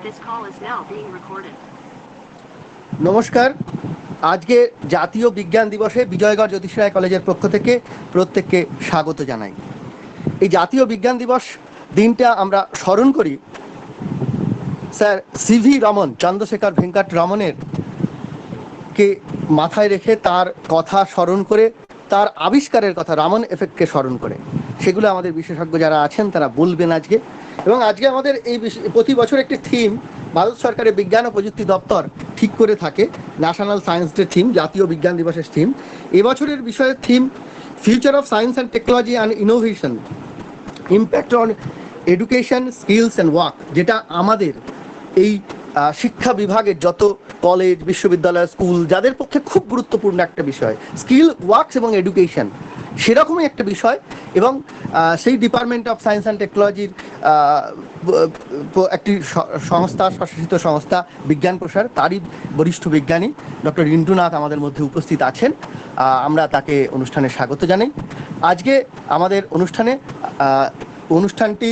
This call is now being recorded. নমস্কার। আজকে জাতীয় বিজ্ঞান দিবসে বিজয়গড় জ্যোতিষ রায় কলেজের পক্ষ থেকে প্রত্যেককে স্বাগত জানাই। এই জাতীয় বিজ্ঞান দিবস দিনটা আমরা স্মরণ করি স্যার সিভি রমন, চন্দ্রশেখর ভেঙ্কট রমনের কে মাথায় রেখে তার কথা স্মরণ করে, তার আবিষ্কারের কথা রামন এফেক্টকে স্মরণ করে। সেগুলো আমাদের বিশেষজ্ঞ যারা আছেন তারা বলবেন আজকে। এবং আজকে আমাদের এই প্রতি বছর একটি থিম ভারত সরকারের বিজ্ঞান ও প্রযুক্তি দপ্তর ঠিক করে থাকে, ন্যাশনাল সায়েন্স ডে থিম, জাতীয় বিজ্ঞান দিবসের থিম। এবছরের বিষয়ের theme future of science and technology and innovation, impact on education, skills and work, যেটা আমাদের এই শিক্ষা বিভাগের যত কলেজ, বিশ্ববিদ্যালয়, স্কুল, যাদের পক্ষে খুব গুরুত্বপূর্ণ একটা বিষয় স্কিল, ওয়ার্কস এবং এডুকেশন, সেরকমই একটা বিষয়। এবং সেই ডিপার্টমেন্ট অফ সায়েন্স অ্যান্ড টেকনোলজির একটি সংস্থা, স্বশাসিত সংস্থা বিজ্ঞান প্রসার, তারই বরিষ্ঠ বিজ্ঞানী ডক্টর রিন্টু নাথ আমাদের মধ্যে উপস্থিত আছেন। আমরা তাকে অনুষ্ঠানে স্বাগত জানাই। আজকে আমাদের অনুষ্ঠানটি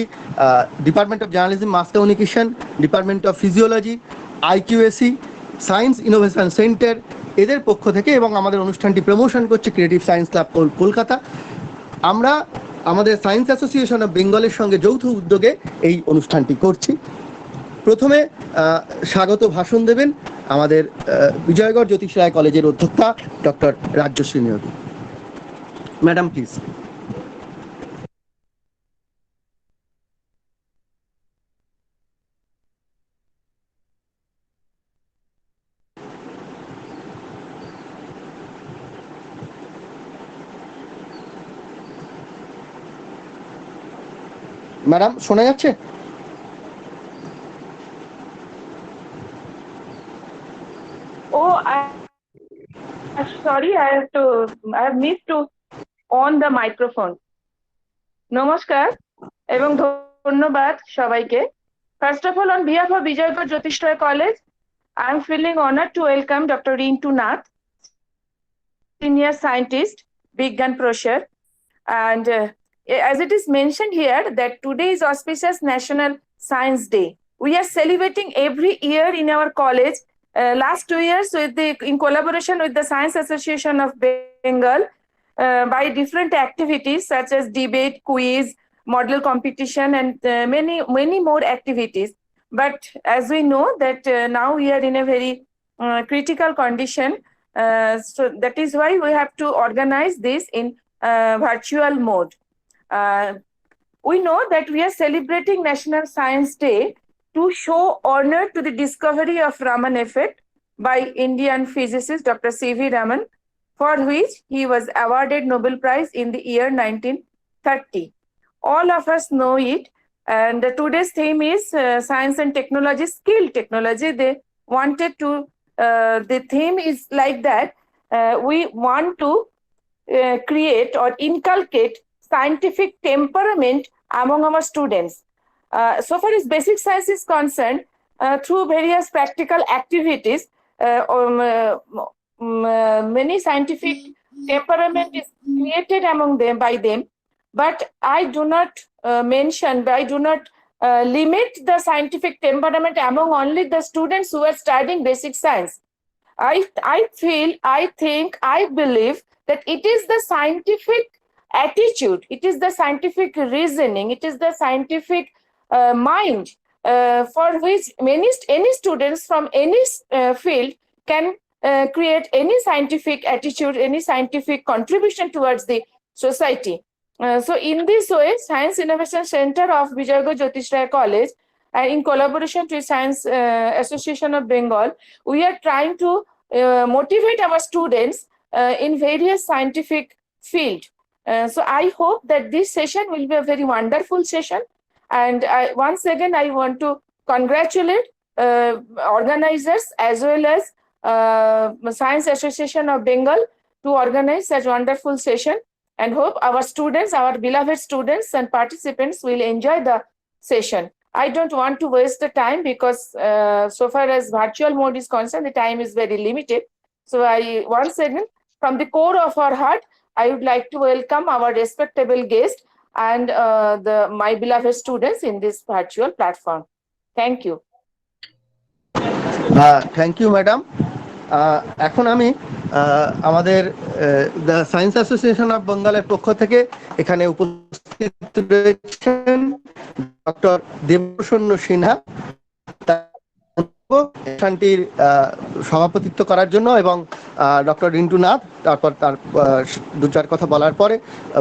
department of journalism, mass communication, department of physiology, IQAC, science innovation centre, এদের পক্ষ থেকে, এবং আমাদের অনুষ্ঠানটি প্রমোশন করছে ক্রিয়েটিভ সায়েন্স ক্লাব কলকাতা। আমরা আমাদের সায়েন্স অ্যাসোসিয়েশন অফ বেঙ্গলের সঙ্গে যৌথ উদ্যোগে এই অনুষ্ঠানটি করছি। প্রথমে স্বাগত ভাষণ দেবেন আমাদের বিজয়গড় জ্যোতিষ রায় কলেজের অধ্যক্ষা doctor Rajyashri Neogi. Madam please. Madam শোনা যাচ্ছে? Oh, sorry, I have missed to on the microphone. নমস্কার এবং ধন্যবাদ সবাইকে। First of all, on behalf of Vijayagad Jyotish Ray College, I am feeling honored to welcome Dr. Rintu Nath, senior scientist, Bigyan Prosher. And as it is mentioned here that today is auspicious National Science Day. We are celebrating every year in our college. Last 2 years in collaboration with the Science Association of Bengal by different activities such as debate, quiz, model competition, and many more activities. But as we know that now we are in a very critical condition, so that is why we have to organize this in virtual mode. We know that we are celebrating National Science Day to show honor to the discovery of Raman effect by Indian physicist Dr. C.V. Raman, for which he was awarded Nobel Prize in the year 1930. All of us know it, and today's theme is science and technology, skill technology. They wanted to, the theme is like that. We want to create or inculcate scientific temperament among our students. So far as basic science is concerned, through various practical activities, many scientific temperament is created among them by them. But I do not I do not limit the scientific temperament among only the students who are studying basic science. I believe that it is the scientific attitude, it is the scientific reasoning, it is the scientific mind for which any students from any field can create any scientific attitude, any scientific contribution towards the society. So in this way, Science Innovation Center of Vijayagad Jyotish Ray College, in collaboration with Science Association of Bengal, we are trying to motivate our students in various scientific field. So I hope that this session will be a very wonderful session. And once again, I want to congratulate organizers as well as Science Association of Bengal to organize such wonderful session, and hope our students, our beloved students and participants will enjoy the session. I don't want to waste the time because so far as virtual mode is concerned, the time is very limited. So once again, from the core of our heart, I would like to welcome our respectable guest and my beloved students in this virtual platform. Thank you. Thank you madam. এখন আমি আমাদের the science association of বেঙ্গলের পক্ষ থেকে এখানে উপস্থিত রয়েছেন doctor দেবপ্রসন্ন Sinha, অনুষ্ঠানটির সভাপতিত্ব করার জন্য, এবং ডক্টর রিন্টু নাথ তারপর তার দু চার কথা বলার পরে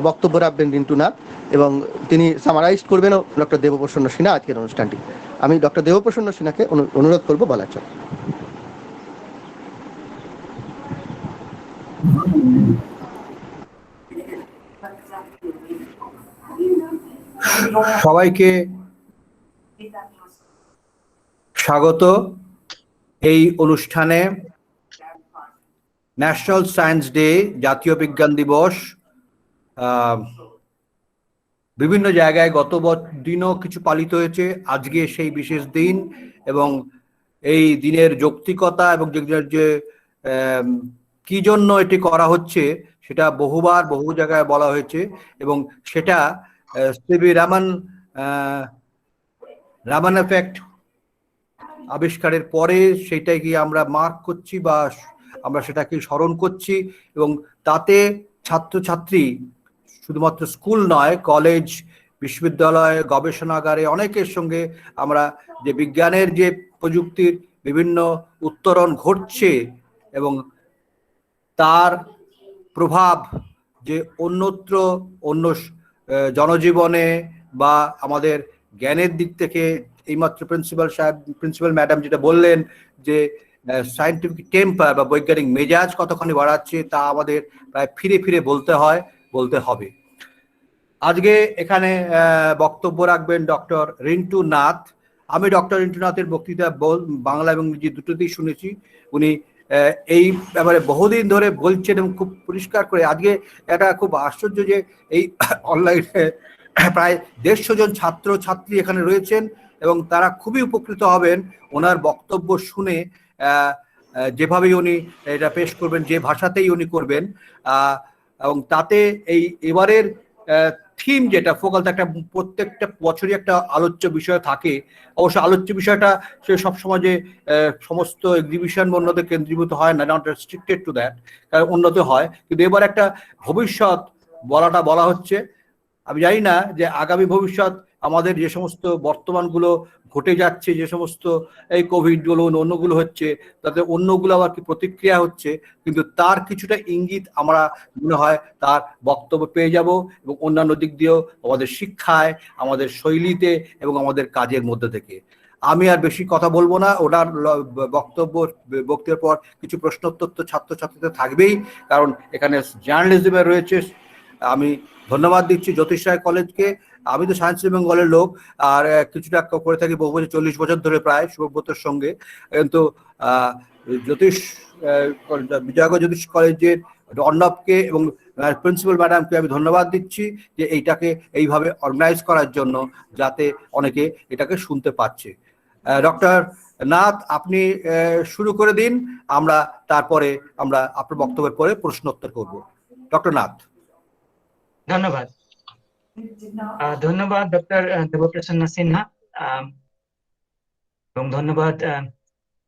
বক্তব্য রাখবেন রিন্টু নাথ, এবং তিনি সামারাইজ করবেনও ডক্টর দেবপ্রসন্ন সিনহা আজকের অনুষ্ঠানটি। আমি ডক্টর দেবপ্রসন্ন সিনহাকে অনুরোধ করব বলার জন্য। সবাইকে স্বাগত এই অনুষ্ঠানে। ন্যাশনাল সায়েন্স ডে, জাতীয় বিজ্ঞান দিবস বিভিন্ন জায়গায় গত দিনও কিছু পালিত হয়েছে, আজকে সেই বিশেষ দিন, এবং এই দিনের যৌক্তিকতা এবং যে কি জন্য এটি করা হচ্ছে সেটা বহুবার বহু জায়গায় বলা হয়েছে, এবং সেটা সিভি রামান এফেক্ট আবিষ্কারের পরে সেটাকে আমরা মার্ক করছি বা আমরা সেটাকে স্মরণ করছি, এবং তাতে ছাত্রছাত্রী শুধুমাত্র স্কুল নয়, কলেজ, বিশ্ববিদ্যালয়, গবেষণাগারে অনেকের সঙ্গে আমরা যে বিজ্ঞানের যে প্রযুক্তির বিভিন্ন উত্তরণ ঘটছে এবং তার প্রভাব যে অন্যত্র অন্য জনজীবনে বা আমাদের জ্ঞানের দিক থেকে, এইমাত্র প্রিন্সিপাল ম্যাডাম যেটা বললেন যে সায়েন্টিফিক টেম্পার বা বৈজ্ঞানিক মেজাজ কতখানি বাড়াচ্ছে, তা আমাদের প্রায় ফিরে ফিরে বলতে হবে। আজকে এখানে বক্তব্য রাখবেন ডক্টর রিন্টু নাথ। আমি ডক্টর রিন্টু নাথের বক্তৃতা বাংলা এবং ইংরেজি দুটোতেই শুনেছি। উনি এই ব্যাপারে বহুদিন ধরে বলছেন এবং খুব পরিষ্কার করে। আজকে এটা খুব আশ্চর্য যে এই অনলাইনে প্রায় 150 জন ছাত্রছাত্রী এখানে রয়েছেন এবং তারা খুবই উপকৃত হবেন ওনার বক্তব্য শুনে। যেভাবেই উনি এটা পেশ করবেন, যে ভাষাতেই উনি করবেন, এবং তাতে এবারের থিম যেটা ফোকাল, একটা প্রত্যেকটা বছরই একটা আলোচ্য বিষয় থাকে। অবশ্য আলোচ্য বিষয়টা সে সবসময় যে সমস্ত এক্সিবিশন অন্যতে কেন্দ্রীভূত হয় না, নট রেস্ট্রিক্টেড টু দ্যাট, কারণ উন্নত হয়, কিন্তু এবার একটা ভবিষ্যৎ বলা হচ্ছে। আমি জানি না যে আগামী ভবিষ্যৎ আমাদের যে সমস্ত বর্তমানগুলো ঘটে যাচ্ছে, যে সমস্ত এই কোভিড বলুন অন্যগুলো হচ্ছে, তাতে অন্যগুলো আবার কি প্রতিক্রিয়া হচ্ছে, কিন্তু তার কিছুটা ইঙ্গিত আমরা মনে হয় তার বক্তব্য পেয়ে যাব, এবং অন্যান্য দিক দিয়েও আমাদের শিক্ষায়, আমাদের শৈলীতে এবং আমাদের কাজের মধ্যে থেকে। আমি আর বেশি কথা বলবো না। ওনার বক্তব্যের পর কিছু প্রশ্নোত্তর তো ছাত্রছাত্রীদের থাকবেই, কারণ এখানে জার্নালিজমে রয়েছে। আমি ধন্যবাদ দিচ্ছি জ্যোতিষ রায় কলেজকে। আমি তো সায়েন্স বেঙ্গলের লোক, আর কিছুটা করে থাকি বহু বছর, 40 বছর ধরে প্রায় শুভব্রতর সঙ্গে, কিন্তু বিজয়গড় জ্যোতিষ কলেজের অর্ণবকে এবং প্রিন্সিপাল ম্যাডামকে আমি ধন্যবাদ দিচ্ছি যে এইটাকে এইভাবে অর্গানাইজ করার জন্য, যাতে অনেকে এটাকে শুনতে পাচ্ছে। ডক্টর নাথ, আপনি শুরু করে দিন, তারপরে আমরা আপনার বক্তব্যের পরে প্রশ্নোত্তর করব। ডক্টর নাথ। ধন্যবাদ। ধন্যবাদ ডক্টর দেবপ্রসন্ন সিনহা, এবং ধন্যবাদ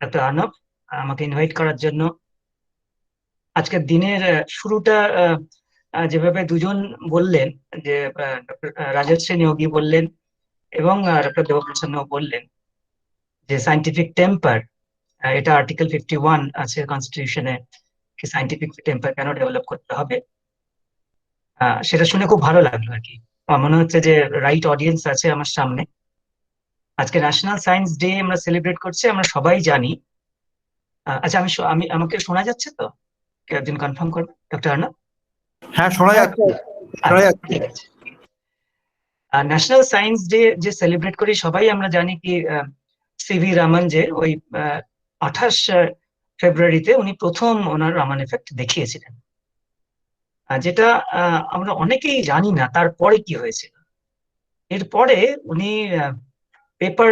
ডক্টর আর্ণব আমাকে ইনভাইট করার জন্য। আজকের দিনের শুরুটা যেভাবে দুজন বললেন, যে ডক্টর রাজশ্রী নিয়োগী বললেন এবং ডক্টর দেবপ্রসন্ন বললেন যে সায়েন্টিফিক টেম্পার, এটা আর্টিকেল 51 আছে কনস্টিটিউশনে, কি সায়েন্টিফিক টেম্পার কেন ডেভেলপ করতে হবে, সেটা শুনে খুব ভালো লাগলো আর কি। মনে হচ্ছে যে রাইট অডিয়েন্স আছে আমার সামনে। আজকে ন্যাশনাল সায়েন্স ডে আমরা সেলিব্রেট করছি, আমরা সবাই জানি। আচ্ছা, আমাকে শোনা যাচ্ছে তো? কেউ একজন কনফার্ম করবে, ডক্টর আর্ণব? হ্যাঁ, শোনা যাচ্ছে। ঠিক আছে। ন্যাশনাল সায়েন্স ডে যে সেলিব্রেট করি সবাই আমরা জানি কি, সিভি রামান যে ওই 28 ফেব্রুয়ারিতে উনি প্রথম ওনার রামান এফেক্ট দেখিয়েছিলেন, যেটা আমরা অনেকেই জানি না তারপরে কি হয়েছিল। এরপরে উনি পেপার,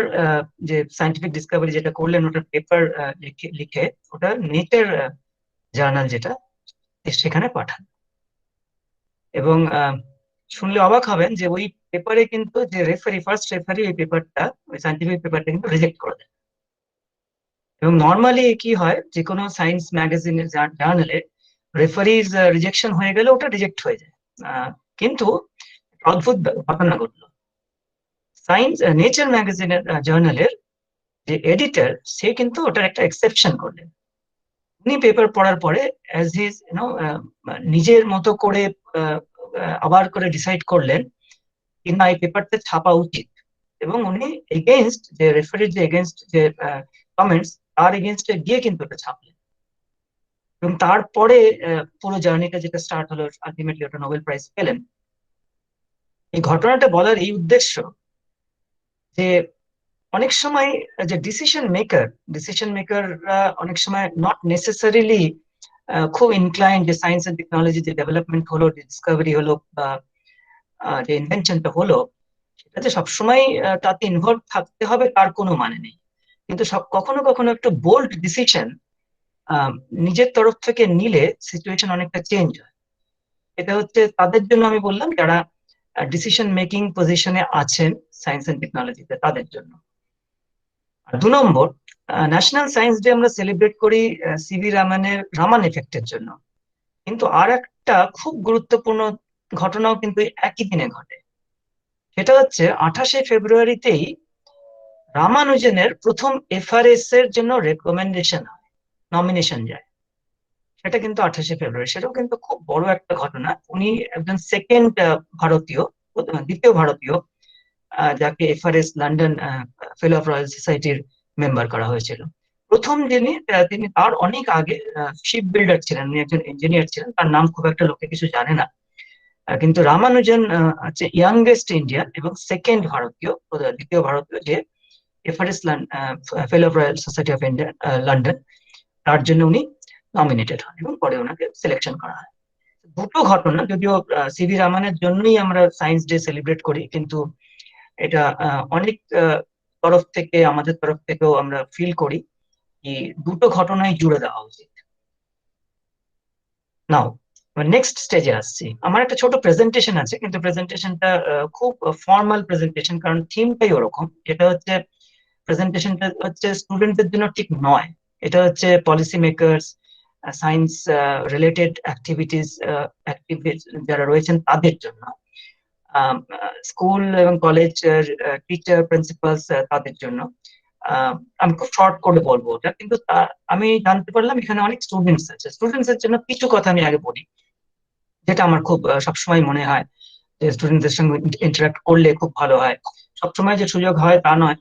যে সায়েন্টিফিক ডিসকভারি যেটা করলেন, ওটা পেপার লিখে ওটা নেটের জার্নাল যেটা, সেখানে পাঠান। এবং শুনলে অবাক হবেন যে ওই পেপারে কিন্তু যে ফার্স্ট রেফারি ওই পেপারটা, ওই সায়েন্টিফিক পেপারটা কিন্তু রিজেক্ট করে দেন। এবং নর্মালি কি হয়, যে কোনো সায়েন্স ম্যাগাজিনের জার্নালে রেফারিজ রিজেকশন হয়ে গেলে ওটা রিজেক্ট হয়ে যায়। কিন্তু অদ্ভুত ঘটনা ঘটলো, সায়েন্স নেচার ম্যাগাজিনের জার্নালের যে এডিটর, সে কিন্তু ওটার একটা এক্সেপশন করলেন। উনি পেপার পড়ার পরে অ্যাজ হিজ নিজের মতো করে আবার করে ডিসাইড করলেন কি না, এই পেপারটা ছাপা উচিত। এবং উনি এগেনস্ট যে রেফারির যে এগেনস্ট যে কমেন্টস, তার এগেনস্টে গিয়ে কিন্তু ওটা ছাপলেন। এবং তারপরে পুরো জার্নিটা যেটা স্টার্ট হলো, আলটিমেটলি ওটা নোবেল প্রাইজ পেলেন। এই ঘটনাটা বলার এই উদ্দেশ্য যে অনেক সময় যে ডিসিশন মেকাররা অনেক সময় নট নেসেসারিলি খুব ইনক্লাইন্ড যে সায়েন্স এন্ড টেকনোলজি যে ডেভেলপমেন্ট হলো, ডিসকভারি হলো, বা যে ইনভেনশনটা হলো, সেটাতে সবসময় তাতে ইনভলভ থাকতে হবে তার কোনো মানে নেই। কিন্তু কখনো কখনো একটু বোল্ড ডিসিশন নিজের তরফ থেকে নিলে সিচুয়েশন অনেকটা চেঞ্জ হয়। এটা হচ্ছে তাদের জন্য আমি বললাম যারা ডিসিশন মেকিং পজিশনে আছেন সায়েন্স এন্ড টেকনোলজিতে, তাদের জন্য। আর 2 নম্বর, ন্যাশনাল সায়েন্স ডে আমরা সেলিব্রেট করি সিভি রামানের রামান এফেক্টের জন্য। কিন্তু আর একটা খুব গুরুত্বপূর্ণ ঘটনাও কিন্তু একই দিনে ঘটে। সেটা হচ্ছে 28শে ফেব্রুয়ারিতেই রামানুজনের প্রথম এফআরএস এর জন্য রেকমেন্ডেশন হয়, নমিনেশন যায়। সেটা কিন্তু 28শে ফেব্রুয়ারি, সেটাও কিন্তু খুব বড় একটা ঘটনা। উনি একজন দ্বিতীয় ভারতীয় যাকে FRS London fellow of royal সোসাইটির মেম্বার করা হয়েছিল। প্রথম তিনি তার অনেক আগে শিপ বিল্ডার ছিলেন, উনি একজন ইঞ্জিনিয়ার ছিলেন, তার নাম খুব একটা লোকে কিছু জানে না। কিন্তু রামানুজন হচ্ছে ইয়াংগেস্ট ইন্ডিয়ান এবং দ্বিতীয় ভারতীয় যে FRS fellow of royal society of India London, তার জন্য উনি নমিনেটেড হন এবং পরে ওনাকে সিলেকশন করা হয়। দুটো ঘটনা, যদিও সিভি রামানের জন্যই আমরা সায়েন্স ডে সেলিব্রেট করি, কিন্তু এটা অনেক তরফ থেকে, আমাদের তরফ থেকেও আমরা ফিল করি কি দুটো ঘটনায় জুড়ে দেওয়া উচিত। নাও নেক্সট স্টেজে আসছি। আমার একটা ছোট প্রেজেন্টেশন আছে, কিন্তু প্রেজেন্টেশনটা খুব ফর্মাল প্রেজেন্টেশন, কারণ থিমটাই ওরকম। এটা হচ্ছে প্রেজেন্টেশনটা হচ্ছে স্টুডেন্টদের জন্য ঠিক নয়, এটা হচ্ছে policy makers, science related activities যারা রয়েছেন তাদের জন্য, স্কুল এবং কলেজ টিচার প্রিন্সিপালস তাদের জন্য। আমি খুব শর্ট করে বলবো ওটা, কিন্তু আমি জানতে পারলাম এখানে অনেক স্টুডেন্টস আছে। স্টুডেন্টস এর জন্য কিছু কথা আমি আগে বলি, যেটা আমার খুব সবসময় মনে হয় যে স্টুডেন্টদের সঙ্গে ইন্টারাক্ট করলে খুব ভালো হয়। সবসময় যে সুযোগ হয় তা নয়,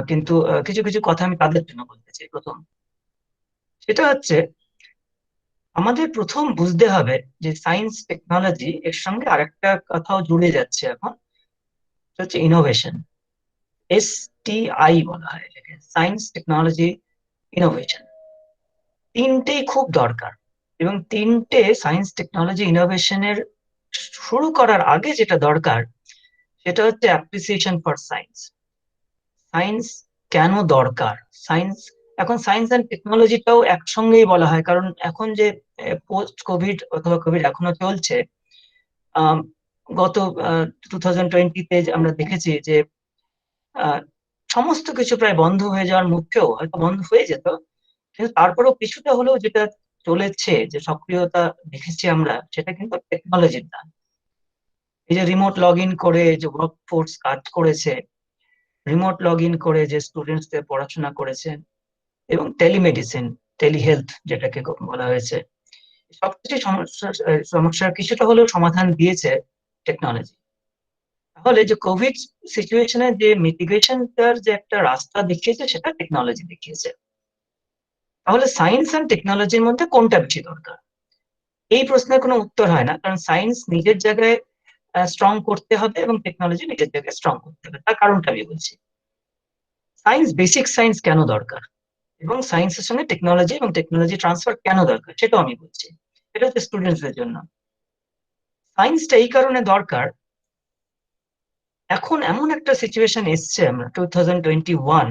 কিন্তু কিছু কিছু কথা আমি তাদের জন্য বলতে চাই। প্রথম সেটা হচ্ছে, আমাদের প্রথম বুঝতে হবে যে সায়েন্স টেকনোলজি এর সঙ্গে আরেকটা কথাও জুড়ে যাচ্ছে এখন, সেটা হচ্ছে ইনোভেশন। STI বলা হয় এটাকে, সায়েন্স টেকনোলজি ইনোভেশন। তিনটেই খুব দরকার, এবং তিনটে সায়েন্স টেকনোলজি ইনোভেশনের শুরু করার আগে যেটা দরকার সেটা হচ্ছে অ্যাপ্রিসিয়েশন ফর সায়েন্স। সায়েন্স কেন দরকার, এখন সায়েন্স অ্যান্ড টেকনোলজিটাও একসঙ্গেই বলা হয়, কারণ এখন যে পোস্ট কোভিড অথবা কোভিড এখনো চলছে, গত 2020-তে আমরা দেখেছি যে সমস্ত কিছু প্রায় বন্ধ হয়ে যাওয়ার মুখেও, হয়তো বন্ধ হয়ে যেত, কিন্তু তারপরেও কিছুটা হলেও যেটা চলেছে, যে সক্রিয়তা দেখেছি আমরা, সেটা কিন্তু টেকনোলজির দান। এই যে রিমোট লগ ইন করে যে ওয়ার্ক ফোর্স কাজ করেছে, রিমোট লগ ইন করে যে স্টুডেন্টসদের পড়াশোনা করেছেন, এবং টেলিমেডিসিন, টেলিহেলথ যেটাকে বলা হয়েছে, সবকিছু সমস্যার কিছুটা হলেও সমাধান দিয়েছে টেকনোলজি। তাহলে যে কোভিড সিচুয়েশনে যে মিটিগেশনটার যে একটা রাস্তা দেখিয়েছে, সেটা টেকনোলজি দেখিয়েছে। তাহলে সায়েন্স অ্যান্ড টেকনোলজির মধ্যে কোনটা বেশি দরকার? এই প্রশ্নের কোনো উত্তর হয় না, কারণ সায়েন্স নিজের জায়গায় স্ট্রং করতে হবে এবং টেকনোলজি নিজের জায়গায় স্ট্রং করতে হবে। তার কারণটা আমি বলছি। বেসিক সায়েন্স কেন দরকার, এবং সায়েন্সের সঙ্গে টেকনোলজি এবং টেকনোলজি ট্রান্সফার কেন দরকার, সেটাও আমি বলছি। এটা হচ্ছে স্টুডেন্টসদের জন্য। সায়েন্সটা এই কারণে দরকার, এখন এমন একটা সিচুয়েশন এসছে, আমরা 2021,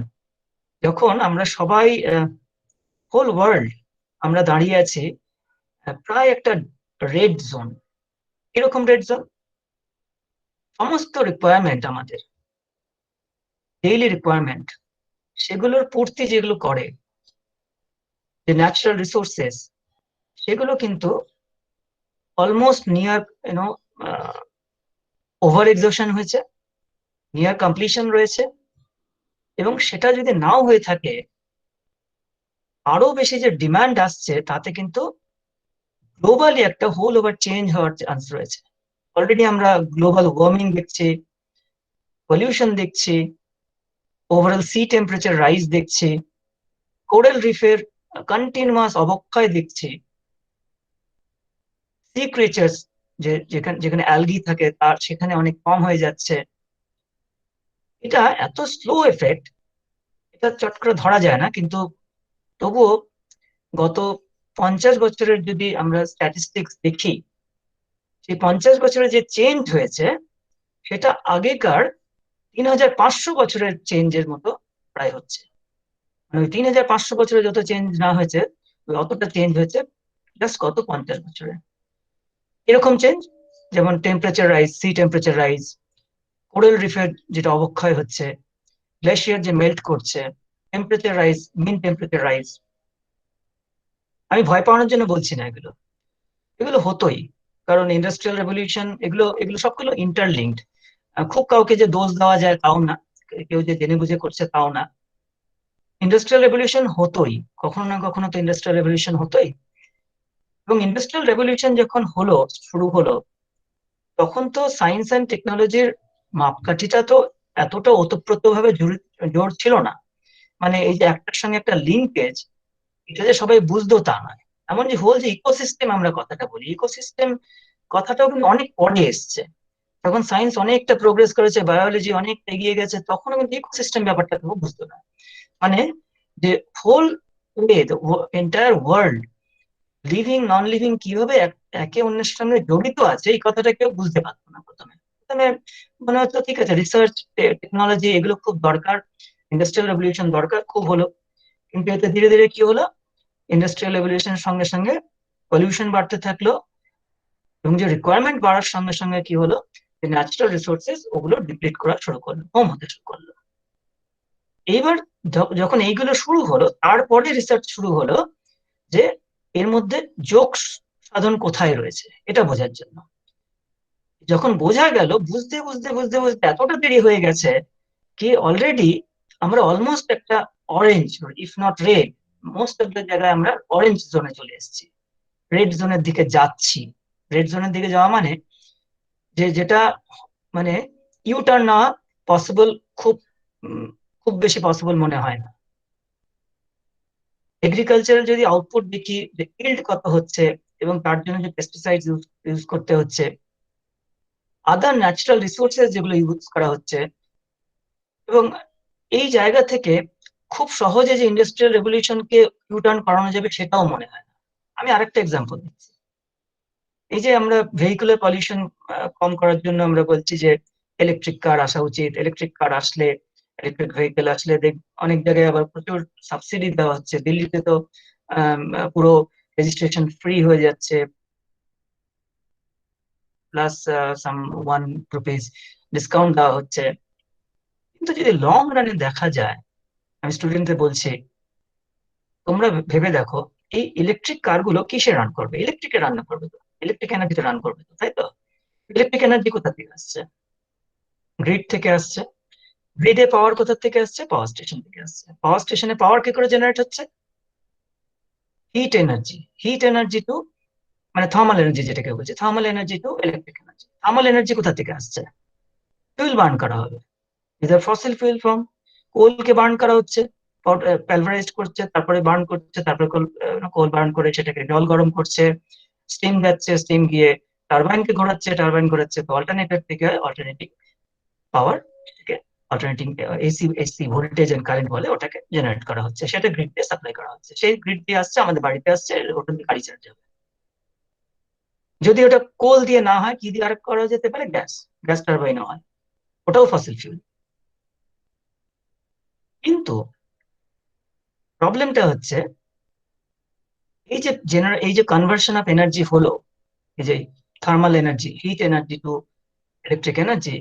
যখন আমরা সবাই হোল ওয়ার্ল্ড আমরা দাঁড়িয়ে আছি প্রায় একটা রেড জোন। এরকম রেড জোন, সমস্ত রিকোয়ারমেন্ট, আমাদের ডেইলি রিকোয়ারমেন্ট, সেগুলোর পূর্তি যেগুলো করে যে ন্যাচারাল রিসোর্সেস, সেগুলো কিন্তু অলমোস্ট নিয়ার ওভার এক্সশন হয়েছে, নিয়ার কমপ্লিশন রয়েছে। এবং সেটা যদি নাও হয়ে থাকে, আরো বেশি যে ডিমান্ড আসছে, তাতে কিন্তু গ্লোবালি একটা হোল ওভার চেঞ্জ হওয়ার চান্স রয়েছে। অলরেডি আমরা গ্লোবাল ওয়ার্মিং দেখছি, পলিউশন দেখছি, ওভারঅল সি টেম্পারেচার রাইজ দেখছি, কোরাল রিফের কন্টিনিউয়াস অবক্ষয় দেখছি, সি ক্রিচার্স যেখানে যেখানে অ্যালগি থাকে তার সেখানে অনেক কম হয়ে যাচ্ছে। এটা এত স্লো এফেক্ট, এটা চট করে ধরা যায় না, কিন্তু তবুও গত 50 বছরের যদি আমরা স্ট্যাটিস্টিক্স দেখি, সেই 50 বছরে যে চেঞ্জ হয়েছে সেটা আগেকার 3500 বছরের চেঞ্জের মতো প্রায় হচ্ছে। মানে ওই 3500 বছরে যত চেঞ্জ না হয়েছে, ওই অতটা চেঞ্জ হয়েছে জাস্ট গত 50 বছরে। এরকম চেঞ্জ যেমন temperature rise, sea temperature rise, coral রিফের যেটা অবক্ষয় হচ্ছে, গ্লেশিয়ার যে মেল্ট করছে, temperature rise, mean temperature rise. আমি ভয় পাওয়ানোর জন্য বলছি না, এগুলো এগুলো হতোই, কারণ ইন্ডাস্ট্রিয়াল রেভলিউশন এগুলো এগুলো সবগুলো ইন্টারলিঙ্কড। খুব কাউকে যে দোষ দেওয়া যায় তাও না, কেউ যে জেনে বুঝে করছে তাও না। ইন্ডাস্ট্রিয়াল রেভলিউশন হতোই, কখনো না কখনো তো ইন্ডাস্ট্রিয়াল রেভলিউশন হতোই। এবং ইন্ডাস্ট্রিয়াল রেভলিউশন যখন শুরু হলো, তখন তো সায়েন্স অ্যান্ড টেকনোলজির মাপকাঠিটা তো এতটা ওতপ্রোতভাবে জোর ছিল না। মানে এই যে একটার সঙ্গে একটা লিঙ্কেজ, এটা যে সবাই বুঝতো তা নয়। এমন যে হোল যে ইকোসিস্টেম আমরা কথাটা বলি, ইকোসিস্টেম কথাটাও কিন্তু অনেক পরে এসছে। তখন সায়েন্স অনেকটা প্রোগ্রেস করেছে, বায়োলজি অনেক এগিয়ে গেছে, তখনও কিন্তু ইকোসিস্টেম ব্যাপারটা কেউ বুঝতো না। মানে যে whole entire world, living non living কিভাবে একে অন্যের সঙ্গে জড়িত আছে, এই কথাটা কেউ বুঝতে পারতো না প্রথমে। প্রথমে মনে হচ্ছে ঠিক আছে, রিসার্চ টেকনোলজি এগুলো খুব দরকার, ইন্ডাস্ট্রিয়াল রেভলিউশন দরকার, খুব হলো। কিন্তু এতে ধীরে ধীরে কি হলো, ইন্ডাস্ট্রিয়াল রেভলিউশনের সঙ্গে সঙ্গে পলিউশন বাড়তে থাকলো, এবং যে রিকোয়ারমেন্ট বাড়ার সঙ্গে সঙ্গে কি হলো, যে ন্যাচারাল রিসোর্সেস ওগুলো ডিপ্লিট করা শুরু করলো, কম হতে শুরু করলো। এইবার যখন এইগুলো শুরু হলো, তারপরে রিসার্চ শুরু হলো যে এর মধ্যে যোগ সাধন কোথায় রয়েছে এটা বোঝার জন্য। যখন বোঝা গেল, বুঝতে বুঝতে বুঝতে বুঝতে এতটা দেরি হয়ে গেছে কি অলরেডি আমরা অলমোস্ট একটা orange, if not red, most of the জায়গায় আমরা অরেঞ্জ জোনে চলে এসেছি, রেড জোনের দিকে যাচ্ছি। রেড জোনের দিকে যাওয়া মানে যেটা মানে ইউটার্ন নেওয়া পসিবল, খুব খুব বেশি পসিবল মনে হয় না। এগ্রিকালচারাল যদি আউটপুট দেখি, যে ইল্ড কত হচ্ছে, এবং তার জন্য যে পেস্টিসাইড ইউজ করতে হচ্ছে, আদার ন্যাচারাল রিসোর্সেস যেগুলো ইউজ করা হচ্ছে, এবং এই জায়গা থেকে খুব সহজে যে ইন্ডাস্ট্রিয়াল রেভলিউশনকে ইউটার্ন করানো যাবে সেটাও মনে হয় না। আমি আরেকটা এক্সাম্পল দিচ্ছি। এই যে আমরা ভেহিকুলার পলিউশন কম করার জন্য আমরা বলছি যে ইলেকট্রিক কার আসা উচিত, ইলেকট্রিক কার আসলে, ইলেকট্রিক ভেহিকেল আসলে অনেক জায়গায় আবার প্রচুর সাবসিডি দেওয়া হচ্ছে। দিল্লিতে তো পুরো রেজিস্ট্রেশন ফ্রি হয়ে যাচ্ছে, প্লাস সাম 1 রুপিস ডিসকাউন্ট দেওয়া হচ্ছে। কিন্তু যদি লং রানে দেখা যায়, আমি স্টুডেন্টদের বলছি, তোমরা ভেবে দেখো এই ইলেকট্রিক কারগুলো কিসে রান করবে? ইলেকট্রিকে রান্না করবে তো, ইলেকট্রিক এনার্জিতে রান করবে তো, তাই তো? ইলেকট্রিক এনার্জি কোথা থেকে আসছে? গ্রিড থেকে আসছে। গ্রিডে পাওয়ার কোথা থেকে আসছে? পাওয়ার স্টেশন থেকে আসছে। পাওয়ার স্টেশনে পাওয়ার কি করে জেনারেট হচ্ছে? Heat energy. Heat energy to, মানে থার্মাল এনার্জি যেটাকে বলছে, thermal energy to electric energy. Thermal energy কোথা থেকে আসছে? ফুয়েল বার্ন করা হবে, ইদার ফসিল ফুয়েল ফ্রম কোলকে বার্ন করা হচ্ছে, পালভারাইজড করছে, তারপরে বার্ন করছে, তারপরে কোল বার্ন করে সেটাকে জল গরম করছে, স্টিম যাচ্ছে, স্টিম গিয়ে টারবাইনকে ঘোরাচ্ছে, টারবাইন ঘোরাচ্ছে, তো অল্টারনেটর থেকে অল্টারনেটিং পাওয়ার, সেটাকে alternating AC voltage and current বলে, ওটাকে জেনারেট করা হচ্ছে, সেটা গ্রিড দিয়ে সাপ্লাই করা হচ্ছে। সেই গ্রিড দিয়ে আসছে, আমাদের বাড়িতে আসছে, ওটা দিয়ে গাড়ি চার্জ হবে। যদি ওটা কোল দিয়ে না হয়, কি দিয়ে আর করা যেতে পারে? গ্যাস, গ্যাস টারবাইন হয়, ওটাও ফসিল ফিউল। কিন্তু প্রবলেমটা হচ্ছে এই যে কনভার্সন অফ এনার্জি হলো, এই যে thermal energy, heat energy to electric energy,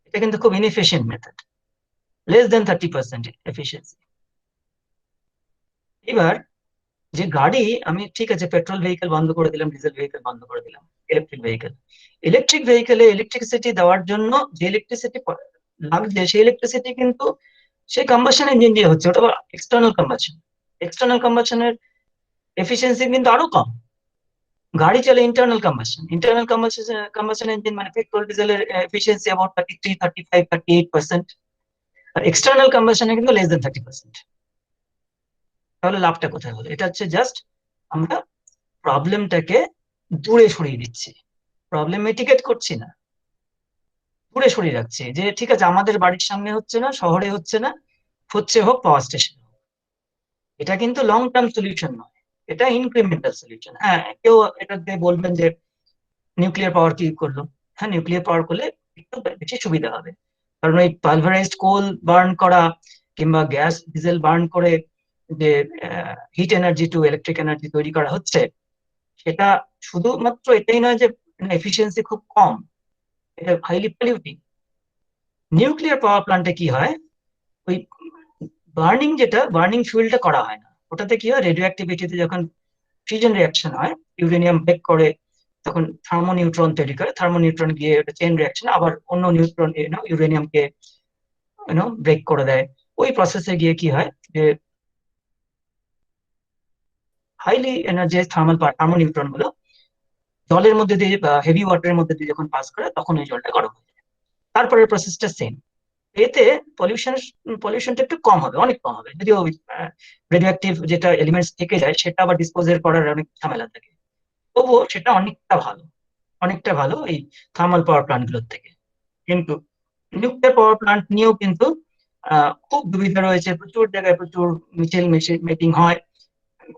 এটা কিন্তু খুব inefficient method, less than 30% efficiency. এবার যে গাড়ি, আমি ঠিক আছে পেট্রোল ভেহিকেল বন্ধ করে দিলাম, ডিজেল ভেহিকেল বন্ধ করে দিলাম, ইলেকট্রিক ভেহিকেলে ইলেকট্রিসিটি দেওয়ার জন্য যে ইলেকট্রিসিটি লাগছে সেই ইলেকট্রিসিটি কিন্তু সেই কাম্বাসন ইঞ্জিন দিয়ে হচ্ছে, ওটা এক্সটার্নাল কাম্বাসনের এফিসিয়েন্সি কিন্তু আরো কম। গাড়ি চলে ইন্টারনাল কাম্বাসন ইঞ্জিন মানে পেট্রোল ডিজেলের এফিসিয়েন্সি অ্যাবাউট 33, 35, 38%, আর এক্সটার্নাল কাম্বাসনে কিন্তু লেস দেন 30%। তাহলে লাভটা কোথায় হলো? এটা হচ্ছে জাস্ট আমরা প্রবলেমটাকে দূরে সরিয়ে দিচ্ছি, প্রবলেম মিটিগেট করছি না, দূরে সরিয়ে রাখছি। যে ঠিক আছে আমাদের বাড়ির সামনে হচ্ছে না, শহরে হচ্ছে না, হচ্ছে হোক পাওয়ার স্টেশন। এটা কিন্তু লং টার্ম সলিউশন নয়, এটা ইনক্রিমেন্টাল সলিউশন। হ্যাঁ, কেউ এটা দিয়ে বলবেন যে নিউক্লিয়ার পাওয়ার কি করলো? হ্যাঁ, নিউক্লিয়ার পাওয়ার করলে একটু বেশি সুবিধা হবে, কারণ ওই পালভারাইজড কোল বার্ন করা কিংবা গ্যাস ডিজেল বার্ন করে যে hit energy to electric energy তৈরি করা হচ্ছে, সেটা শুধুমাত্র এটাই নয় যে এফিসিয়েন্সি খুব কম, এটা হাইলি পলিউটিং। নিউক্লিয়ার পাওয়ার প্ল্যান্টে কি হয়, ওই বার্নিং ফুয়েলটা করা হয় না। ওটাতে কি হয়, রেডিও অ্যাক্টিভিটিতে যখন ফিউশন রিঅ্যাকশন হয়, ইউরেনিয়াম ব্রেক করে তখন থার্মোনিউট্রন তৈরি করে, থার্মোনিউট্রন গিয়ে ওটা চেইন রিঅ্যাকশন আবার অন্য নিউট্রন ইউরেনিয়ামকে ব্রেক করে দেয়। ওই প্রসেসে গিয়ে কি হয় যে হাইলি এনার্জাইজ থার্মোনিউট্রন গুলো জলের মধ্যে দিয়ে বা হেভি ওয়াটারের মধ্যে দিয়ে যখন পাস করে তখন ওই জলটা গরম হয়ে যায়। তারপরের প্রসেসটা সেম। এতে পলিউশনটা একটু কম হবে, অনেক কম হবে, যদিও রেডিও অ্যাক্টিভ যেটা এলিমেন্টস থেকে যায় সেটা আবার ডিসপোজের করার অনেক ঝামেলা থাকে, তবুও সেটা অনেকটা ভালো এই থার্মাল পাওয়ার প্ল্যান্ট গুলোর থেকে। কিন্তু নিউক্লিয়ার পাওয়ার প্ল্যান্ট নিয়েও কিন্তু খুব দুবিধা রয়েছে, প্রচুর জায়গায় প্রচুর মিটিং হয়,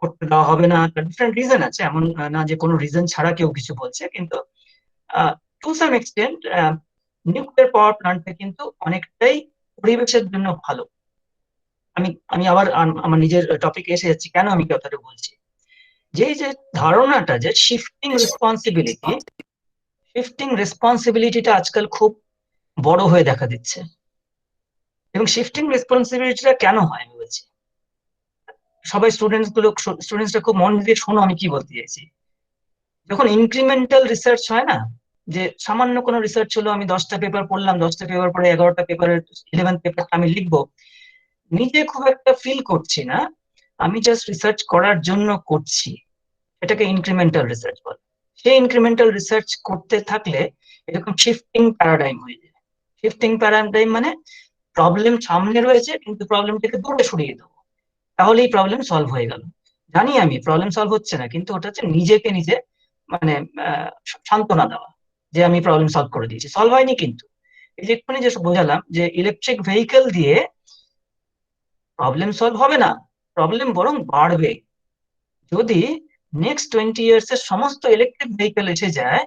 করতে দেওয়া হবে না, ডিফারেন্ট রিজন আছে, এমন না যে কোনো রিজন ছাড়া কেউ কিছু বলছে। কিন্তু to some extent nuclear power প্ল্যান্টটা কিন্তু অনেকটাই পরিবেশের জন্য ভালো। আমি আবার আমার নিজের টপিকে এসে যাচ্ছি, কেন আমি কথাটা বলছি। যে ধারণাটা যে শিফটিং রেসপন্সিবিলিটিটা আজকাল খুব বড় হয়ে দেখা দিচ্ছে। এবং শিফটিং রেসপন্সিবিলিটিটা কেন হয় আমি বলছি, সবাই স্টুডেন্টসরা খুব মন দিয়ে শোনো আমি কি বলতে চাইছি। যখন ইনক্রিমেন্টাল রিসার্চ হয় না, যে সামান্য কোনো রিসার্চ হলো, আমি 10টা পেপার পড়লাম, 10টা পেপার পরে 11টা পেপারের 11th পেপারটা আমি লিখবো, নিজে খুব একটা ফিল করছি না, আমি জাস্ট রিসার্চ করার জন্য করছি, এটাকে ইনক্রিমেন্টাল রিসার্চ বলে। সেই ইনক্রিমেন্টাল রিসার্চ করতে থাকলে এরকম শিফটিং প্যারাডাইম হয়ে যায়। শিফটিং প্যারাডাইম মানে প্রবলেম সামনে রয়েছে কিন্তু প্রবলেমটাকে দূরে সরিয়ে দেবো, তাহলেই প্রবলেম সলভ হয়ে গেল। জানি আমি প্রবলেম সলভ হচ্ছে না, কিন্তু ওটা হচ্ছে নিজেকে নিজে মানে সান্ত্বনা দেওয়া যে আমি প্রবলেম সলভ করে দিয়েছি, সলভ হয়নি। কিন্তু এই যে এক্ষুনি যে বোঝালাম যে ইলেকট্রিক ভেহিকেল দিয়ে প্রবলেম সলভ হবে না, প্রবলেম বরং বাড়বে। যদি নেক্সট 20 ইয়ার্স এর সমস্ত ইলেকট্রিক ভেহিকেল এসে যায়,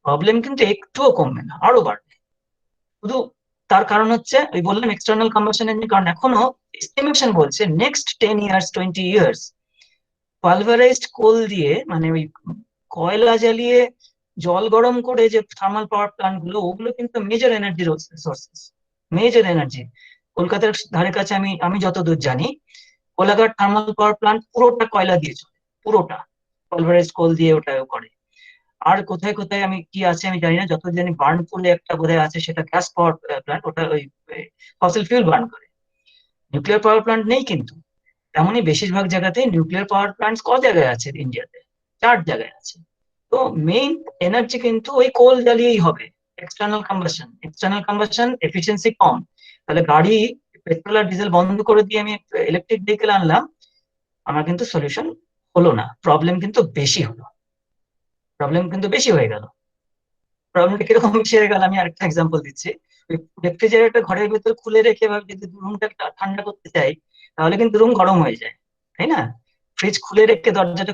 প্রবলেম কিন্তু একটুও কমবে না, আরো বাড়বে। শুধু তার কারণ হচ্ছে ওই বললাম এক্সটার্নাল কম্বাসন ইঞ্জিন, কারণ এখনো এস্টিমেশন বলছে নেক্সট 10 ইয়ার্স 20 ইয়ার্স পালভারাইজড কোল দিয়ে মানে ওই কয়লা জ্বালিয়ে জল গরম করে যে থার্মাল পাওয়ার প্ল্যান্ট গুলো, ওগুলো কিন্তু major energy sources, major energy. কলকাতার ধারে কাছে আমি যতদূর জানি, কোলাঘাট থার্মাল পাওয়ার প্ল্যান্ট পুরোটা কয়লা দিয়ে চলে, পুরোটা পালভারাইজড কোল দিয়ে ওটা করে। আর কোথায় কোথায় আমি কি আছে আমি জানি না, যতদূর জানি বার্নপুরে একটা বোধহয় আছে, সেটা গ্যাস পাওয়ার প্ল্যান্ট, ওটা ওই ফসিল ফিউল বার্ন করে। নিউক্লিয়ার পাওয়ার প্ল্যান্ট নেই কিন্তু। তেমনই বেশিরভাগ জায়গাতেই নিউক্লিয়ার পাওয়ার প্ল্যান্ট ক জায়গায় আছে ইন্ডিয়াতে, 4 জায়গায় আছে। তো মেইন এনার্জি কিন্তু ওই কোল জ্বালিয়েই হবে। এক্সটার্নাল কাম্বাসন এফিসিয়েন্সি কম, তাহলে গাড়ি পেট্রোল আর ডিজেল বন্ধ করে দিয়ে আমি ইলেকট্রিক ভেহিকেল আনলাম, আমার কিন্তু সলিউশন হলো না, প্রবলেম কিন্তু বেশি হয়ে গেল। প্রবলেমটা কিরকম বেশি হয়ে গেল, আমি আরেকটা এক্সাম্পল দিচ্ছি। রেফ্রিজারেটর ঘরের ভিতর খুলে রেখে ভাবে যদি রুমটা ঠান্ডা করতে চাই, তাহলে কিন্তু রুম গরম হয়ে যায়, তাই না? ফ্রিজ খুলে রেখে দরজাটা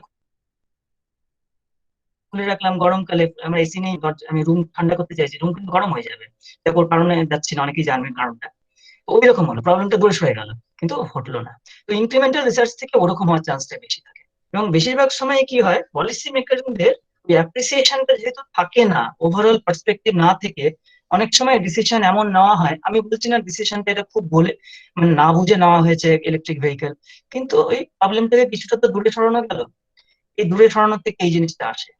খুলে রাখলাম, গরমকালে আমরা এসি নেই, আমি রুম ঠান্ডা করতে চাইছি, রুম কিন্তু গরম হয়ে যাবে। তারপর কারণে যাচ্ছি না, অনেকেই জানবেন কারণটা। ওই রকম হলো, প্রবলেমটা দূরে সরে গেল কিন্তু হটলো না। তো ইনক্রিমেন্টাল রিসার্চ থেকে ওরকম হওয়ার চান্সটা বেশি থাকে। এবং বেশিরভাগ সময় কি হয়, পলিসি মেকারদের ওই অ্যাপ্রিসিয়েশনটা যেহেতু থাকে না, ওভারঅল পার্সপেক্টিভ না থেকে অনেক সময় ডিসিশন এমন নেওয়া হয়, আমি বলছি না ডিসিশনটা এটা খুব বলে মানে না বুঝে নেওয়া হয়েছে ইলেকট্রিক ভেহিকেল, কিন্তু ওই প্রবলেম থেকে কিছুটা তো দূরে সরানো গেল। এই দূরে সরানোর থেকে এই জিনিসটা আসে,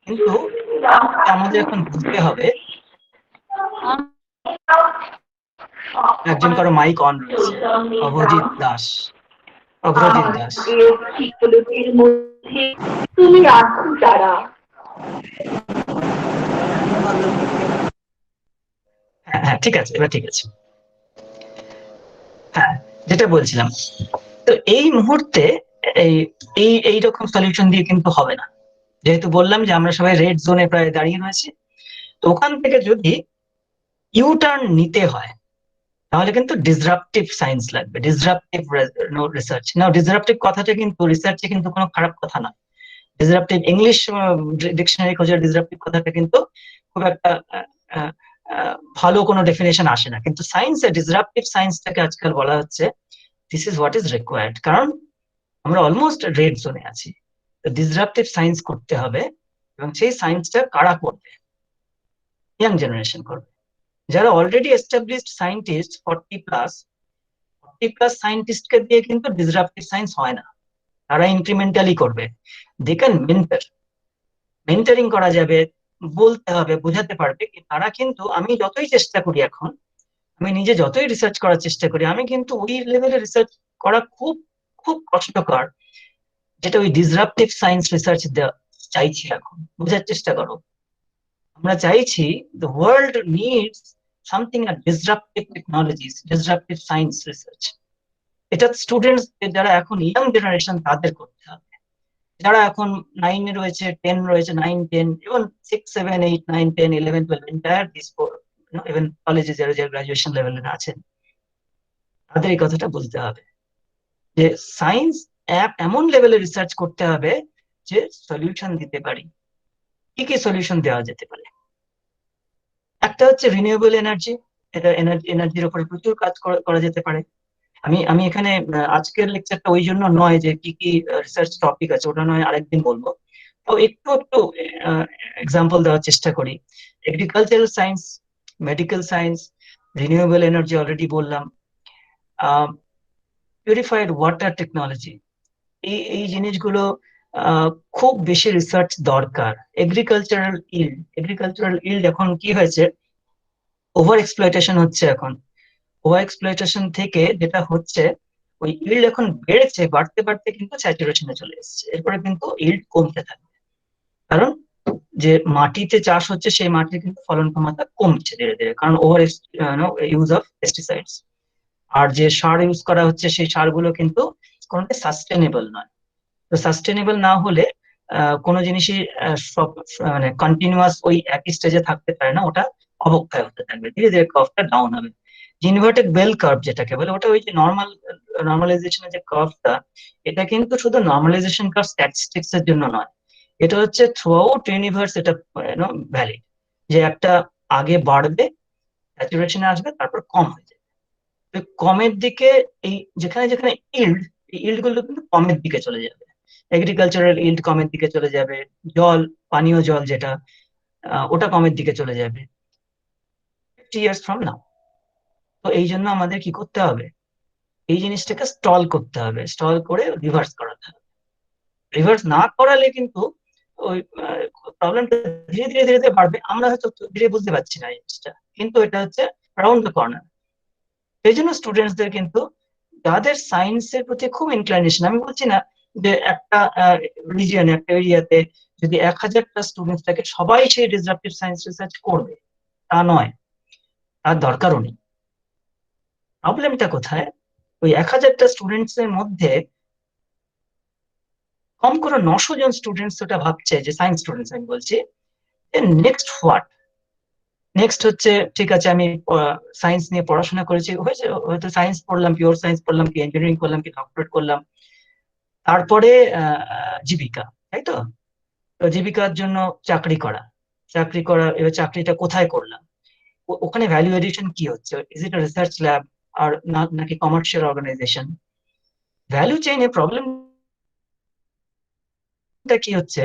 কিন্তু আমাদের এখন বুঝতে হবে। একজন কারো মাইক অন রয়েছে, অভজিৎ দাস, অগ্রজিৎ দাস। তুমি রাখো তারা। হ্যাঁ হ্যাঁ ঠিক আছে, এবার ঠিক আছে। হ্যাঁ, যেটা বলছিলাম, তো এই মুহূর্তে এই এই এইরকম সলিউশন দিয়ে কিন্তু হবে না। যেহেতু বললাম যে আমরা সবাই রেড জোনে প্রায় দাঁড়িয়ে রয়েছি, তো ওখান থেকে যদি ইউ টার্ন নিতে হয় তাহলে কিন্তু ডিসরাপটিভ সায়েন্স লাগবে, ডিসরাপটিভ রিসার্চ। না, ডিসরাপটিভ কথাটা কিন্তু রিসার্চে কিন্তু কোনো খারাপ কথা না। ডিসরাপটিভ ইংলিশ ডিকশনারি খোঁজে ডিসরাপটিভ কথাটা কিন্তু খুব একটা আহ, ভালো কোনো ডেফিনেশন আসে না, কিন্তু সায়েন্সে ডিসরাপটিভ সায়েন্সটাকে আজকাল বলা হচ্ছে this is what is required, কারণ আমরা অলমোস্ট রেড জোনে আছি। ডিসরাপটিভ সায়েন্স করতে হবে, এবং সেই সায়েন্সটা কারা করবে? ইয়াং জেনারেশন করবে। যারা অলরেডি এস্টাবলিশড সায়েন্টিস্ট 40+ সায়েন্টিস্টকে দিয়ে কিন্তু ডিসরাপটিভ সায়েন্স হয় না, তারা ইনক্রিমেন্টালি করবে। দে ক্যান মেন্টরিং করা যাবে, বলতে হবে, বোঝাতে পারবে। তারা কিন্তু, আমি যতই চেষ্টা করি এখন, আমি নিজে যতই রিসার্চ করার চেষ্টা করি, আমি কিন্তু ওই লেভেলে রিসার্চ করা খুব খুব কষ্টকর, যেটা ওই ডিসরাপটিভ সায়েন্স রিসার্চ চাইছি। এখন বোঝার চেষ্টা করো, আমরা চাইছি the world needs something like disruptive technologies, disruptive science research. এটা স্টুডেন্টস যারা এখন ইয়াং জেনারেশন তাদের করতে হবে। যারা এখন 9 এ রয়েছে, 10 রয়েছে, 9, 10, এবং 6, 7, 8, 9, 10, 11, 12 এন্টায়ার দিস, ইভেন কলেজে যারা গ্রাজুয়েশন লেভেলে আছেন, তাদের এই কথাটা বুঝতে হবে যে সায়েন্স এমন লেভেলে রিসার্চ করতে হবে যে সলিউশন দিতে পারি। কি কি সলিউশন দেওয়া যেতে পারে? একটা হচ্ছে রিনিউয়েবল এনার্জি। এটা এনার্জির উপরে প্রচুর কাজ করা যেতে পারে। আমি এখানে আজকের লেকচারটা ওই জন্য নয় যে কি কি রিসার্চ টপিক আছে, ওটা নয় আরেকদিন বলবো। তো একটু একটু এক্সাম্পল দেওয়ার চেষ্টা করি। Agricultural science, medical science, renewable energy already বললাম, পিউরিফাইড ওয়াটার টেকনোলজি, এই জিনিসগুলো খুব বেশি রিসার্চ দরকার। এগ্রিকালচারাল ইল্ড এখন কি হয়েছে, ওভার এক্সপ্লয়টেশন হচ্ছে। এখন ওভার এক্সপ্লয়টেশন থেকে যেটা হচ্ছে, ওই ইল্ড এখন বেড়েছে, বাড়তে বাড়তে কিন্তু স্যাচুরেশনে চলে এসেছে। এরপরে কিন্তু ইল্ড কমতে থাকবে, কারণ যে মাটিতে চাষ হচ্ছে সেই মাটির কিন্তু ফলন ক্ষমতা কমছে ধীরে ধীরে, কারণ ওভার ইউজ অফ পেস্টিসাইডস। আর যে সার ইউজ করা হচ্ছে সেই সারগুলো কিন্তু কোনোটাই সাস্টেনেবল নয়। তো সাস্টেনেবল না হলে কোনো জিনিসই মানে কন্টিনিউয়াস ওই একই স্টেজে থাকতে পারে না, ওটা অবক্ষয় হতে থাকবে, ধীরে ধীরে কার্ভটা ডাউন হবে। ইনভার্টেড বেল কার্ভ যেটাকে বলে, ওটা ওই যে নর্মালাইজেশনের যে কার্ভটা, এটা কিন্তু শুধু নর্মালাইজেশন কার্ভ স্ট্যাটিস্টিক্স এর জন্য নয়, এটা হচ্ছে থ্রু আউট ইউনিভার্স এটা ভ্যালিড, যে একটা আগে বাড়বে, স্যাচুরেশনে আসবে, তারপর কম হয়ে যাবে। তো কমের দিকে এই যেখানে যেখানে ইল্ড গুলো কিন্তু কমের দিকে চলে যাবে। এগ্রিকালচারাল ইল্ড কমের দিকে চলে যাবে, পানীয় জল যেটা, ওটা কমের দিকে চলে যাবে 50 years from now। তো এই জন্য আমাদের কি করতে হবে, এই জিনিসটাকে স্টল করতে হবে, স্টল করে রিভার্স করাতে হবে। রিভার্স না করালে কিন্তু ওই প্রবলেমটা ধীরে ধীরে ধীরে ধীরে বাড়বে। আমরা হয়তো ধীরে বুঝতে পারছি না এই জিনিসটা, কিন্তু এটা হচ্ছে রাউন্ড দ্য কর্নার। সেই জন্য স্টুডেন্টসদের কিন্তু, যাদের সায়েন্সের প্রতি খুব ইনক্লাইনেশন, আমি বলছি না যে একটা রিজিয়নে, একটা এরিয়াতে যদি 1000টা স্টুডেন্টস থাকে সবাই সেই ডিসরাপটিভ সায়েন্স রিসার্চ করবে, তা নয়, তার দরকারও নেই। প্রবলেমটা কোথায়, ওই 1000টা স্টুডেন্টস এর মধ্যে কম করে 900 জন স্টুডেন্টস ওটা ভাবছে, যে সায়েন্স স্টুডেন্টস আমি বলছি, যে নেক্সট হোয়াট। নেক্সট হচ্ছে, ঠিক আছে আমি সায়েন্স নিয়ে পড়াশোনা করেছি, হয়তো সায়েন্স পড়লাম, পিওর সায়েন্স পড়লাম, কি ইঞ্জিনিয়ারিং করলাম, কি ডক্টরেট করলাম, তারপরে জীবিকা, তাই তো? তো জীবিকার জন্য চাকরি করা, এবার চাকরিটা কোথায় করলাম, ওখানে ভ্যালু এডিশন কি হচ্ছে, ইজ ইট রিসার্চ ল্যাব আর নাকি কমার্শিয়াল অর্গানাইজেশন? ভ্যালু চেইনে প্রবলেমটা কি হচ্ছে,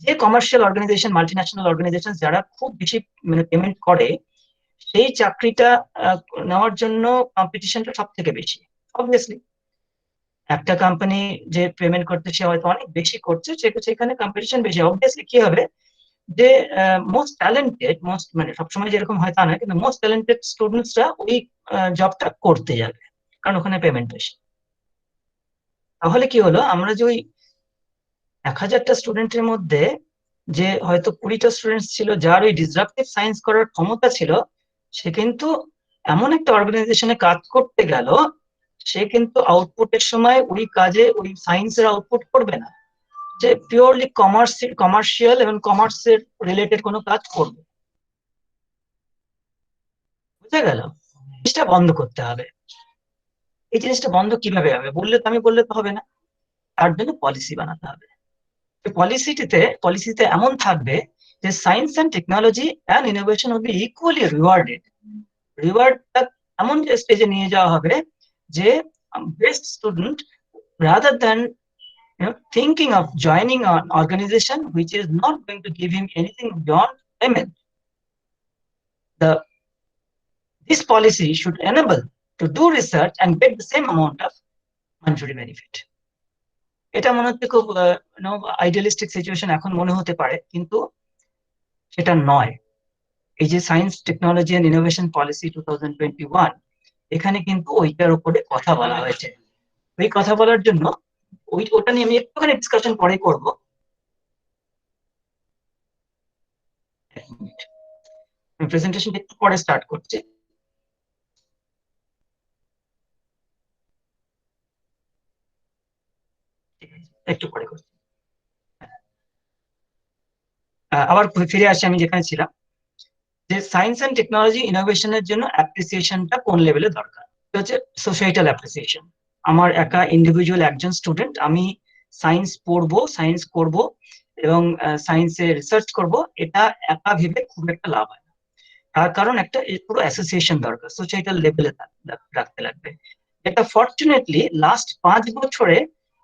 যে কমার্শিয়াল অর্গানাইজেশন, মাল্টিন্যাশনাল অর্গানাইজেশন যারা খুব বেশি মানে পেমেন্ট করে, সেই চাকরিটা নেওয়ার জন্য কম্পিটিশনটা সব থেকে বেশি। অবভিয়াসলি একটা কোম্পানি যে পেমেন্ট করতে সে হয়তো অনেক বেশি করছে, সেখানে কম্পিটিশন বেশি। অবভিয়াসলি কি হবে, যে মোস্ট ট্যালেন্টেড, মানে সবসময় যেরকম হয় তা না, কিন্তু মোস্ট ট্যালেন্টেড স্টুডেন্টসরা ওই জবটা করতে যাবে, কারণ ওখানে পেমেন্ট বেশি। তাহলে কি হলো, আমরা যে ওই 1000টা স্টুডেন্টের মধ্যে যে হয়তো 20টা স্টুডেন্টস ছিল যার ওই ডিসরাপটিভ সায়েন্স করার ক্ষমতা ছিল, সে কিন্তু এমন একটা অর্গানাইজেশনে কাজ করতে গেল, সে কিন্তু আউটপুটের সময় ওই কাজে ওই সায়েন্সের আউটপুট করবে না, যে পিওরলি কমার্শিয়াল এবং কমার্সের রিলেটেড কোনো কাজ করবে। বুঝা গেল? জিনিসটা বন্ধ করতে হবে। এই জিনিসটা বন্ধ কিভাবে হবে? আমি বললে তো হবে না, তার জন্য পলিসি বানাতে হবে। পলিসিতে এমন থাকবে যে science and technology and innovation will be equally rewarded. রিওয়ার্ডটা এমন স্টেজে নিয়ে যাওয়া হবে যে best student, rather than thinking of joining an organization which is not going to give him anything beyond payment, this policy should enable to do research and get the same amount of monetary benefit. এটা মনে হচ্ছে খুব idealistic situation এখন মনে হতে পারে, কিন্তু সেটা নয়। এই যে science technology and innovation policy 2021, এখানে কিন্তু ওইটার উপরে কথা বলা হয়েছে। ওই কথা বলার জন্য ওটা নিয়ে আমি একটুখানি ডিসকাশন পরে করব। আমি প্রেজেন্টেশন একটু পরে স্টার্ট করছি। একটু পরে করছি। আবার ফিরে আসি আমি যেখানে ছিলাম, যে সায়েন্স অ্যান্ড টেকনোলজি ইনোভেশনের জন্য অ্যাপ্রিসিয়েশনটা কোন লেভেলে দরকার। এটা হচ্ছে সোসাইটাল অ্যাপ্রিসিয়েশন। আমার একা ইন্ডিভিজুয়াল একজন স্টুডেন্ট, আমি সায়েন্স পড়বো, সায়েন্স করব এবং সায়েন্সে রিসার্চ করব, এটা একা ভেবে খুব একটা লাভ হয় না। তার কারণ একটা পুরো অ্যাসোসিয়েশন দরকার, সোসাইটাল লেভেলে রাখতে লাগবে। এটা ফরচুনেটলি লাস্ট 5 বছরে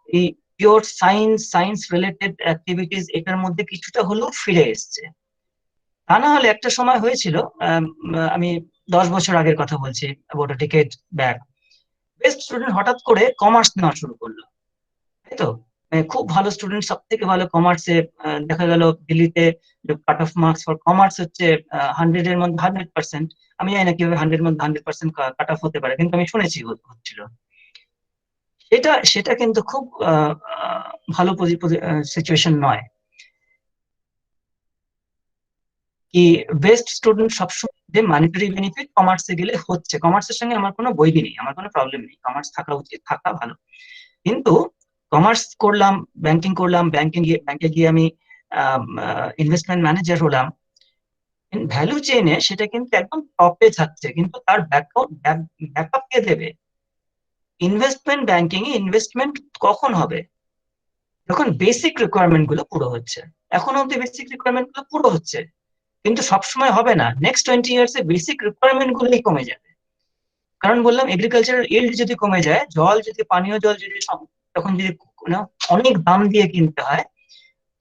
এই পিওর সায়েন্স রিলেটেড অ্যাক্টিভিটিস এটার মধ্যে কিছুটা হলেও ফিরে এসছে। তা না হলে একটা সময় হয়েছিল, আমি 10 বছর আগের কথা বলছি, about a decade back, best student হঠাৎ করে কমার্স নেওয়া শুরু করলো, তাই তো? খুব ভালো স্টুডেন্ট, সব থেকে ভালো কমার্সে, দেখা গেল দিল্লিতে cut off marks for commerce হচ্ছে 100 এর মধ্যে 100%। আমি জানি না কিভাবে 100 এর মধ্যে 100% কাট অফ হতে পারে, কিন্তু আমি শুনেছি হচ্ছিল। সেটা কিন্তু খুব ভালো সিচুয়েশন নয়। কি বেস্ট স্টুডেন্ট সবসময় যে মানিটারি বেনিফিট কমার্সে গেলে হচ্ছে, কমার্সের সঙ্গে আমার কোনো বৈরি নেই, আমার কোনো প্রবলেম নেই, কমার্স থাকা উচিত, থাকা ভালো। কিন্তু কমার্স করলাম, ব্যাংকিং করলাম, ব্যাংকে গিয়ে আমি ইনভেস্টমেন্ট ম্যানেজার হলাম, ভ্যালু চেইনে সেটা কিন্তু একদম টপে থাকছে, কিন্তু তার ব্যাকআপ কে দেবে? ইনভেস্টমেন্ট ব্যাংকিং এ ইনভেস্টমেন্ট কখন হবে? যখন বেসিক রিকোয়ারমেন্ট গুলো পুরো হচ্ছে। এখনো অব্দি বেসিক রিকোয়ারমেন্ট গুলো পুরো হচ্ছে, কিন্তু সবসময় হবে না। নেক্সট 20 ইয়ার্স এ বেসিক রিকোয়ারমেন্ট গুলোই কমে যাবে। কারণ বললাম, এগ্রিকালচারাল ইল্ড যদি কমে যায়, পানীয় জল যদি তখন যদি অনেক দাম দিয়ে কিনতে হয়,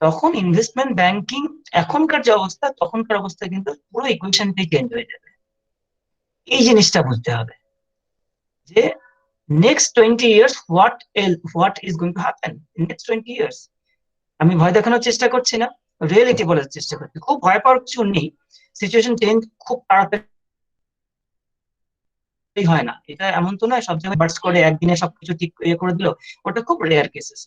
তখন ইনভেস্টমেন্ট ব্যাংকিং এখনকার যে অবস্থা, তখনকার অবস্থা কিন্তু পুরো ইকুয়েশনটাই চেঞ্জ হয়ে যাবে। এই জিনিসটা বুঝতে হবে যে next 20 years what is going to happen in next 20 years. আমি ভয় দেখানোর চেষ্টা করছি না, রিয়েলিটি বলার চেষ্টা করছি। খুব ভয় পাওয়ার কিছু নেই, সিচুয়েশন চেঞ্জ খুব তাড়াতাড়ি হয় না। এটা এমন তো নয় সব জায়গায় বার্স্ট করে একদিনে সবকিছু ঠিক করে দিল, ওটা খুব রেয়ার কেসেস।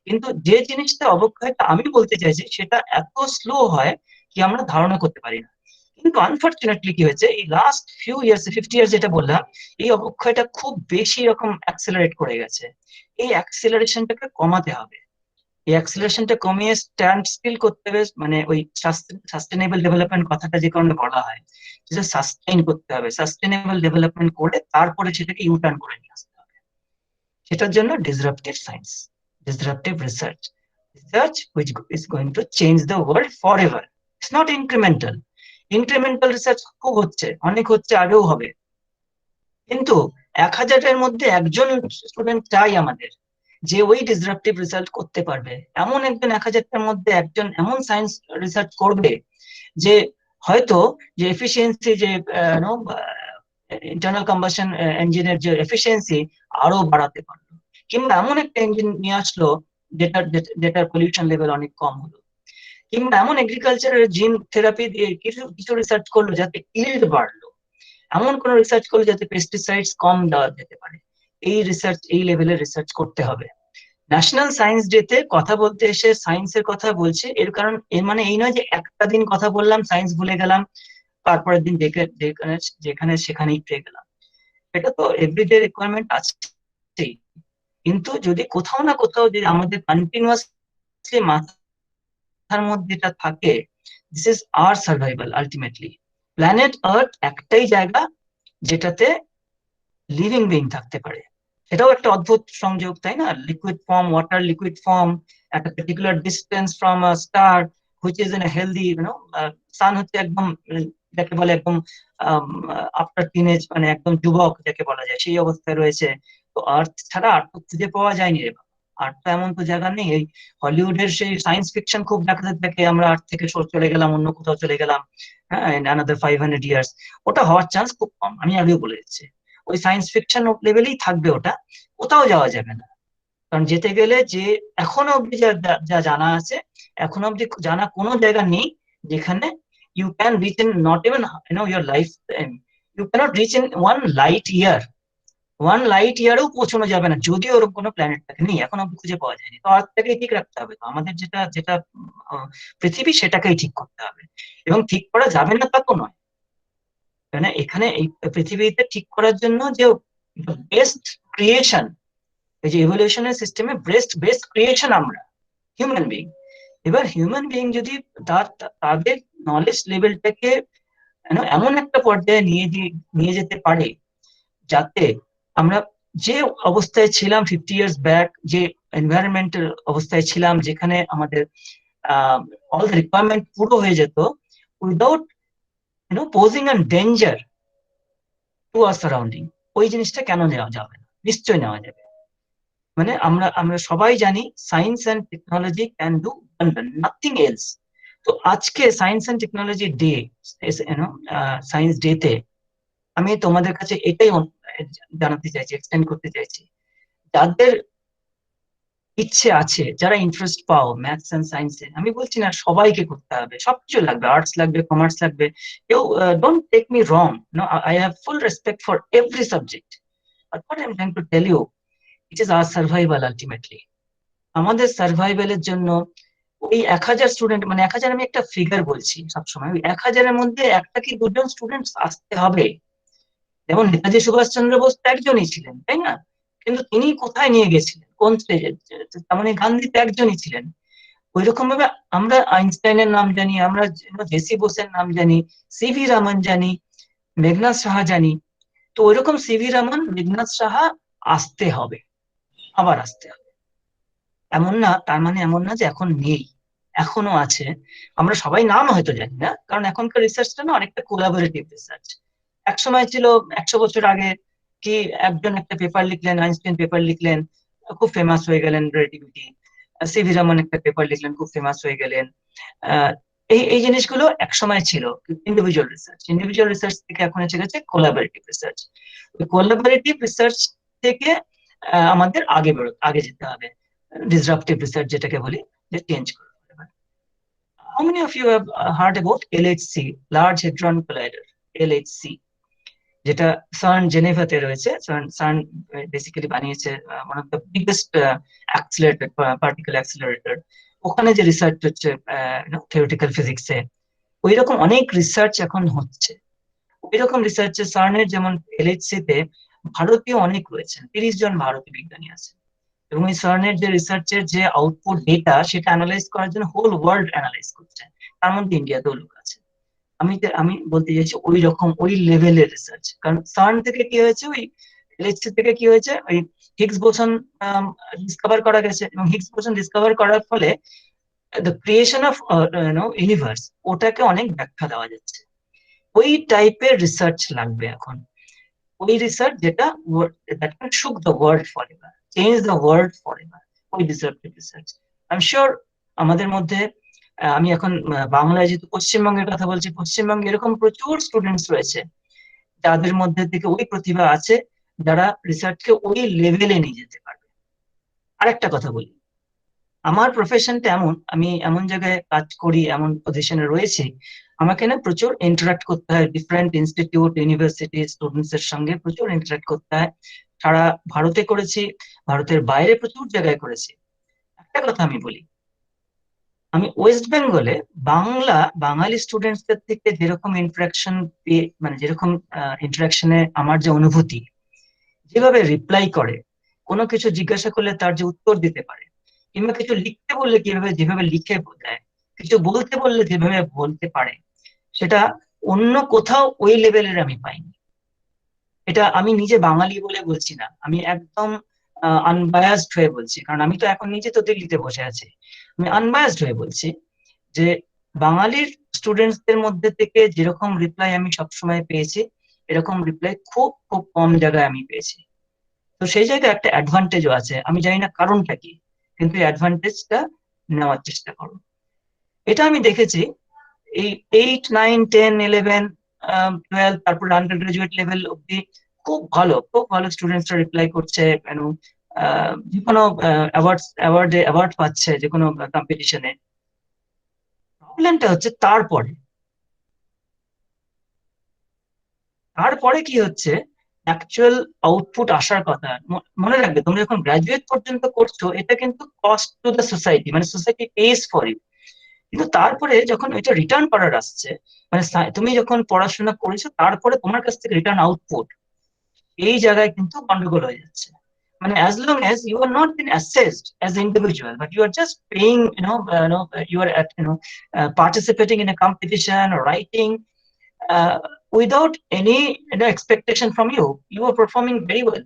কিন্তু যে জিনিসটা অবক্ষয়টা আমি বলতে চাইছি, সেটা এত স্লো হয় কি আমরা ধারণা করতে পারি না। কিন্তু আনফর্চুনেটলি কি হয়েছে, এই লাস্ট ফিউ ইয়ার্স, 50 ইয়ার্স যেটা বললাম, এই অবক্ষয়টা খুব বেশি রকম অ্যাক্সেলারেট করে গেছে। এই অ্যাক্সেলারেশনটাকে কমাতে হবে। এই অ্যাক্সেলারেশনটা কমিয়ে স্ট্যান্ড স্টিল করতে হবে, মানে ওই সাস্টেনেবল ডেভেলপমেন্ট কথাটা যে কারণে বলা হয়, যেটা সাস্টেইন করতে হবে। সাস্টেনেবল ডেভেলপমেন্ট করে তারপরে সেটাকে ইউটার্ন করে নিয়ে আসতে হবে। সেটার জন্য disruptive science, disruptive research which is going to change the world forever. It's not incremental research খুব হচ্ছে, অনেক হচ্ছে, আগেও হবে, কিন্তু 1000 এর মধ্যে একজন স্টুডেন্ট চাই আমাদের, যে ওই ডিসরাপটিভ রেজাল্ট করতে পারবে, এমন একজন 1000টার মধ্যে একজন এমন সায়েন্স রিসার্চ করবে যে হয়তো যে এফিসিয়েন্সি, যে ইন্টারনাল কম্বাসন ইঞ্জিনের যে এফিসিয়েন্সি আরো বাড়াতে পারলো, কিংবা এমন একটা ইঞ্জিন নিয়ে আসলো যেটার পলিউশন লেভেল অনেক কম হলো, কিংবা এমন এগ্রিকালচারের জিন থেরাপি দিয়ে কিছু কিছু রিসার্চ করলো যাতে ইল্ড বাড়লো, এমন কোন রিসার্চ করলো যাতে পেস্টিসাইডস কম দেওয়া যেতে পারে। এই রিসার্চ, এই লেভেলের রিসার্চ করতে হবে। ন্যাশনাল সায়েন্স ডেতে কথা বলতে এসে সায়েন্সের কথা বলছে, এর কারণ এর মানে এই নয় যে একটা দিন কথা বললাম সায়েন্স ভুলে গেলাম, তারপরের দিন যেখানে সেখানেই পেয়ে গেলাম। এটা তো এভরিডে রিকোয়ারমেন্ট আছেই, কিন্তু যদি কোথাও না কোথাও যদি আমাদের কন্টিনিউয়াসলি মাথার মধ্যে এটা থাকে, this is our survival ultimately. Planet Earth একটাই জায়গা যেটাতে লিভিং বিং থাকতে পারে। এটাও একটা অদ্ভুত সংযোগ, তাই না? Liquid form, water liquid form, একটা particular distance from a star which is in a healthy, sun হচ্ছে একদম যাকে বলে একদম আফটার টিনেজ, মানে একদম যুবক যাকে বলা যায়, সেই অবস্থায় রয়েছে। তো আর্থ ছাড়া আর তো খুঁজে পাওয়া যায়নি রে বাবা। আর তো এমন তো জায়গা নেই। এই হলিউডের সেই সায়েন্স ফিকশন খুব দেখাতে থাকে, আমরা আর্থ থেকে চলে গেলাম, অন্য কোথাও চলে গেলাম, হ্যাঁ, ইন অ্যানাদার 500 ইয়ার্স। ওটা হওয়ার চান্স খুব কম, আমি আগেও বলে দিচ্ছি। ওই সায়েন্স ফিকশন লেভেলেই থাকবে ওটা, কোথাও যাওয়া যাবে না। কারণ যেতে গেলে যে এখনো অব্দি যা জানা আছে, এখনো অব্দি জানা কোনো জায়গা নেই যেখানে you can reach in not even your lifetime, you can't reach in 1 light ইয়ারেও পৌঁছানো যাবে না, যদিও ওরকম কোনো প্ল্যানেট থাকে নেই, এখন অব্দি খুঁজে পাওয়া যায়নি। তো আজ থেকে ঠিক রাখতে হবে। তো আমাদের যেটা যেটা পৃথিবী, সেটাকেই ঠিক করতে হবে। এবং ঠিক করা যাবে না তা তো নয়, মানে এখানে এই পৃথিবীতে ঠিক করার জন্য যে বেস্ট ক্রিয়েশন, এই যে ইভলিউশনের সিস্টেমে বেস্ট ক্রিয়েশন আমরা হিউম্যান বিং। এবার হিউম্যান বিং যদি তাদের নলেজ লেভেলটাকে এমন একটা পর্যায়ে নিয়ে যেতে পারে যাতে আমরা যে অবস্থায় ছিলাম 50 ইয়ার্স ব্যাক, যে এনভায়রনমেন্টাল অবস্থায় ছিলাম, যেখানে আমাদের অল দ্য রিকোয়ারমেন্ট পুরো হয়ে যেত without posing a danger to our surrounding, ওই জিনিসটা কেন নেওয়া যাবে না? নিশ্চয়ই নেওয়া যাবে। মানে আমরা সবাই জানি science and technology can do nothing else. তো আজকে science and technology day, science ডেতে আমি তোমাদের কাছে এটাই জানাতে চাইছি, এক্সটেন্ড করতে চাইছি, যাদের ইচ্ছে আছে, যারা ইন্টারেস্ট পাও ম্যাথস এন্ড সায়েন্সে, আমি বলছি না সবাইকে করতে হবে, সবকিছু লাগবে, আর্টস লাগবে, কমার্স লাগবে, কেউ don't take me wrong, I have full respect for every subject, but what I am trying to tell you, it is our survival ultimately. আমাদের সার্ভাইভালের জন্য ওই 1000 স্টুডেন্ট, মানে 1000 আমি একটা ফিগার বলছি সবসময়, ওই 1000-এর মধ্যে একটা কি দুজন স্টুডেন্ট আসতে হবে। যেমন নেতাজি সুভাষচন্দ্র বোস একজনই ছিলেন, তাই না? কিন্তু তিনি কোথায় নিয়ে গেছিলেন, কোন স্টেজে? তার মানে গান্ধী তো একজনই ছিলেন। ওই রকম ভাবে আমরা আইনস্টাইনের নাম জানি, আমরা জেসি বোসের নাম জানি, সিভি রামন জানি, মেঘনাথ সাহা জানি। তো ওইরকম সিভি রামন, মেঘনাথ সাহা আসতে হবে, আবার আসতে হবে। এমন না, তার মানে এমন না যে এখন নেই, এখনো আছে। আমরা সবাই নাম হয়তো জানি না, কারণ এখনকার রিসার্চটা না অনেকটা কোলাবোরেটিভ রিসার্চ। এক সময় ছিল 100 বছর আগে কি একজন একটা পেপার লিখলেন, আইনস্টাইন পেপার লিখলেন, খুব ফেমাস হয়ে গেলেন, রিলেটিভিটি। সিভি রামন একটা পেপার লিখলেন, খুব ফেমাস হয়ে গেলেন। এই জিনিসগুলো এক সময় ছিল ইন্ডিভিজুয়াল রিসার্চ থেকে এখন এসে গেছে কোলাবোরেটিভ রিসার্চ। কোলাবোরেটিভ রিসার্চ থেকে আমাদের আগে যেতে হবে, ডিসরাপটিভ রিসার্চ যেটাকে বলি, যে চেঞ্জ করে। How many of you have heard about LHC, Large Hadron Collider, LHC, যেটা সার্ন জেনেভাতে রয়েছে? সার্ন বেসিক্যালি বানিয়েছে one of the biggest accelerator, particle accelerator. ওখানে যে রিসার্চ হচ্ছে থিওরিটিক্যাল ফিজিক্সে, ওই রকম অনেক রিসার্চ এখন হচ্ছে। ওই রকম রিসার্চে সার্নের যেমন LHC তে ভারতীয় অনেক রয়েছেন, 30 জন ভারতীয় বিজ্ঞানী আছে। এবং এই সার্নের যে রিসার্চের যে আউটপুট ডেটা, সেটা অ্যানালাইজ করার জন্য হোল ওয়ার্ল্ড অ্যানালাইজ করছে, তার মধ্যে ইন্ডিয়াতেও লোক আছে। আমি বলতে চাইছি ওই রকম ওই লেভেলের রিসার্চ। কারণ সার্ন থেকে কি হয়েছে, ওই এলএইচসি থেকে কি হয়েছে, ওই হিগস বোসন ডিসকভার করা গেছে, এবং হিগস বোসন ডিসকভার করার ফলে দ্য ক্রিয়েশন অফ ইউনিভার্স, ওটাকে অনেক ব্যাখ্যা দেওয়া যাচ্ছে। ওই টাইপের রিসার্চ লাগবে এখন, ওই রিসার্চ যেটা দ্যাট ক্যান শুক the world forever, change the world forever. We disruptive research. I'm sure আমাদের মধ্যে আমি এখন বাংলায় যেহেতু পশ্চিমবঙ্গের কথা বলছি, পশ্চিমবঙ্গে এরকম প্রচুর স্টুডেন্টস রয়েছে যাদের মধ্যে থেকে ওই প্রতিভা আছে যারা রিসার্চকে ওই লেভেলে নিয়ে যেতে পারবে। আরেকটা কথা বলি, আমার প্রফেশনটা এমন, আমি এমন জায়গায় কাজ করি, এমন পজিশনে রয়েছি, আমাকে না প্রচুর ইন্টারাক্ট করতে হয় ডিফারেন্ট ইনস্টিটিউট, ইউনিভার্সিটি স্টুডেন্টস এর সঙ্গে প্রচুর ইন্টারাক্ট করতে হয়। সারা ভারতে করেছি, ভারতের বাইরে প্রচুর জায়গায় করেছি। একটা কথা আমি বলি, আমি ওয়েস্ট বেঙ্গলে বাঙালি স্টুডেন্টসদের থেকে যেরকম ইন্টারাকশন মানে যেরকম ইন্টারাকশনে আমার যে অনুভূতি, যেভাবে রিপ্লাই করে, কোনো কিছু জিজ্ঞাসা করলে তার যে উত্তর দিতে পারে, কিংবা কিছু লিখতে বললে যেভাবে লিখে দেয়, কিছু বলতে বললে যেভাবে বলতে পারে, সেটা অন্য কোথাও ওই লেভেলের আমি পাইনি। এটা আমি নিজে বাঙালি বলে বলছি না, আমি একদম আনবায়াসড হয়ে বলছি, কারণ আমি তো এখন নিজে তো দিল্লিতে বসে আছি। আমি আনবায়াসড হয়ে বলছি যে বাঙালির স্টুডেন্টসদের মধ্যে থেকে যেরকম রিপ্লাই আমি সবসময় পেয়েছি, এরকম রিপ্লাই খুব খুব কম জায়গায় আমি পেয়েছি। তো সেই জায়গায় একটা অ্যাডভান্টেজও আছে, আমি জানি না কারণটা কি, কিন্তু এই অ্যাডভান্টেজটা নেওয়ার চেষ্টা করো। এটা আমি দেখেছি এই 8, 9, 10, 11, 12, তারপর আন্ডার গ্রাজুয়েট লেভেল অব্দি খুব ভালো স্টুডেন্টসরা রিপ্লাই করছে, যে কোনো অ্যাওয়ার্ড পাচ্ছে যে কোনো কম্পিটিশনে। প্রবলেমটা হচ্ছে তারপরে কি হচ্ছে, অ্যাকচুয়াল আউটপুট আসার কথা। মনে রাখবে, তোমরা যখন গ্রাজুয়েট পর্যন্ত করছো, এটা কিন্তু কস্ট টু দ্য সোসাইটি, মানে সোসাইটি পেজ ফর ইউ। কিন্তু তারপরে যখন এটা রিটার্ন করার আসছে, মানে তুমি যখন পড়াশোনা করেছো তারপরে তোমার কাছ থেকে রিটার্ন আউটপুট, এই জায়গায় কিন্তু গন্ডগোল হয়ে যাচ্ছে। মানে as long as you are not been assessed as an individual, but you are just paying, you are at, participating in a competition or writing, without any expectation from you, you are performing very well.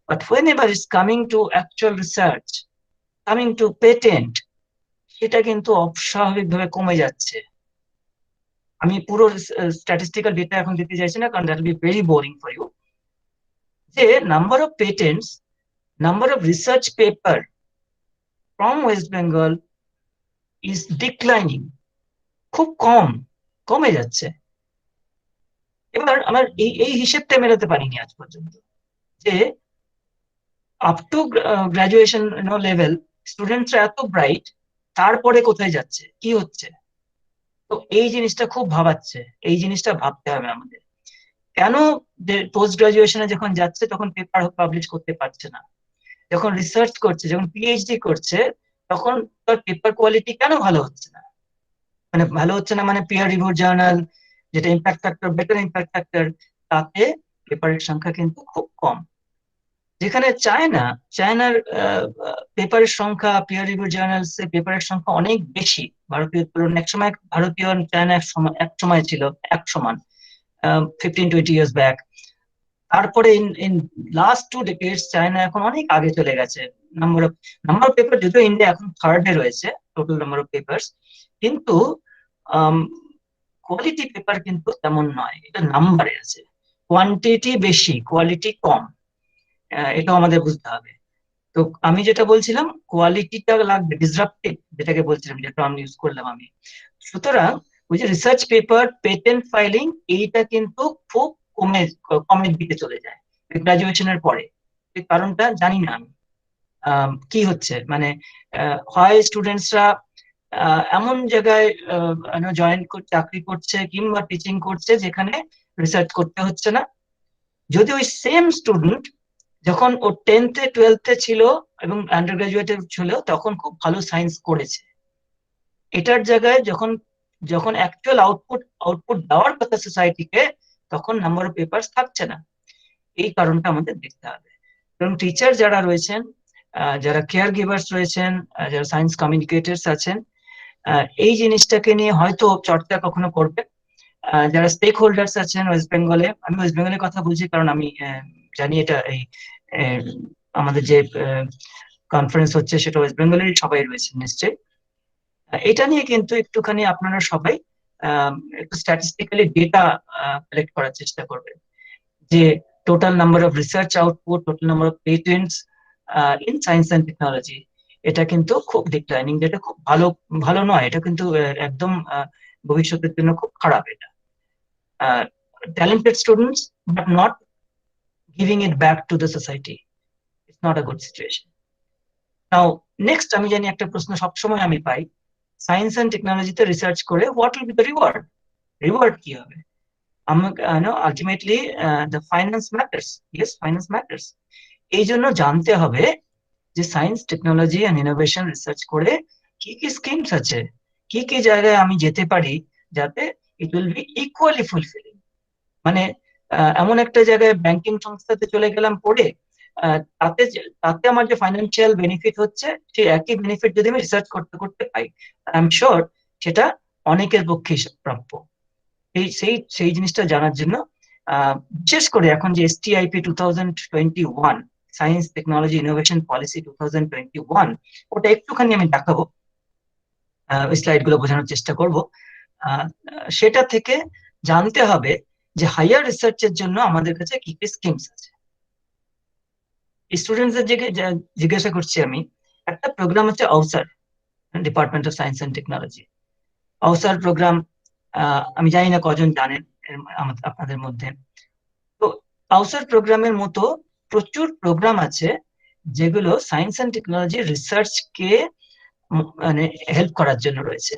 But whenever it's coming to actual research, coming to patent, সেটা কিন্তু অস্বাভাবিকভাবে কমে যাচ্ছে। আমি পুরো statistical data এখন দিতে চাইছি না, কারণ that will be very boring for you. যে number of patents, number of research paper from West Bengal is declining, খুব কমে যাচ্ছে। এবার আমার এই হিসেবটা মেলাতে পারিনি আজ পর্যন্ত, যে আপ টু গ্রাজুয়েশন লেভেল স্টুডেন্টসরা এত ব্রাইট, তারপরে কোথায় যাচ্ছে, কি হচ্ছে। তো এই জিনিসটা খুব ভাবাচ্ছে, এই জিনিসটা ভাবতে হবে আমাদের। কেন পোস্ট গ্রাজুয়েশনে যখন যাচ্ছে তখন পেপার পাবলিশ করতে পারছে না, যখন রিসার্চ করছে, যখন পিএইচডি করছে, তখন তার পেপার কোয়ালিটি কেন ভালো হচ্ছে না? মানে পিয়ার রিভিউ জার্নাল, যেটা impact factor, better impact factor, তাতে পেপারের সংখ্যা কিন্তু খুব কম। যেখানে চায়নার পেপারের সংখ্যা, পিয়ার রিভিউ জার্নালস এর পেপারের সংখ্যা অনেক বেশি ভারতীয় তুলনায়। একসময় ভারতীয় চায়না এক সময় ছিল এক সমান, 15-20 years ব্যাক। তারপরে ইন লাস্ট 2 decades চায়না এখন অনেক আগে চলে গেছে। নাম্বার অফ পেপার, যদিও ইন্ডিয়া এখন থার্ডে রয়েছে টোটাল নাম্বার অফ পেপারস, কিন্তু কোয়ালিটি পেপার কিন্তু তেমন নয়, এটা নাম্বারে আছে। কোয়ান্টিটি বেশি, কোয়ালিটি কম, এটাও আমাদের বুঝতে হবে। তো আমি যেটা বলছিলাম, কোয়ালিটিটা লাগবে, ডিসরাপটিভ যেটাকে বলছিলাম, যেটা আমি ইউজ করলাম আমি। সুতরাং ওই যে রিসার্চ পেপার, পেটেন্ট ফাইলিং, এইটা কিন্তু খুব কমের দিকে চলে যায় গ্রাজুয়েশনের পরে। এই কারণটা জানি না আমি কি হচ্ছে, মানে হয় স্টুডেন্টসরা এমন জায়গায় চাকরি করছে কিংবা টিচিং করছে যেখানে রিসার্চ করতে হচ্ছে না। যদি ওই সেম স্টুডেন্ট যখন ও 10th-এ 12th-এ ছিল এবং আন্ডার গ্রাজুয়েটে ছিল, তখন খুব ভালো সায়েন্স করেছে, এটার জায়গায় যখন অ্যাকচুয়াল আউটপুট দেওয়ার কথা সোসাইটিকে, তখন নাম্বার অফ পেপারস থাকছে না। এই কারণটা আমাদের দেখতে হবে। এবং টিচার যারা রয়েছেন, যারা কেয়ার গিভার্স রয়েছেন, যারা সায়েন্স কমিউনিকেটরস আছেন, এই জিনিসটাকে নিয়ে হয়তো চর্চা কখনো করবে। যারা স্টেক হোল্ডার্স আছেন ওয়েস্ট বেঙ্গলে, আমি ওয়েস্ট বেঙ্গলের কথা বলছি কারণ আমি জানি এটা এই আমাদের যে কনফারেন্স হচ্ছে সেটা ওয়েস্ট বেঙ্গলেরই সবাই রয়েছেন নিশ্চয়ই। এটা নিয়ে কিন্তু একটুখানি আপনারা সবাই একটু স্ট্যাটিস্টিক্যালি ডেটা কালেক্ট করার চেষ্টা করবেন, যে total number of research output, total number of patents, in science and technology, এটা কিন্তু খুব ডিক্লাইনিং, যেটা খুব ভালো ভালো নয়, এটা কিন্তু একদম ভবিষ্যতের জন্য খুব খারাপ। এটা talented students but not giving it back to the society, it's not a good situation. Now next, আমি জানি একটা প্রশ্ন সবসময় আমি পাই, সায়েন্স অ্যান্ড টেকনোলজিতে রিসার্চ করে what will be the reward, reward কি হবে? Ultimately the finance matters, yes finance matters. এই জন্য জানতে হবে যে science technology and innovation research করে কি কি স্কিমস আছে, কি কি জায়গায় আমি যেতে পারি যাতে ইট উইল বি ইকুয়ালি ফুলফিলিং। মানে এমন একটা জায়গায় ব্যাংকিং সংস্থাতে চলে গেলাম পড়ে, তাতে তাতে আমার যে ফাইন্যান্সিয়াল বেনিফিট হচ্ছে সেই একই বেনিফিট যদি আমি রিসার্চ করতে করতে পাই, আই এম শিওর সেটা অনেকের পক্ষে প্রাপ্য। সেই জিনিসটা জানার জন্য বিশেষ করে এখন যে STIP 2021 science technology innovation policy 2021, ওটা একটুখানি আমি দেখাবো, স্লাইড গুলো বোঝানোর চেষ্টা করব। সেটা থেকে জানতে হবে যে হাইয়ার রিসার্চের জন্য আমাদের কাছে কি কি স্কিমস আছে। স্টুডেন্টসদের জিজ্ঞাসা করছি আমি, একটা প্রোগ্রাম হচ্ছে আউসার, department of science and technology. আউসার প্রোগ্রাম আমি জানি না কজন জানেন আপনাদের মধ্যে। তো আউসার প্রোগ্রামের মতো প্রচুর প্রোগ্রাম আছে যেগুলো সায়েন্স অ্যান্ড টেকনোলজি রিসার্চকে মানে হেল্প করার জন্য রয়েছে।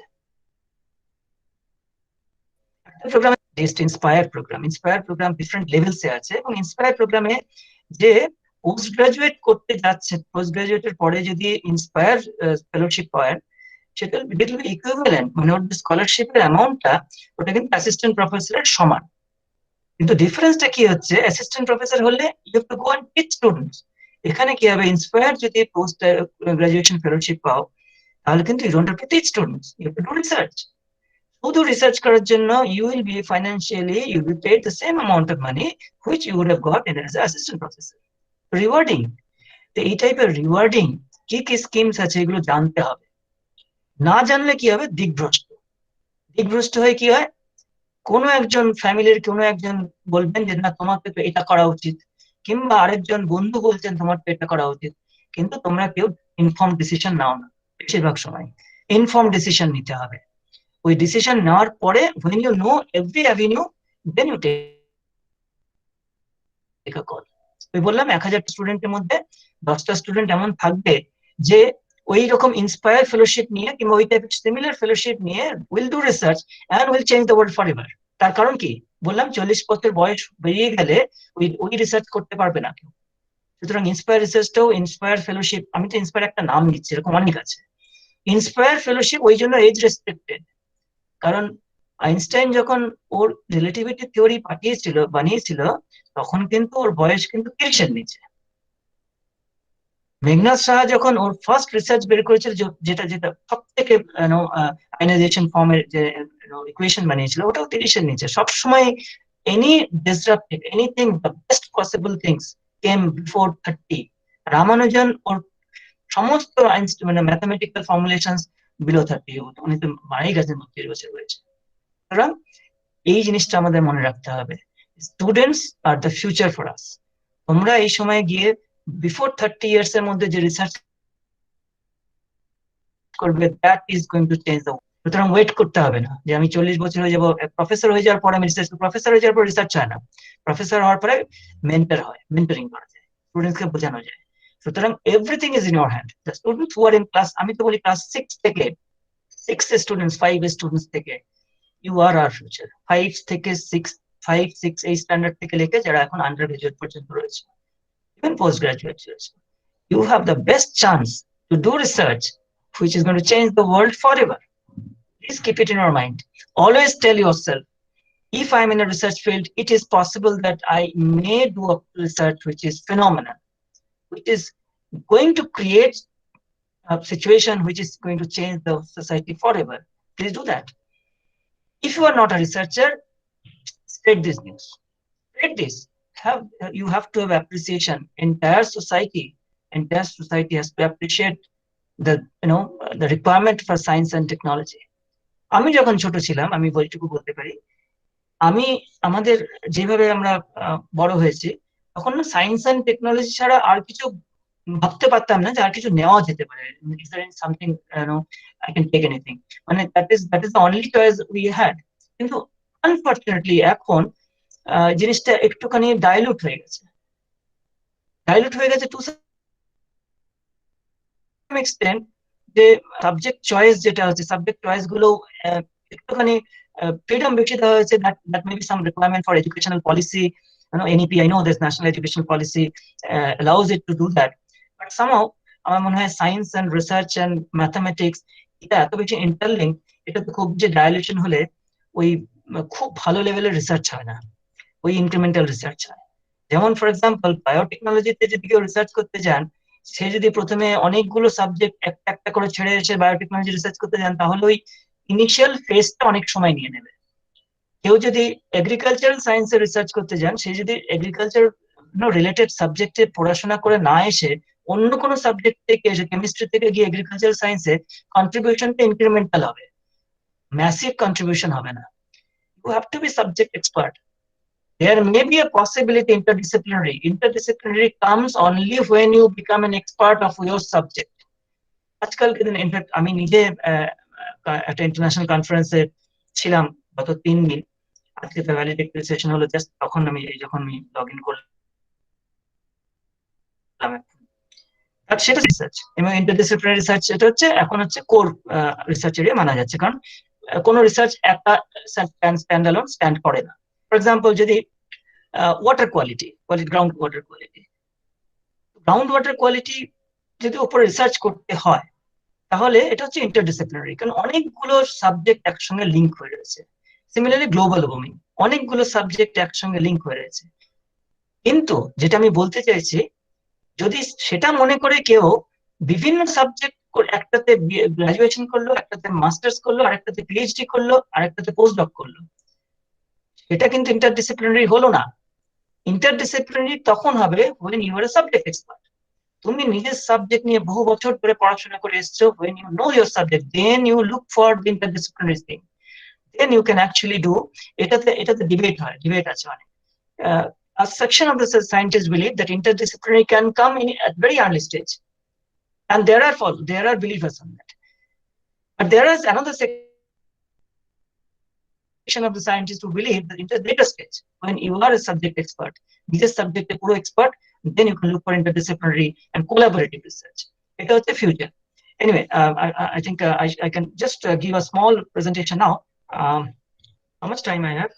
একটা programme INSPIRE programme, INSPIRE programme different লেভেলসে আছে, এবং ইন্সপায়ার প্রোগ্রামে যে পোস্ট গ্রাজুয়েট করতে যাচ্ছে, পোস্ট গ্রাজুয়েটের পরে যদি ইন্সপায়ার ফেলোশিপ পায়, সেটা ইকুইভ্যালেন্ট, মানে ওর স্কলারশিপের অ্যামাউন্টটা ওটা কিন্তু অ্যাসিস্ট্যান্ট প্রফেসরের সমান। কিন্তু ডিফারেন্সটা কি হচ্ছে, অ্যাসিস্ট্যান্ট প্রফেসর হলে you have to go and teach students. এখানে কি হবে, ইন্সপায়ার যদি পোস্ট গ্রাজুয়েশন ফেলোশিপ পাও তাহলে কিন্তু you don't have to teach students, you have to do research. শুধু রিসার্চ করার জন্য you will be financially you will paid the same amount of money which you would have got in as assistant professor. Rewarding, তো এই টাইপের rewarding কি কি schemes আছে এগুলো জানতে হবে। না জানলে কি হবে, দিকভ্রষ্ট। দিকভ্রষ্ট হয়ে কি হয়, কোনো একজন ফ্যামিলির কোনো একজন বলবেন যে না তোমাকে তো এটা করা উচিত, কিংবা আরেকজন বন্ধু বলছেন তোমার তো এটা করা উচিত, কিন্তু তোমরা কেউ ইনফর্ম ডিসিশন নাও না। বেশিরভাগ সময় ইনফর্ম ডিসিশন নিতে হবে। ওই ডিসিশন নেওয়ার পরে when you know every avenue then you take a call। ওই বললাম 1000 স্টুডেন্টের মধ্যে 10টা স্টুডেন্ট এমন থাকবে যে ওই রকম ইন্সপায়ার ফেলোশিপ নিয়ে কিংবা ওই টাইপের সিমিলার ফেলোশিপ নিয়ে will do research and will change the world forever. তার কারণ কি বললাম, 40 বছর বয়স বেরিয়ে গেলে ওই রিসার্চ করতে পারবে না কেউ। সুতরাং ইন্সপায়ার রিসার্চটাও, ইন্সপায়ার ফেলোশিপ, আমি তো ইন্সপায়ার একটা নাম নিচ্ছি, এরকম অনেক আছে। ইন্সপায়ার ফেলোশিপ ওই জন্য এজ রেস্ট্রিক্টেড, কারণ আইনস্টাইন যখন ওর রিলেটিভিটি থিওরি বানিয়েছিল তখন কিন্তু ওর বয়স কিন্তু 30-এর নিচে। মেঘনাথ সাহা যখন ওর ফার্স্ট রিসার্চ বের করেছিল, যেটা যেটা সব থেকে আয়নাইজেশন ফর্মের যে ইকুয়েশন বানিয়েছিল, ওটাও 30-এর নিচে। সবসময় any disruptive anything, the best possible things came before 30। Ramanujan ওর সমস্ত মানে ম্যাথমেটিক্যাল ফর্মুলেশনস বিলো 30, উনি তো মারাই গেছেন 30 বছর হয়েছে। সুতরাং এই জিনিসটা আমাদের মনে রাখতে হবে, students are the future for us. তোমরা এই সময় গিয়ে বিফোর 30 ইয়ার্স এর মধ্যে যে রিসার্চ করবে, that is going to change the world. সুতরাং ওয়েট করতে হবে না যে আমি 40 বছর হয়ে যাবো, প্রফেসর হয়ে যাওয়ার পরে আমি রিসার্চ, প্রফেসর হয়ে যাওয়ার পর রিসার্চ হয় না, প্রফেসর হওয়ার পরে মেন্টর হয়, মেন্টরিং করা যায়, স্টুডেন্টসকে বোঝানো যায়। সুতরাং everything is in your hand. The students who are in class, আমি তো বলি ক্লাস 6 থেকে 6 স্টুডেন্টস 5 স্টুডেন্টস থেকে, ইউ আর আওয়ার ফিউচার। 5 থেকে 6, 5, 6 এই স্ট্যান্ডার্ড থেকে লেখে যারা এখন আন্ডার গ্রাজুয়েট পর্যন্ত রয়েছে, ইভেন পোস্ট গ্রাজুয়েট রয়েছে, you have the best chance to do research which is going to change the world forever. Please keep it in your mind. Always tell yourself, if I'm in a research field, it is possible that I may do a research which is phenomenal, which is going to create a situation which is going to change the society forever. Please do that. If you are not a researcher, spread this news. Spread this. You have to have appreciation. Entire society has to appreciate the requirement for science and technology. আমি যখন ছোট ছিলাম, আমি বইটুকু বলতে পারি, আমাদের যেভাবে আমরা বড় হয়েছি তখন না সায়েন্স অ্যান্ড টেকনোলজি ছাড়া আর কিছু ভাবতে পারতাম না যে আর কিছু নেওয়া যেতে পারে, something I can take anything, মানে that is the only choice we had. কিন্তু আনফরচুনেটলি এখন জিনিসটা একটুখানি ডাইলুট হয়ে গেছে টু সাম এক্সটেন্ট, যে সাবজেক্ট চয়েস যেটা হচ্ছে, সাবজেক্ট চয়েস গুলো একটুখানি ফ্রিডম বেশি দেওয়া হয়েছে, that may be some requirement for educational policy, NEP, I know this national education policy allows it to do that, but somehow আমার মনে হয় science and research and mathematics এটা এত বেশি ইন্টারলিঙ্ক, এটাতে খুব যে ডাইলেশন হলে ওই খুব ভালো লেভেলের রিসার্চ হয় না, ওই ইনক্রিমেন্টাল রিসার্চ হয়। যেমন ফর এক্সাম্পল বায়োটেকনোলজিতে যদি কেউ রিসার্চ করতে যান, সে যদি প্রথমে অনেকগুলো সাবজেক্ট একটা একটা করে ছেড়ে এসে বায়োটেকনোলজি রিসার্চ করতে যান, তাহলে ওই ইনিশিয়াল ফেজটা অনেক সময় নিয়ে নেবে। কেউ যদি এগ্রিকালচারাল সায়েন্সে রিসার্চ করতে যান, সে যদি এগ্রিকালচার রিলেটেড সাবজেক্টে পড়াশোনা করে না এসে অন্য কোনো সাবজেক্ট থেকে এসে, কেমিস্ট্রি থেকে গিয়ে এগ্রিকালচারাল সায়েন্সে, কন্ট্রিবিউশনটা ইনক্রিমেন্টাল হবে, ম্যাসিভ কন্ট্রিবিউশন হবে না। You have to be subject expert. There may be a possibility interdisciplinary. Interdisciplinary comes only when you become an expert of your subject. আজকালকে দিন ইনফ্যাক্ট আমি নিজে একটা ইন্টারন্যাশনাল কনফারেন্সে ছিলাম গত 3 দিন। আজকে ভ্যালিডিক্টরি সেশন হলো, জাস্ট তখন আমি যখন আমি লগ ইন করলাম, আর সেটা রিসার্চ এবং ইন্টারডিসিপ্লিনারি রিসার্চ, এটা হচ্ছে এখন হচ্ছে কোর রিসার্চ এরিয়া মানা যাচ্ছে, কারণ কোনো রিসার্চ একটা স্ট্যান্ড অ্যালোন স্ট্যান্ড করে না। ফর এক্সাম্পল যদি water quality, ground water quality যদি উপরে রিসার্চ করতে হয়, তাহলে এটা হচ্ছে ইন্টারডিসিপ্লিনারি, কারণ অনেকগুলো সাবজেক্ট একসঙ্গে লিঙ্ক হয়ে রয়েছে। সিমিলারলি গ্লোবাল ওয়ার্মিং, অনেকগুলো সাবজেক্ট একসঙ্গে লিঙ্ক হয়ে রয়েছে। কিন্তু যেটা আমি বলতে চাইছি, যদি সেটা মনে করে কেউ বিভিন্ন সাবজেক্ট, একটাতে গ্রাজুয়েশন করলো, একটাতে মাস্টার্স করলো, আরেকটাতে পিএইচডি করলো, আরেকটাতে পোস্ট ডক করলো, এটা কিন্তু ইন্টারডিসিপ্লিনারি হলো না। ইন্টারডিসিপ্লিনারি তখন হবে when you are a subject expert. তুমি নিজের সাবজেক্ট নিয়ে বহু বছর ধরে পড়াশোনা করে এসছো, when you know your subject, then you look for the interdisciplinary thing, then you can actually do এটাতে ডিবেট আছে অনেক। A section of the scientists believe that interdisciplinary can come in at very early stage, and there are believers on that. But there is another section of the scientists who believe that in the later stage, when you are a subject expert, this subject a puro expert, then you can look for interdisciplinary and collaborative research. It is the future. Anyway, I think I can just give a small presentation now. How much time I have?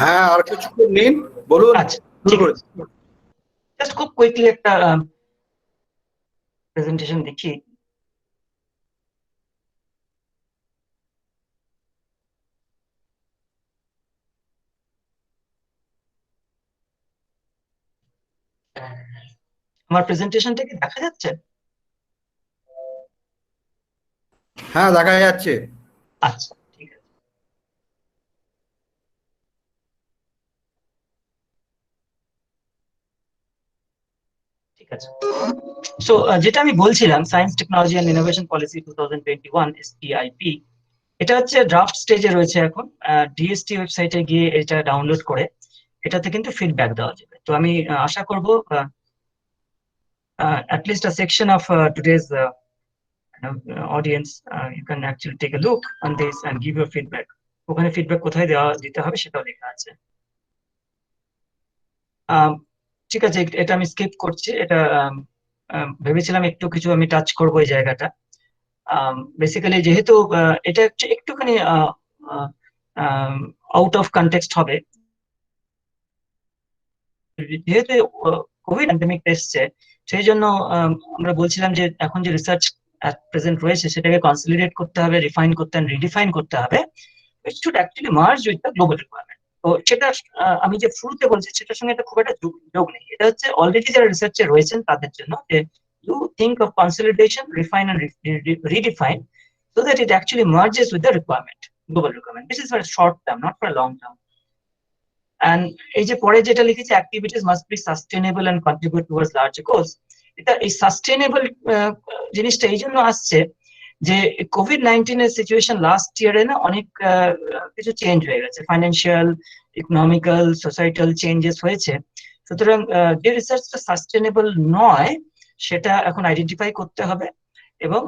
হ্যাঁ, আর কিছুক্ষণ নিন, বলুন। আচ্ছা, ঠিক আছে। Just খুব quickly একটা presentation দেখি। আমার প্রেজেন্টেশনটা কি দেখা যাচ্ছে? হ্যাঁ, দেখা যাচ্ছে। আচ্ছা, ঠিক আছে। ঠিক আছে। সো যেটা আমি বলছিলাম, science technology and innovation policy 2021 STIP, এটা হচ্ছে ড্রাফট স্টেজে রয়েছে এখন। ডিএসটি ওয়েবসাইটে গিয়ে এটা ডাউনলোড করে এটাতে কিন্তু ফিডব্যাক দেওয়া যাবে। তো আমি আশা করব at least a section of today's audience, you can actually take a look on this and give your feedback. ওখানে ফিডব্যাক কোথায় দিতে হবে সেটাও লেখা আছে। ঠিক আছে, এটা আমি স্কিপ করছি। এটা ভেবেছিলাম একটু কিছু আমি টাচ করবো এই জায়গাটা। বেসিক্যালি যেহেতু এটা একটুখানি আউট অফ কনটেক্সট হবে, যেহেতু কোভিড প্যান্ডেমিক এসছে, সেই জন্য আমরা বলছিলাম যে এখন যে রিসার্চ এট প্রেজেন্ট রয়েছে সেটাকে কনসলিডেট করতে হবে, রিফাইন করতে হবে, রিডিফাইন করতে হবে। It should actually merge with the global requirement. তো সেটা আমি যে শুরুতে বলছি সেটার সঙ্গে এটা খুব একটা যোগ নেই। এটা হচ্ছে অলরেডি যারা রিসার্চে রয়েছেন তাদের জন্য, যে you think of consolidation, refine and redefine so that it actually merges with the requirement, global requirement. This is for a short term, not for a long term. And এই যে পরে যেটা লিখেছে, activities must be sustainable and contribute towards larger goals. এটা এই sustainable জিনিসটা এই জন্য আসছে যে কোভিড-19 এর সিচুয়েশন লাস্ট ইয়ারে না অনেক কিছু চেঞ্জ হয়ে গেছে। ফাইন্যান্সিয়াল ইকোনমিক্যাল সোসাইটাল চেঞ্জেস হয়েছে। সুতরাং যে রিসার্চটা সাস্টেনেবল নয় সেটা এখন আইডেন্টিফাই করতে হবে এবং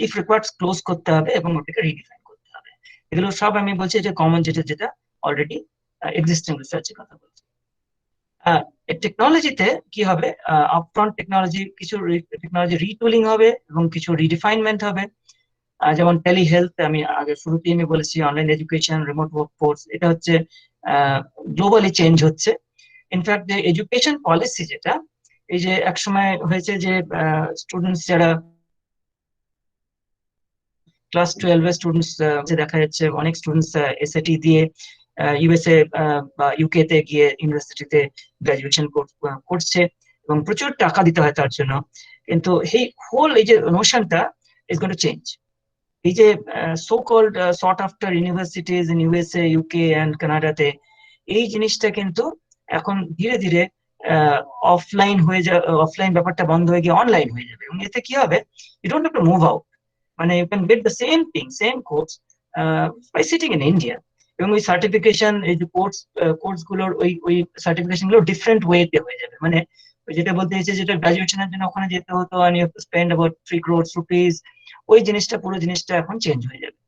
ইফ রিকোয়ার্ডস ক্লোজ করতে হবে এবং ওটাকে রিডিফাইন করতে হবে। এগুলো সব আমি বলছি যে কমন যেটা অলরেডি এক্সিস্টিং রিসার্চের কথা বলছি। টেকনোলজিতে কি হবে, আপফ্রন্ট টেকনোলজি কিছু টেকনোলজি রিটুলিং হবে এবং কিছু রিডিফাইনমেন্ট হবে। যেমন টেলি হেলথ, আমি আগে শুরুতেই আমি বলেছি, অনলাইন এডুকেশন, রিমোট ওয়ার্কফোর্স, এটা হচ্ছে গ্লোবালি চেঞ্জ হচ্ছে। ইনফ্যাক্ট যে এডুকেশন পলিসি যেটা, এই যে একসময় হয়েছে যে স্টুডেন্টস যারা ক্লাস 12 এর স্টুডেন্টস, দেখা যাচ্ছে অনেক স্টুডেন্টস এসএটি দিয়ে ইউএসএ বা ইউকে তে গিয়ে ইউনিভার্সিটিতে গ্রাজুয়েশন করছে এবং প্রচুর টাকা দিতে হয় তার জন্য। কিন্তু এই যে নোশনটা ইজ গোইং টু চেঞ্জ। এই যে so called sought after universities in USA, UK and কানাডাতে, এই জিনিসটা কিন্তু এখন ধীরে ধীরে অফলাইন অফলাইন ব্যাপারটা বন্ধ হয়ে গিয়ে অনলাইন হয়ে যাবে। এবং এতে কি হবে, you don't have to move out, মানে you can get the same thing, same course by sitting in India. এবং ওই সার্টিফিকেশন, এই যে কোর্স গুলোর ওই সার্টিফিকেশন গুলো ডিফারেন্ট ওয়েতে হয়ে যাবে। মানে যেটা বলতে চাইছে, যেটা গ্রাজুয়েশনের জন্য ওখানে যেতে হতো and you have to spend about 3 crores rupees, ওই জিনিসটা, পুরো জিনিসটা এখন চেঞ্জ হয়ে যাবে।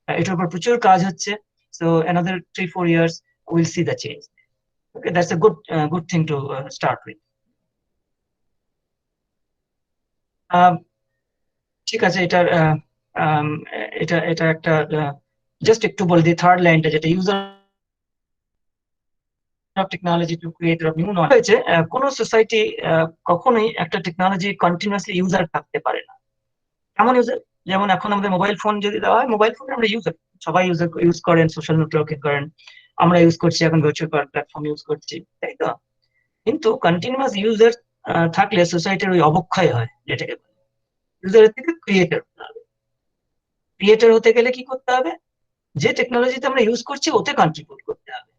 এটার উপর প্রচুর কাজ হচ্ছে। So another 3-4 years we'll see the change. Okay, that's a good thing to start with. ঠিক আছে, এটা একটা জাস্ট একটু বলে দিই, থার্ড লাইনটা যেটা user of technology to create new knowledge হয়েছে। কোনো সোসাইটি কখনোই একটা টেকনোলজি কন্টিনিউয়াসলি ইউজার থাকতে পারে না। এমন ইউজার, যেমন এখন আমাদের মোবাইল ফোন যদি দেওয়া হয়, মোবাইল ফোনে আমরা ইউজার, সবাই ইউজ করেন, সোশ্যাল নেটওয়ার্কিং করেন, আমরা ইউজ করছি, এখন ভার্চুয়াল প্ল্যাটফর্ম ইউজ করছি, তাই তো? কিন্তু কন্টিনিউয়াস ইউজার থাকলে সোসাইটির ওই অবক্ষয় হয়, যেটাকে বলে। ইউজারের থেকে ক্রিয়েটর হতে হবে। ক্রিয়েটর হতে গেলে কি করতে হবে, যে টেকনোলজিতে আমরা ইউজ করছি ওতে কন্ট্রিবিউট করতে হবে।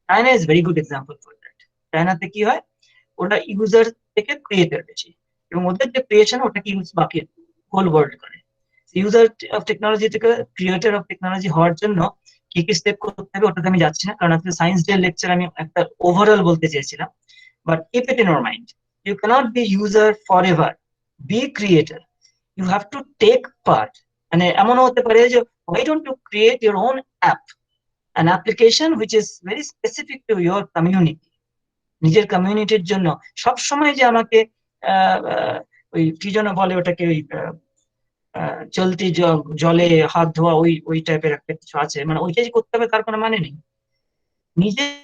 China is very good example for that. চায়নাতে কি হয়, ওটা ইউজার থেকে ক্রিয়েটর বেশি, এবং ওদের যে ক্রিয়েশন ওটাকে ইউজ বাকি হোল ওয়ার্ল্ড করে। ইউজার অফ টেকনোলজি থেকে ক্রিয়েটর অফ টেকনোলজি হওয়ার জন্য কি কি স্টেপ করতে হবে ওটাতে আমি যাচ্ছি না, কারণ আজকে সায়েন্স ডে লেকচার আমি একটা ওভারঅল বলতে চেয়েছিলাম। But keep it in your mind, you can't be user forever, be creator, you have to take part. মানে এমনও হতে পারে যে why don't you create your own app, an application which is very specific to your community, নিজের কমিউনিটির জন্য। সব সময় যে আমাকে ওই কি যেন বলে ওটাকে, ওই চলতি জলে হাত ধোয়া, ওই টাইপের একটা কিছু আছে, মানে ওইটাই করতে হবে তার কোনো মানে নেই। নিজেকে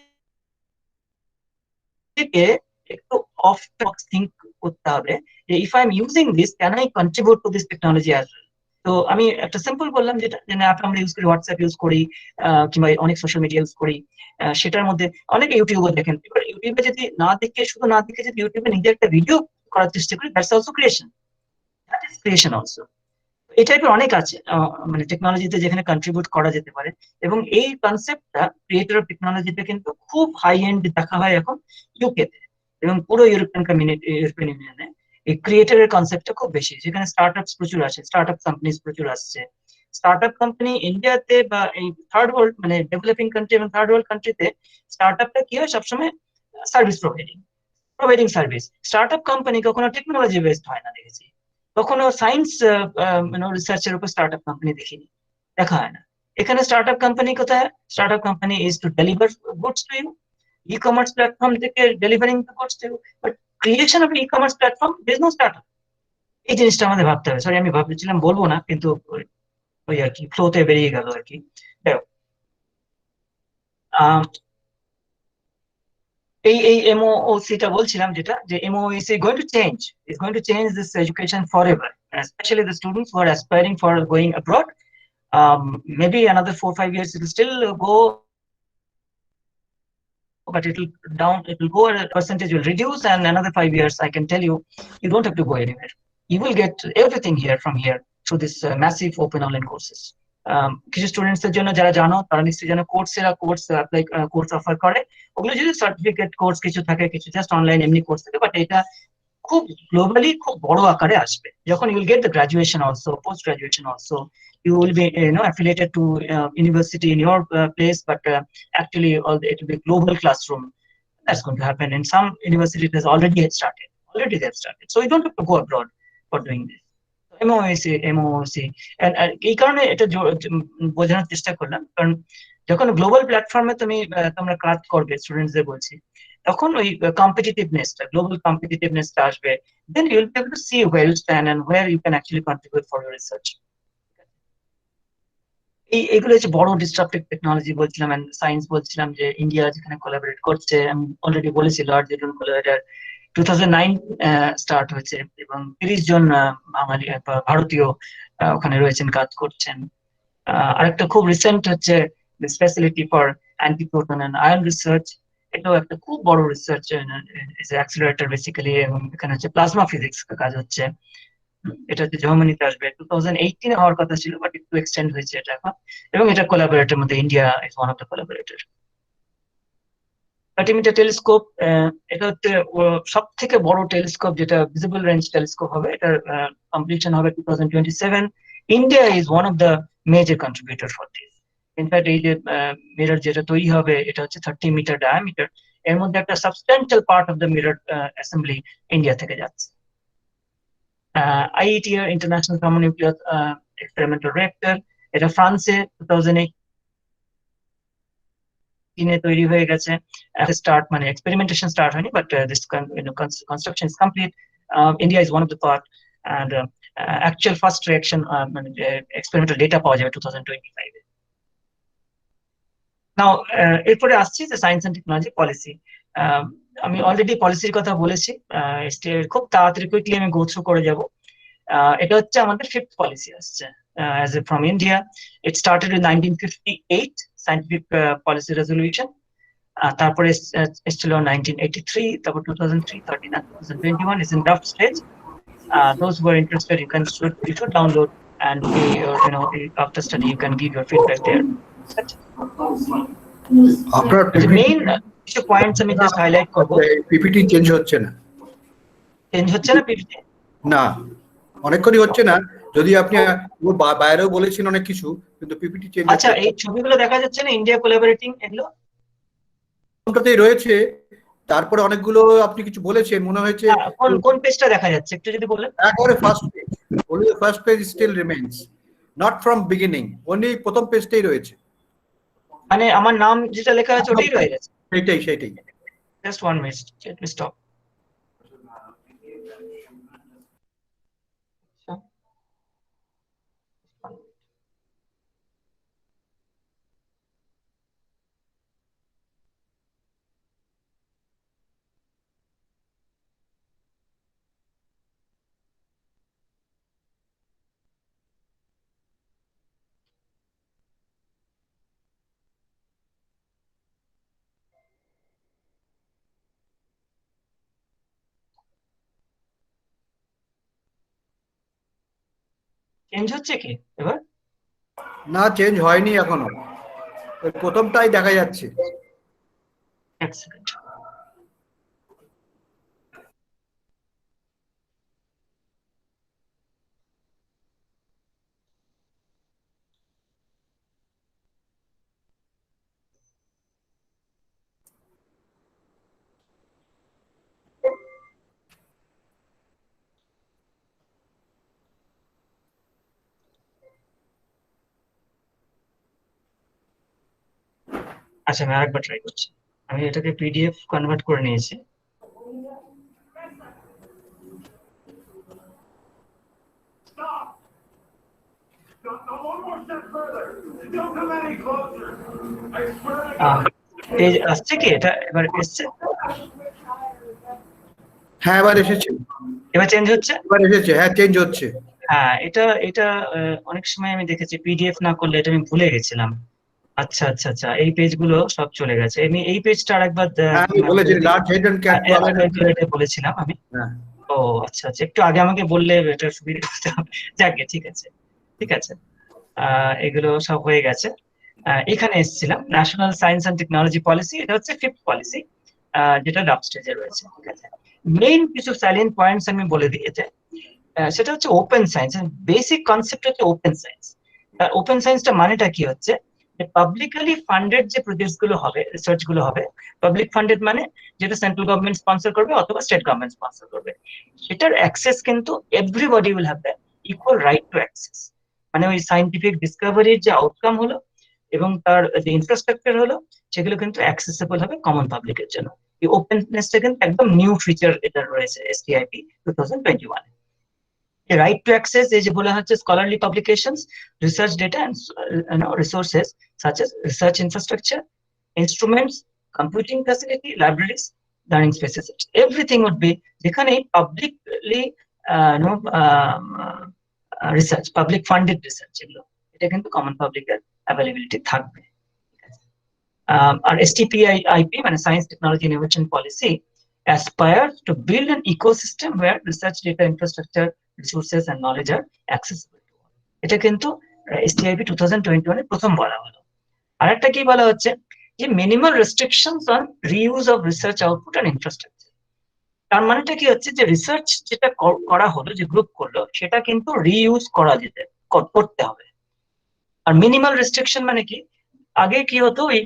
একটু অফ বক্স থিঙ্ক করতে হবে যে if I am using this, can I contribute to this technology as well. তো আমি একটা সিম্পল বললাম, যেটা অ্যাপ আমরা ইউজ করি, হোয়াটসঅ্যাপ ইউজ করি, কিংবা অনেক সোশ্যাল মিডিয়া ইউজ করি, সেটার মধ্যে অনেকে ইউটিউবে দেখেন। এবার ইউটিউবে যদি শুধু না দেখে যদি ইউটিউবে নিজে একটা ভিডিও করার চেষ্টা করি, that's also creation, that is creation also. এই টাইপের অনেক আছে মানে টেকনোলজিতে যেখানে কন্ট্রিবিউট করা যেতে পারে। এবং এই কনসেপ্টটা ক্রিয়েটর অফ টেকনোলজিতে কিন্তু খুব হাই এন্ড দেখা হয় এখন ইউকেতে এবং পুরো ইউরোপিয়ান ইউনিয়নে। এই ক্রিয়েটরের কনসেপ্টটা খুব বেশি, যেখানে স্টার্টআপস প্রচুর আছে, স্টার্টআপ কোম্পানিজ প্রচুর আসছে। স্টার্টআপ কোম্পানি ইন্ডিয়াতে বা এই থার্ড ওয়ার্ল্ড, মানে ডেভেলপিং কান্ট্রি এবং থার্ড ওয়ার্ল্ড কান্ট্রিতে স্টার্টআপটা কি হয়, সবসময় service providing service. Startup company কখনো টেকনোলজি বেসড হয় না, দেখেছি। কখনো সায়েন্স রিসার্চের উপর স্টার্টআপ কোম্পানি দেখিনি, দেখা হয় না। এখানে স্টার্টআপ কোম্পানি কোথায়? Startup company is to deliver goods to you, e-commerce platform থেকে delivering the goods to you, but creation of e-commerce platform, there is no startup. এই জিনিসটা আমাদের ভাবতে হবে। সরি, আমি ভাবছিলাম বলবো না, কিন্তু ওই আর কি ফ্লোতে বেরিয়ে গেল আর কি। এই MOOC-টা বলছিলাম, যেটা যে MOOC going to change, is going to change this education forever, especially the students who are aspiring for going abroad. Maybe another 4-5 years it will still go, but it will go, and percentage will reduce, and another 5 years I can tell you, you don't have to go anywhere. You will get everything here from here through this massive open online courses. কিছু students এর জন্য, যারা জানো তারা নিশ্চয়ই জানো, course offer করে। ওগুলো যদি সার্টিফিকেট কোর্স কিছু থাকে, কিছু জাস্ট অনলাইন এমনি কোর্স থাকে, বাট এটা খুব গ্লোবালি খুব বড় আকারে আসবে। যখন ইউল get the graduation also, post graduation also, you will be affiliated to university in your place, but actually it will be global classroom. That's going to happen. In some universities, it has already started. So you don't have to go abroad for doing this. MOOC and এই কারণে এটা বোঝানোর চেষ্টা করলাম, কারণ যখন global প্ল্যাটফর্মে তোমরা কাজ করবে, স্টুডেন্টসদের বলছি, তখন ওই কম্পিটিটিভনেসটা, গ্লোবাল কম্পিটিটিভনেসটা আসবে। Then you will be able to see where you stand and where you can actually contribute for your research. এগুলো হচ্ছে বড় ডিসরাপটিভ টেকনোলজি বলছিলাম, এন্ড সায়েন্স বলছিলাম, যে ইন্ডিয়া যেখানে কোলাবরেট করছে। আমি অলরেডি বলেছি লার্জ এডন কোলাবরেটর 2009 স্টার্ট হয়েছে, এবং 30 জন বাঙালি ভারতীয় ওখানে রয়েছেন, কাজ করছেন। আরেকটা খুব রিসেন্ট হচ্ছে facility for antiproton and ion research. এটাও একটা খুব বড় রিসার্চ অ্যাক্সিলারেটর বেসিক্যালি, এবং এখানে হচ্ছে প্লাজমা ফিজিক্স কাজ হচ্ছে। এটা হচ্ছে জার্মানিতে আসবে, 2018 হওয়ার কথা ছিল, বাট একটু এক্সটেন্ড হয়েছে এটা এখন। এবং এটা কোলাবরেটরের মধ্যে India is one of the collaborator. আর্টিমিটা টেলিস্কোপ, এটা হচ্ছে সব থেকে বড় টেলিস্কোপ, যেটা ভিজিবল রেঞ্জ টেলিস্কোপ হবে। এটার কমপ্লিশন হবে 2027। India is one of the major contributor for this. In fact এই যে মিরর যেটা তৈরি হবে, এটা হচ্ছে 30 মিটার ডায়ামিটার। এর মধ্যে একটা substantial part of the mirror assembly India থেকে যাচ্ছে। IETR international thermonuclear experimental reactor, এটা ফ্রান্সে 2018 তৈরি হয়ে গেছে। স্টার্ট মানে এক্সপেরিমেন্টেশন স্টার্ট হয়নি, but this construction is complete. India is one of the part, and actual first reaction মানে এক্সপেরিমেন্টাল ডেটা পাওয়া যাবে 2025 এ। নাও এরপরে আসছি যে সায়েন্স এন্ড টেকনোলজি পলিসি। আমি অলরেডি পলিসির কথা বলেছি, খুব তাড়াতাড়ি কুইকলি আমি গো থ্রু করে যাব। এটা হচ্ছে আমাদের 5th পলিসি আসছে as a from India. It started in 1958 scientific policy resolution. তারপরে এসেছিল 1983, তারপর 2003, 13 and 2021 is in draft stage. Those who are interested, you should download, and after study you can give your feedback there. আপনার main কিছু points আমি just highlight করব। PPT change হচ্ছে না, PPT না অনেকক্ষণই হচ্ছে না। যদি আপনি বাইরেও বলেছেন অনেক কিছু, কিন্তু পিপিটি চেঞ্জ। আচ্ছা, এই ছবিগুলো দেখা যাচ্ছে না, ইন্ডিয়া কোলাবরেটিং, এগুলো কোনটাতেই রয়েছে। তারপরে অনেকগুলো আপনি কিছু বলেছেন, মনে হয়েছে কোন পেজটা দেখা যাচ্ছে একটু যদি বলেন। একবারে first page, only the first page still remains, not from beginning, only প্রথম পেজটাই রয়েছে। মানে আমার নাম যেটা লেখা আছে ওটাই রয়ে গেছে। সেটাই। Just 1 minute, let me stop. Change হচ্ছে কি এবার? না, চেঞ্জ হয়নি এখনো, প্রথমটাই দেখা যাচ্ছে। এক সেকেন্ড। আচ্ছা, আমি আরেকবার ট্রাই করছি। আমি এটাকে পিডিএফ কনভার্ট করে নিয়েছি। পেজ আসছে কি? এটা এবার এসছে? হ্যাঁ, এবার এসেছে। এবার চেঞ্জ হচ্ছে? এবার এসেছে, হ্যাঁ চেঞ্জ হচ্ছে। হ্যাঁ, এটা অনেক সময় আমি দেখেছি পিডিএফ না করলে, এটা আমি ভুলে গেছিলাম। আচ্ছা, এই পেজগুলো সব চলে গেছে। আমি এই পেজটা আরেকবার বলেছিলাম আমি। ও আচ্ছা, একটু আগে আমাকে বললে এটা সুবিধা হতো। যাকে, ঠিক আছে। এগুলো সব হয়ে গেছে। এখানে এসেছিলাম national science and technology policy. এটা হচ্ছে 5th পলিসি, যেটা ড্রাফট স্টেজে রয়েছে। ঠিক আছে, মেইন কিছু সাইলেন্ট পয়েন্টস আমি বলে দিয়েছে। সেটা হচ্ছে ওপেন সায়েন্স। বেসিক কনসেপ্ট হচ্ছে ওপেন সায়েন্স। ওপেন সায়েন্সটা মানেটা কি হচ্ছে, যে পাবলিকলি ফান্ডেড যে প্রজেক্টস গুলো হবে, রিসার্চ গুলো হবে, পাবলিক ফান্ডেড মানে যেটা সেন্ট্রাল গভর্নমেন্ট স্পন্সর করবে অথবা স্টেট গভর্নমেন্ট স্পন্সর করবে, সেটার অ্যাক্সেস কিন্তু everybody will have the equal right to access. মানে ওই সায়েন্টিফিক ডিসকভারির যে আউটকাম হলো এবং তার যে ইনফ্রাস্ট্রাকচার হলো, সেগুলো কিন্তু অ্যাক্সেসেবল হবে কমন পাবলিকের জন্য। এই ওপেননেসটা কিন্তু একদম নিউ ফিচার এটা রয়েছে STIP 2021। The right to access এই যে বলা হচ্ছে scholarly publications, research data and resources such as research infrastructure, instruments, computing facility, libraries, learning spaces, everything would be যেখানে publicly research, public funded research এগুলো, এটা কিন্তু common public এর availability থাকবে। আর STPIP মানে Science Technology Innovation Policy aspires to build an ecosystem where research data infrastructure, resources and knowledge are accessible to all. এটা কিন্তু STIP 2021 এর প্রথম বলা হলো। আর একটা কি বলা হচ্ছে, যে minimal restrictions on reuse of research output and infrastructure. তার মানেটা কি হচ্ছে, যে রিসার্চ যেটা করা হলো, যে গ্রুপ করলো, সেটা কিন্তু রিইউজ করা যেতে করতে হবে। আর মিনিমাল রেস্ট্রিকশন মানে কি, আগে কি হতো, ওই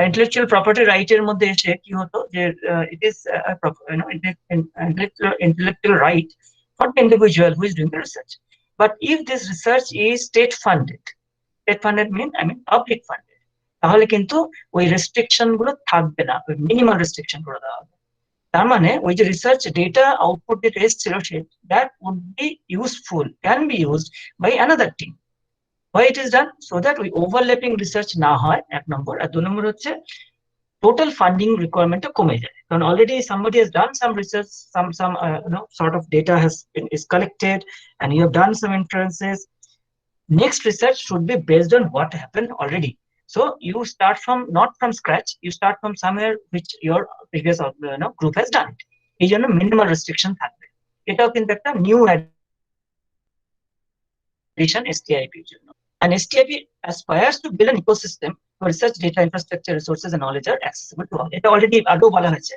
ইন্টেলেকচুয়াল প্রপার্টি রাইটের মধ্যে এসে কি হতো, যে it is intellectual right for the individual who is doing the research. But if this research is state funded mean public funded, তাহলে কিন্তু ওই রেস্ট্রিকশন গুলো থাকবে না, ওই মিনিমাম রেস্ট্রিকশন করে দেওয়া হবে। তার মানে ওই যে রিসার্চ ডেটা আউটপুট যেটা এসেছিল, that would be useful, can be used by another team. Why it is done? So that ওই overlapping research না হয়, এক নম্বর। আর 2 নম্বর হচ্ছে total funding requirement কমে যায়, কারণ already somebody has done some research, some sort of data is collected and you have done some inferences. Next research should be based on what happened already. So you start from not from scratch, you start from somewhere which your previous group has done it. এই জন্য minimal restriction থাকবে। এটাও কিন্তু একটা new addition STIP এর জন্য। And STIP aspires to build an ecosystem where research data infrastructure, resources and knowledge are accessible to all. এটা already আগেও বলা হয়েছে,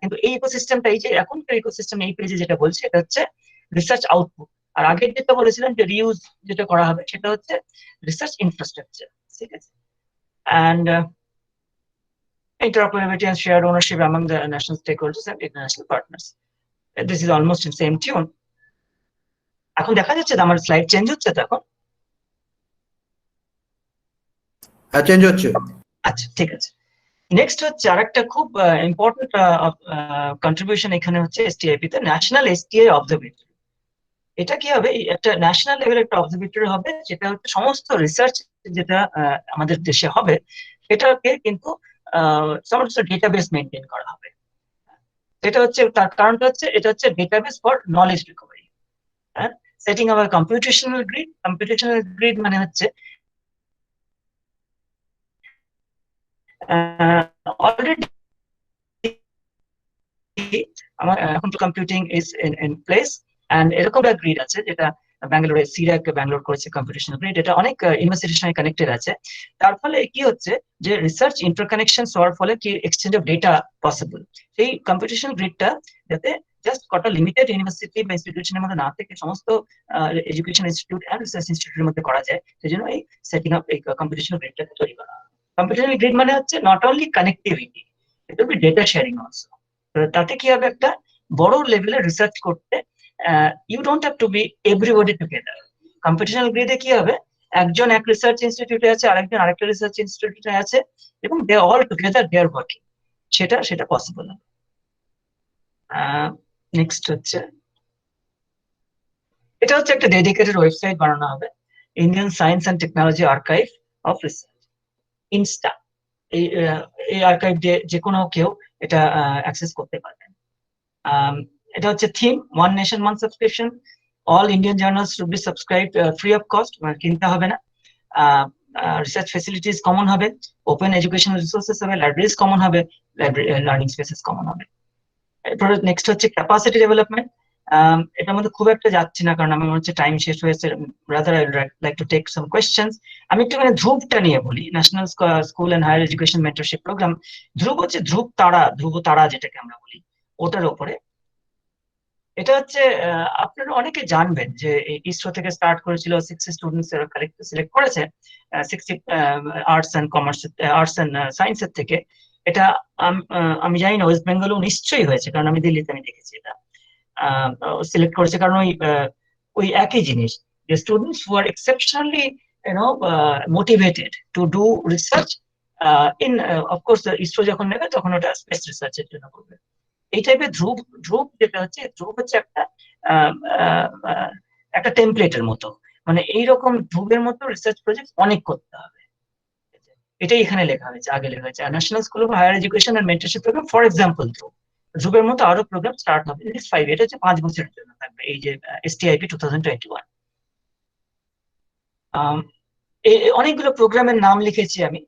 কিন্তু এই ইকোসিস্টেমটা, এই যে এখনকার ইকোসিস্টেম, এই পেজে যেটা বলছে, এটা হচ্ছে রিসার্চ আউটপুট। আর আগে যেটা বলেছিলাম যে রিউজ যেটা করা হবে, সেটা হচ্ছে রিসার্চ ইনফ্রাস্ট্রাকচার। ঠিক আছে। And interoperability and shared ownership among the national stakeholders and international partners. This is almost in same tune. এখন দেখা যাচ্ছে আমার স্লাইড চেঞ্জ হচ্ছে তো এখন? হ্যাঁ, চেঞ্জ হচ্ছে। আচ্ছা, ঠিক আছে। নেক্সট হচ্ছে আরেকটা খুব ইম্পর্টেন্ট কন্ট্রিবিউশন এখানে হচ্ছে STIP তে ন্যাশনাল STI অবজারভেটরি। এটা কি হবে, একটা ন্যাশনাল লেভেল একটা অবজারভেটরি হবে, যেটা হচ্ছে সমস্ত রিসার্চ যেটা আমাদের দেশে হবে, সেটাকে কিন্তু সমস্ত ডেটাবেস মেনটেন করা হবে। এটা হচ্ছে তার কারণটা হচ্ছে, এটা হচ্ছে ডেটাবেস ফর নলেজ রিকভারি। হ্যাঁ, setting up computational grid. Computational grid মানে হচ্ছে already আমার এখন তো computing is in place, and এরকম একটা গ্রিড আছে যেটা ব্যাঙ্গালোরে সিরাক ব্যাঙ্গালোর করেছে কম্পিউটেশনাল গ্রিড। এটা অনেক ইউনিভার্সিটির সঙ্গে কানেক্টেড আছে। তার ফলে কি হচ্ছে, যে রিসার্চ ইন্টারকানেকশন হওয়ার ফলে কি এক্সচেঞ্জ অফ ডেটা পসিবল। সেই কম্পিউটেশনাল গ্রিডটা যাতে জাস্ট কটা লিমিটেড ইউনিভার্সিটি বা ইনস্টিটিউশনের মধ্যে না থেকে সমস্ত এডুকেশন ইনস্টিটিউট এন্ড রিসার্চ ইনস্টিটিউটের মধ্যে করা যায়, সেই জন্য এই সেটিং আপ এই কম্পিউটেশনাল গ্রিডটাকে তৈরি করা। কম্পিউটেশনাল গ্রিড মানে হচ্ছে not only connectivity, it will be data sharing also. তাতে কি হবে, একটা বড় লেভেলে রিসার্চ করতে you don't have to be everybody together. Computational গ্রিডে কি হবে, একজন এক রিসার্চ ইনস্টিটিউটে আছে, আরেকজন আরেকটা রিসার্চ ইনস্টিটিউটে আছে, এবং they all together they are working, সেটা পসিবল হবে। নেক্সট হচ্ছে, এটা হচ্ছে একটা ডেডিকেটেড ওয়েবসাইট বানানো হবে, Indian science and technology archive of research, INSTA. এই আর্কাইভ দিয়ে যে কোনো কেউ এটা অ্যাক্সেস করতে পারবেন। এটা হচ্ছে theme, one nation one subscription, all Indian journals should be subscribe free of cost, কিনতে হবে না। রিসার্চ ফেসিলিটিস কমন হবে, ওপেন এডুকেশনাল রিসোর্সেস হবে, লাইব্রেরিজ কমন হবে, লার্নিং স্পেসেস কমন হবে। এরপরে নেক্সট হচ্ছে ক্যাপাসিটি ডেভেলপমেন্ট। এটার মধ্যে খুব একটা যাচ্ছি না, কারণ আমার মনে হচ্ছে টাইম শেষ হয়েছে। Rather I would like to take some questions. আমি একটু ধ্রুবটা নিয়ে বলি, national school and higher education mentorship programme. ধ্রুব হচ্ছে ধ্রুব তারা যেটাকে আমরা বলি, ওটার উপরে এটা হচ্ছে আপনারা অনেকে জানবেন যে ইসরো থেকে স্টার্ট করেছিল 60 স্টুডেন্টস সিলেক্ট করেছে 60 arts and commerce arts and সায়েন্সের থেকে। এটা আমি জানি না ওয়েস্ট বেঙ্গলেও নিশ্চয়ই হয়েছে, কারণ আমি দিল্লিতে আমি দেখেছি এটা সিলেক্ট করেছে, কারণ ওই একই জিনিস যে students who are exceptionally motivated to do research in of course ISRO যখন নেবে তখন ওটা স্পেস রিসার্চের জন্য করবে। এই টাইপের ধ্রুব যেটা হচ্ছে, ধ্রুব হচ্ছে একটা টেমপ্লেটের মতো, মানে এইরকম ধ্রুবের মতো রিসার্চ প্রজেক্ট অনেক করতে হবে। এটাই এখানে লেখা হয়েছে, আগে লেখা হয়েছে national school of higher education and mentorship programme for example ধ্রুবের মতো আরো প্রোগ্রাম স্টার্ট হবে নেক্সট 5 এটা হচ্ছে 5 বছরের জন্য থাকবে এই যে STIP 2021। অনেকগুলো প্রোগ্রামের নাম লিখেছি আমি,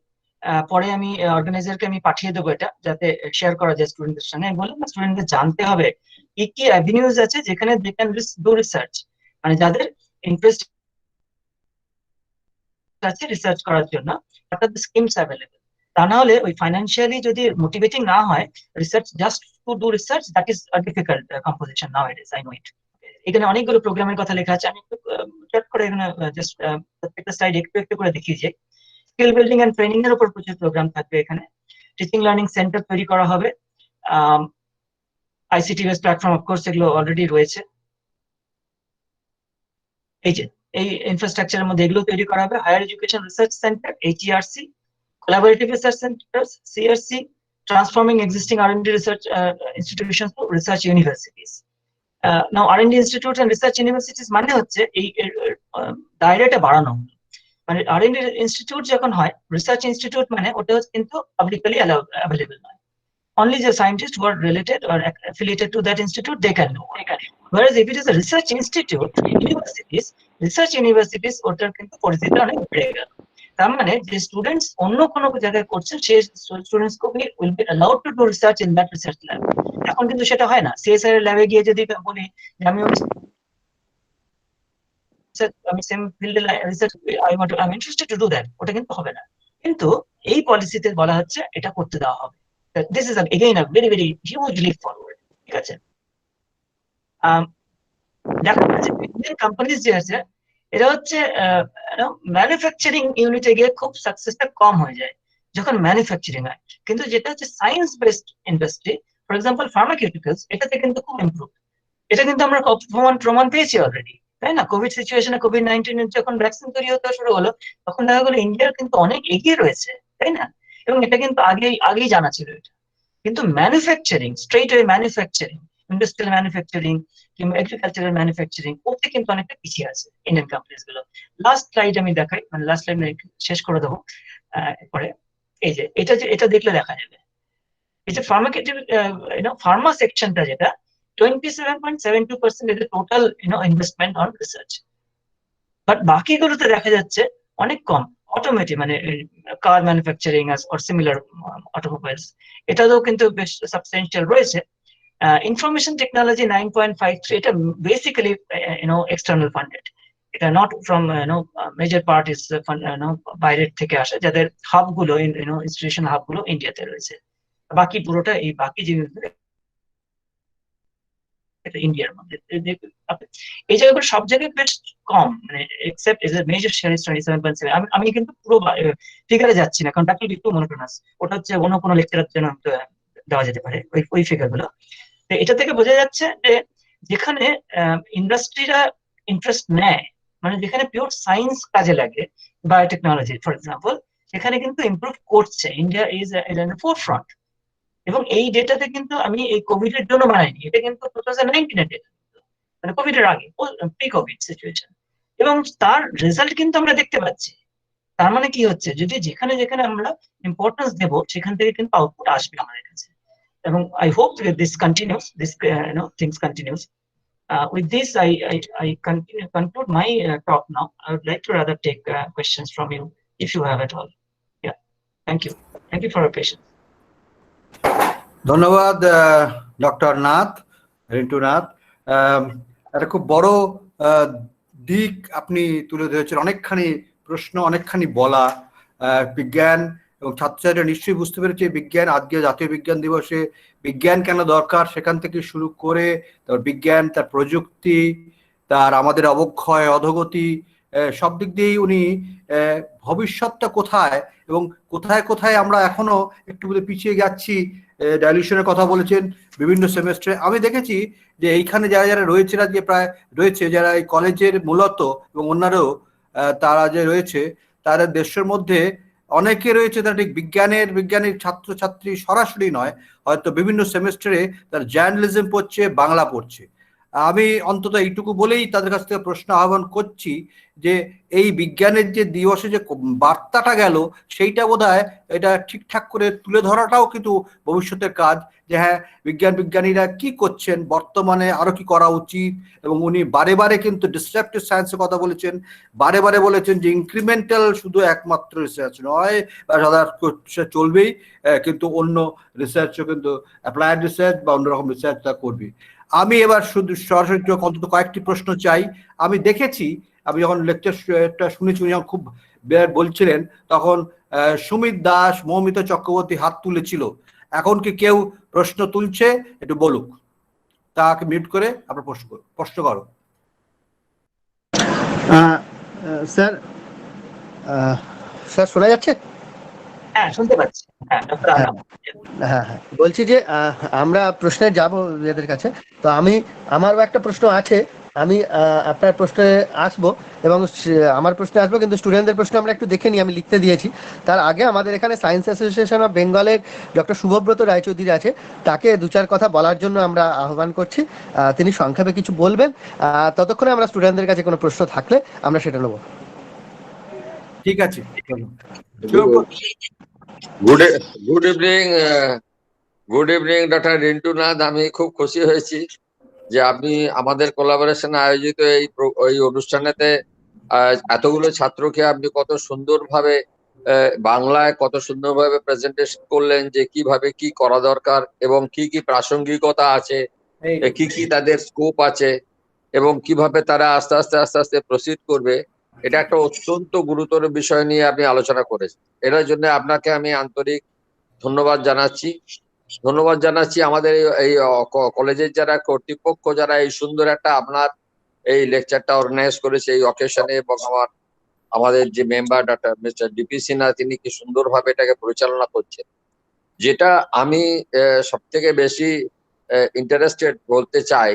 পরে আমি অর্গানাইজারকে আমি পাঠিয়ে দেবো এটা যাতে শেয়ার করা যায় স্টুডেন্টদের সঙ্গে। আমি বললাম স্টুডেন্টদের জানতে হবে কি কি অ্যাভিনিউজ আছে যেখানে দে ক্যান ডু রিসার্চ, মানে যাদের ইন্টারেস্ট আছে রিসার্চ করার জন্য, অর্থাৎ স্কিমস অ্যাভেলেবল। তা না হলে ওই ফাইন্যান্সিয়ালি যদি মোটিভেটিং না হয় research, just to do research, that is a difficult composition now it is, I know it. এখানে অনেকগুলো প্রোগ্রামের কথা লেখা আছে, আমি একটু চট করে এখানে জাস্ট প্রত্যেকটা স্লাইড একটু একটু করে দেখিয়ে যাই। স্কিল বিল্ডিং এন্ড ট্রেনিং এর উপর প্রচুর প্রোগ্রাম থাকবে এখানে। টিচিং লার্নিং সেন্টার তৈরি করা হবে, ICT বেস প্ল্যাটফর্ম অফকোর্স এগুলো অলরেডি রয়েছে। এই যে এই ইনফ্রাস্ট্রাকচারের মধ্যে এগুলো তৈরি করা হবে। Higher education research centre HERC, collaborative research centers CRC, transforming existing R&D research institutions to research universities. Now R&D institute and research universities মানে হচ্ছে এই দায়রাটা বাড়ানো, মানে R&D ইনস্টিটিউট যখন হয় রিসার্চ ইনস্টিটিউট মানে ওটা কিন্তু পাবলিকলি অ্যাভেলেবল নয়, only the scientists who are related or affiliated to that institute they can know. Whereas if it is a research institute, research universities ওটার কিন্তু পরিচিতি অনেক বেড়ে গেল। তার মানে যে স্টুডেন্টস অন্য কোনো জায়গায় করছেন সেই students will be allowed to do research in that research lab. এখন কিন্তু সেটা হয় না। CSIR এর ল্যাবে গিয়ে যদি বলি যে আমি সেম ফিল্ডে research I interested to do that, ওটা কিন্তু হবে না। কিন্তু এই পলিসিতে বলা হচ্ছে এটা করতে দেওয়া হবে। This is again a very very huge leap forward, ঠিক আছে। দেখো ইন্ডিয়ান কোম্পানিজ যে আছে এটা হচ্ছে ম্যানুফ্যাকচারিং ইউনিটে গিয়ে খুব সাকসেসটা কম হয়ে যায় যখন ম্যানুফ্যাকচারিং হয়, কিন্তু যেটা হচ্ছে science based industry, for example pharmaceuticals, এটাতে কিন্তু খুব ইমপ্রুভ। এটা কিন্তু আমরা প্রমাণ পেয়েছি অলরেডি, তাই না? কোভিড সিচুয়েশনে COVID-19 যখন ভ্যাকসিন তৈরি হতে শুরু হলো তখন দেখা গেলো ইন্ডিয়ার কিন্তু অনেক এগিয়ে রয়েছে, তাই না? এবং এটা কিন্তু আগেই জানা ছিল এটা। কিন্তু manufacturing, straight way manufacturing, industrial manufacturing কিংবা এগ্রিকালচারাল ম্যানুফ্যাকচারিং ওতে কিন্তু অনেকটা পিছিয়ে আছে ইন্ডিয়ান কোম্পানিজ গুলো। লাস্ট স্লাইড আমি দেখাই, মানে লাস্ট স্লাইড শেষ করে দেবো পরে। এই যে এটা দেখলে দেখা যাবে এই যে ফার্মা সেকশনটা যেটা 27.72% is the total investment on research, but বাকিগুলোতে দেখা যাচ্ছে অনেক কম। অটোমেটিভ মানে car manufacturing or similar automobiles, এটাতেও কিন্তু বেশ সাবস্টেন্সিয়াল রয়েছে। ইনফরমেশন টেকনোলজি 9.53, এটা বেসিক্যালি এক্সটার্নাল ফান্ডেড, এটা not from major part is বাইরের থেকে আসে, যাদের হাব গুলো ইনস্টিটিউশন হাব গুলো ইন্ডিয়াতে রয়েছে। বাকি পুরোটা এই বাকি জিনিসগুলো ইন্ডিয়ার মধ্যে। এই জায়গাগুলো সব জায়গায় বেশ কম, মানে except is major share is 27.7। আমি কিন্তু পুরো ফিগারে যাচ্ছি না কারণ তাকে একটু মনোটোনাস, ওটা হচ্ছে অন্য কোনো লেকচারের জন্য দেওয়া যেতে পারে ওই ফিগার গুলো। এটা থেকে বোঝা যাচ্ছে যে যেখানে ইন্ডাস্ট্রিরা ইন্টারেস্ট নেয়, মানে যেখানে পিওর সায়েন্স কাজে লাগে, বায়োটেকনোলজি ফর এক্সাম্পল, সেখানে কিন্তু ইমপ্রুভ করছে। India is in four front. এবং এই ডেটাতে কিন্তু আমি এই কোভিড এর জন্য বানাইনি, এটা কিন্তু 2019 এর ডেটা, মানে কোভিড এর আগে, প্রি কোভিড সিচুয়েশন, এবং তার রেজাল্ট কিন্তু আমরা দেখতে পাচ্ছি। তার মানে কি হচ্ছে, যদি যেখানে যেখানে আমরা ইম্পর্টেন্স দেব সেখান থেকে কিন্তু আউটপুট আসবে আমাদের কাছে। এবং I hope this continuous, this things continuous. With this, I conclude my talk now. I would like to rather take questions from you if you have at all. Yeah, thank you. Thank you for your patience. ধন্যবাদ doctor Nath, Rintu Nath. একটা খুব বড় দিক আপনি তুলে ধরেছেন, অনেকখানি প্রশ্ন, অনেকখানি বলা। বিজ্ঞান এবং ছাত্রছাত্রীরা নিশ্চয়ই বুঝতে পেরেছে বিজ্ঞান, আজকে জাতীয় বিজ্ঞান দিবসে বিজ্ঞান কেন দরকার সেখান থেকে শুরু করে তার বিজ্ঞান, তার প্রযুক্তি, তার আমাদের অবক্ষয়, অধোগতি, সব দিক দিয়েই উনি ভবিষ্যৎটা কোথায় এবং কোথায় কোথায় আমরা এখনো একটু পিছিয়ে যাচ্ছি, ডাইলিউশনের কথা বলেছেন বিভিন্ন সেমেস্টারে। আমি দেখেছি যে এইখানে যারা যারা রয়েছে, যে প্রায় রয়েছে যারা এই কলেজের মূলত এবং অন্যরাও তারা যে রয়েছে, তারা দেশের মধ্যে অনেকে রয়েছে তারা ঠিক বিজ্ঞানের ছাত্রছাত্রী সরাসরি নয়, হয়তো বিভিন্ন সেমেস্টারে তার জার্নালিজম পড়ছে, বাংলা পড়ছে। আমি অন্তত এইটুকু বলেই তাদের কাছ থেকে প্রশ্ন আহ্বান করছি যে এই বিজ্ঞানের যে দিবসে যে বার্তাটা গেল, সেইটা বোধহয় এটা ঠিকঠাক করে তুলে ধরাটাও কিন্তু ভবিষ্যতের কাজ, যে হ্যাঁ বিজ্ঞানীরা কি করছেন বর্তমানে, আরো কি করা উচিত। এবং উনি বারে বারে কিন্তু ডিসট্রাকটিভ সায়েন্সের কথা বলেছেন, বারে বারে বলেছেন যে ইনক্রিমেন্টাল শুধু একমাত্র রিসার্চ নয় বা সাধারণ চলবেই, কিন্তু অন্য রিসার্চও কিন্তু অ্যাপ্লায়েড রিসার্চ বা অন্যরকম রিসার্চ তা করবে। আমি এবার শুধু সরাসরি অন্তত কয়েকটি প্রশ্ন চাই। আমি দেখেছি, আমি যখন লেকচারটা শুনেছি উনি যখন খুব বলছিলেন, তখন সুমিত দাস, মৌমিতা চক্রবর্তী হাত তুলেছিল। এখন কি কেউ প্রশ্ন তুলছে? একটু বলুক, তাকে মিউট করে আপনার প্রশ্ন করো। স্যার, স্যার শোনা যাচ্ছে? হ্যাঁ, শুনতে পাচ্ছি। হ্যাঁ, ডক্টর আনাম। হ্যাঁ হ্যাঁ, বলছি যে আমরা প্রশ্নে যাব এদের কাছে। তো আমারও একটা প্রশ্ন আছে, আমি আপনার প্রশ্নে আসবো এবং আমার প্রশ্নে আসবো, কিন্তু স্টুডেন্টদের প্রশ্ন আমরা একটু দেখে নিই, আমি লিখতে দিয়েছি। তার আগে আমাদের এখানে সায়েন্স অ্যাসোসিয়েশন অফ বেঙ্গলের ডক্টর শুভব্রত রায়চৌধুরী আছে, তাকে দু চার কথা বলার জন্য আমরা আহ্বান করছি। তিনি সংক্ষেপে কিছু বলবেন, ততক্ষণে আমরা স্টুডেন্টদের কাছে কোনো প্রশ্ন থাকলে আমরা সেটা নেব। ঠিক আছে, good evening doctor Rintu Nath. আমি খুব খুশি হয়েছি যে আপনি আমাদের কোলাবোরেশনে আয়োজিত এই অনুষ্ঠানেতে এতগুলো ছাত্রকে আপনি কত সুন্দরভাবে বাংলায় কত সুন্দরভাবে প্রেজেন্টেশন করলেন, যে কিভাবে কি করা দরকার এবং কি কি প্রাসঙ্গিকতা আছে, কি কি তাদের স্কোপ আছে এবং কিভাবে তারা আস্তে আস্তে প্রসিড করবে। এটা একটা অত্যন্ত গুরুতর বিষয় নিয়ে আপনি আলোচনা করেছেন। এটার জন্য আপনাকে আমি আন্তরিক ধন্যবাদ জানাচ্ছি। আমাদের এই কলেজের যারা কর্তৃপক্ষ, যারা এই সুন্দর একটা আপনার এই লেকচারটা অর্গানাইজ করেছে এই অকেশনে, এবং আমাদের যে member doctor mister DP Sinha, তিনি কি সুন্দরভাবে এটাকে পরিচালনা করছেন। যেটা আমি সব থেকে বেশি ইন্টারেস্টেড বলতে চাই,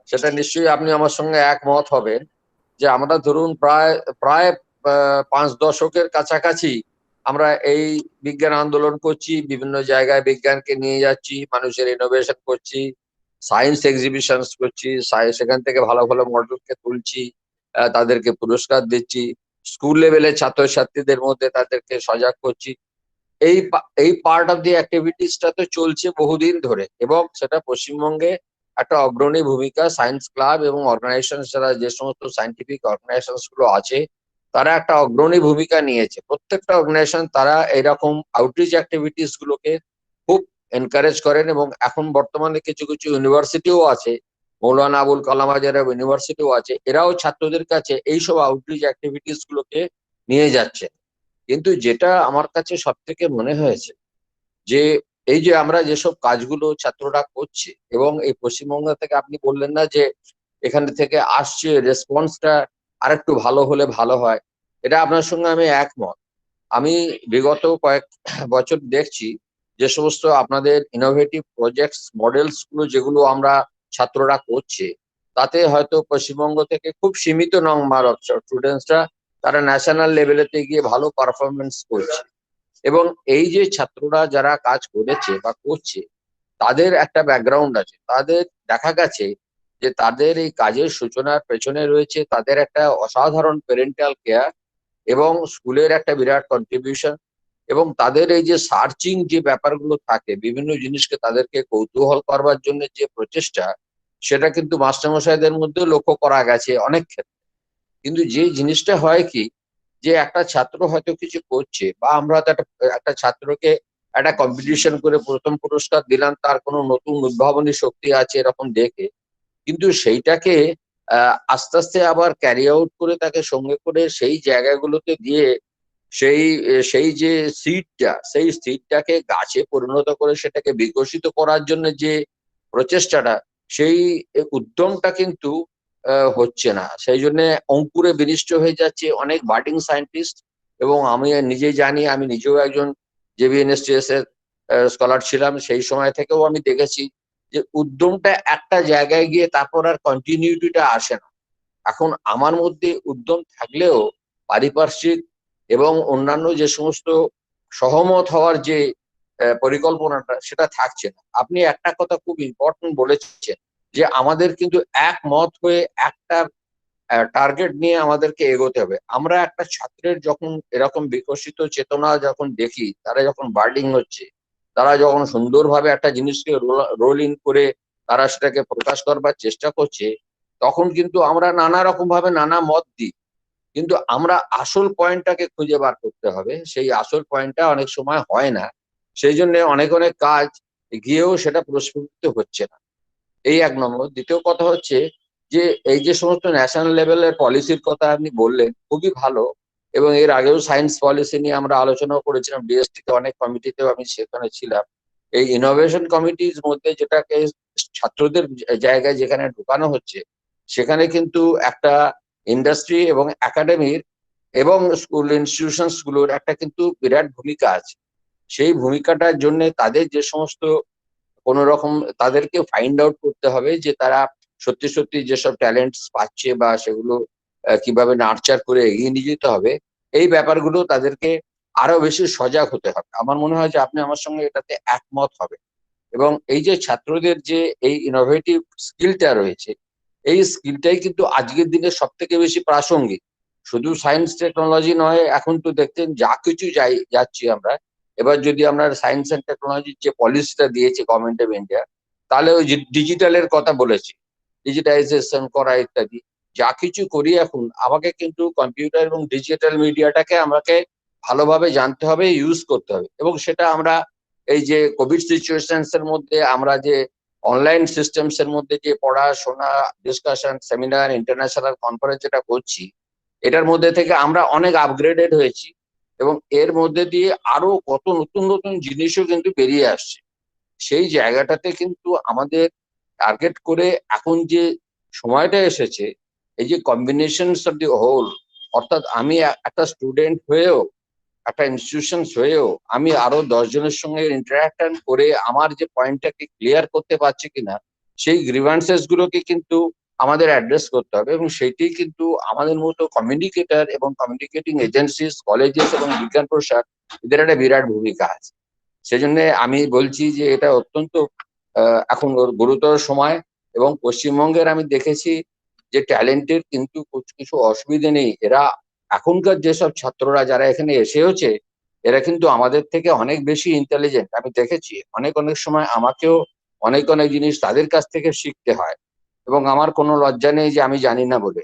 সেটা নিশ্চয়ই আপনি আমার সঙ্গে একমত হবেন, যে আমরা ধরুন প্রায় 5 দশকের কাছাকাছি আমরা এই বিজ্ঞান আন্দোলন করছি, বিভিন্ন জায়গায় বিজ্ঞানকে নিয়ে যাচ্ছি, মানুষের ইনোভেশন করছি, সায়েন্স এক্সিবিশন করছি, সেখান থেকে ভালো ভালো মডেলকে তুলছি, তাদেরকে পুরস্কার দিচ্ছি, স্কুল লেভেলে ছাত্রছাত্রীদের মধ্যে তাদেরকে সজাগ করছি। এই পার্ট অফ দি অ্যাক্টিভিটিসটা তো চলছে বহুদিন ধরে, এবং সেটা পশ্চিমবঙ্গে একটা অগ্রণী ভূমিকা সায়েন্স ক্লাব এবং অর্গানাইজেশন, যারা যে সমস্ত সায়েন্টিফিক অর্গানাইজেশন গুলো আছে, তারা একটা অগ্রণী ভূমিকা নিয়েছে। প্রত্যেকটা অর্গানাইজেশন তারা এরকম আউটরিচ অ্যাক্টিভিটিস গুলোকে খুব এনকারেজ করেন, এবং এখন বর্তমানে কিছু কিছু ইউনিভার্সিটিও আছে, মৌলানা আবুল কালাম আজাদ ইউনিভার্সিটিও আছে, এরাও ছাত্রদের কাছে এইসব আউটরিচ অ্যাক্টিভিটিস গুলোকে নিয়ে যাচ্ছে। কিন্তু যেটা আমার কাছে সব থেকে মনে হয়েছে, যে এই যে আমরা যেসব কাজগুলো ছাত্ররা করছে, এবং এই পশ্চিমবঙ্গ থেকে আপনি বললেন না যে এখান থেকে আসছে, রেসপন্সটা আরেকটু ভালো হলে ভালো হয়, এটা আপনার সঙ্গে আমি একমত। আমি বিগত কয়েক বছর দেখছি যে সমস্ত আপনাদের ইনোভেটিভ প্রজেক্টস মডেলস গুলো যেগুলো আমরা ছাত্ররা করছে, তাতে হয়তো পশ্চিমবঙ্গ থেকে খুব সীমিত নম্বর অফ স্টুডেন্টসরা তারা ন্যাশনাল লেভেলেতে গিয়ে ভালো পারফরমেন্স করছে। এবং এই যে ছাত্ররা যারা কাজ করেছে বা করছে, তাদের একটা ব্যাকগ্রাউন্ড আছে, তাদের দেখা গেছে যে তাদের এই কাজের সূচনার পেছনে রয়েছে তাদের একটা অসাধারণ প্যারেন্টাল কেয়ার এবং স্কুলের একটা বিরাট কন্ট্রিবিউশন, এবং তাদের এই যে সার্চিং যে ব্যাপারগুলো থাকে, বিভিন্ন জিনিসকে তাদেরকে কৌতূহল করবার জন্য যে প্রচেষ্টা, সেটা কিন্তু মাস্টারমশাইদের মধ্যে লক্ষ্য করা গেছে অনেক ক্ষেত্রে। কিন্তু যে জিনিসটা হয় কি, যে একটা ছাত্র হয়তো কিছু করছে, বা আমরা তো একটা ছাত্রকে একটা কম্পিটিশন করে প্রথম পুরস্কার দিলাম, তার কোনো নতুন উদ্ভাবনী শক্তি আছে এরকম দেখে, কিন্তু সেইটাকে আস্তে আস্তে আবার ক্যারি আউট করে তাকে সঙ্গে করে সেই জায়গাগুলোতে দিয়ে সেই সেই যে সিডটা, সেই সিডটাকে গাছে পরিণত করে সেটাকে বিকশিত করার জন্য যে প্রচেষ্টাটা, সেই উদ্যমটা কিন্তু হচ্ছে না। সেই জন্য অঙ্কুরে বিনিষ্ট হয়ে যাচ্ছে অনেক বার্ডিং সায়েন্টিস্ট। এবং আমি নিজেই জানি, আমি নিজেও একজন জেবিএনএসটিএস এর স্কলার ছিলাম, সেই সময় থেকেও আমি দেখেছি যে উদ্যমটা একটা জায়গায় গিয়ে তারপর আর কন্টিনিউটিটা আসে না। এখন আমার মধ্যে উদ্যম থাকলেও পারিপার্শ্বিক এবং অন্যান্য যে সমস্ত সহমত হওয়ার যে পরিকল্পনাটা, সেটা থাকছে না। আপনি একটা কথা খুব ইম্পর্টেন্ট বলেছেন, যে আমাদের কিন্তু একমত হয়ে একটা টার্গেট নিয়ে আমাদেরকে এগোতে হবে। আমরা একটা ছাত্রের যখন এরকম বিকশিত চেতনা যখন দেখি, তারা যখন বার্ডিং হচ্ছে, তারা যখন সুন্দরভাবে একটা জিনিসকে রোল ইন করে তারা সেটাকে প্রকাশ করবার চেষ্টা করছে, তখন কিন্তু আমরা নানা রকম ভাবে নানা মত দিই, কিন্তু আমরা আসল পয়েন্টটাকে খুঁজে বার করতে হবে। সেই আসল পয়েন্টটা অনেক সময় হয় না, সেই জন্য অনেক অনেক কাজ গিয়েও সেটা প্রস্ফুটিত হচ্ছে না। এই এক নম্বর। দ্বিতীয় কথা হচ্ছে যে এই যে সমস্ত ন্যাশনাল লেভেলের পলিসির কথা আপনি বললেন, খুবই ভালো। এবং এর আগেও সায়েন্স পলিসি নিয়ে আমরা আলোচনাও করেছিলাম ডিএসটি তে, অনেক কমিটিতেও আমি সেখানে ছিলাম। এই ইনোভেশন কমিটির মধ্যে যেটাকে ছাত্রদের জায়গায় যেখানে ঢুকানো হচ্ছে, সেখানে কিন্তু একটা ইন্ডাস্ট্রি এবং একাডেমির এবং স্কুল ইনস্টিটিউশনস গুলোর একটা কিন্তু বিরাট ভূমিকা আছে। সেই ভূমিকাটার জন্য তাদের যে সমস্ত কোন রকম তাদেরকে ফাইন্ড আউট করতে হবে যে তারা সত্যি সত্যি যেসব ট্যালেন্টস পাচ্ছে বা সেগুলো কিভাবে নার্চার করে এগিয়ে নিয়ে যেতে হবে, এই ব্যাপারগুলো তাদেরকে আরো বেশি সজাগ হতে হবে। আমার মনে হয় যে আপনি আমার সঙ্গে এটাতে একমত হবে। এবং এই যে ছাত্রদের যে এই ইনোভেটিভ স্কিলটা রয়েছে, এই স্কিলটাই কিন্তু আজকের দিনে সব থেকে বেশি প্রাসঙ্গিক। শুধু সায়েন্স টেকনোলজি নয়, এখন তো দেখতেন যা কিছু যাচ্ছি আমরা। এবার যদি আমরা সায়েন্স অ্যান্ড টেকনোলজির যে পলিসিটা দিয়েছে গভর্নমেন্ট অফ ইন্ডিয়া, তাহলে ওই ডিজিটালের কথা বলেছি, ডিজিটাইজেশন করা ইত্যাদি। যা কিছু করি এখন আমাকে কিন্তু কম্পিউটার এবং ডিজিটাল মিডিয়াটাকে আমাকে ভালোভাবে জানতে হবে, ইউজ করতে হবে। এবং সেটা আমরা এই যে কোভিড সিচুয়েশনস এর মধ্যে আমরা যে অনলাইন সিস্টেমস এর মধ্যে যে পড়াশোনা, ডিসকাশন, সেমিনার, ইন্টারন্যাশনাল কনফারেন্স যেটা করছি, এটার মধ্যে থেকে আমরা অনেক আপগ্রেডেড হয়েছি। এবং এর মধ্যে দিয়ে আরো কত নতুন নতুন জিনিসও কিন্তু বেরিয়ে আসছে। সেই জায়গাটাতে কিন্তু আমাদের টার্গেট করে এখন যে সময়টা এসেছে, এই যে কম্বিনেশনস অফ দি হোল, অর্থাৎ আমি একটা স্টুডেন্ট হয়েও, একটা ইনস্টিটিউশন হয়েও আমি আরো 10 জনের সঙ্গে ইন্টারাকশন করে আমার যে পয়েন্টটাকে ক্লিয়ার করতে পারছি কিনা, সেই গ্রিভান্সেস গুলোকে কিন্তু আমাদের অ্যাড্রেস করতে হবে। এবং সেইটাই কিন্তু আমাদের মতো কমিউনিকেটর এবং কমিউনিকেটিং এজেন্সিস, কলেজেস এবং বিজ্ঞান প্রসার, এদের একটা বিরাট ভূমিকা আছে। সেজন্য আমি বলছি যে এটা অত্যন্ত এখন গুরুতর সময়। এবং পশ্চিমবঙ্গের আমি দেখেছি যে ট্যালেন্টের কিন্তু কিছু অসুবিধে নেই। এরা এখনকার যেসব ছাত্ররা যারা এখানে এসেওছে, এরা কিন্তু আমাদের থেকে অনেক বেশি ইন্টেলিজেন্ট। আমি দেখেছি অনেক অনেক সময় আমাকেও অনেক অনেক জিনিস তাদের কাছ থেকে শিখতে হয়, এবং আমার কোনো লজ্জা নেই যে আমি জানি না বলে।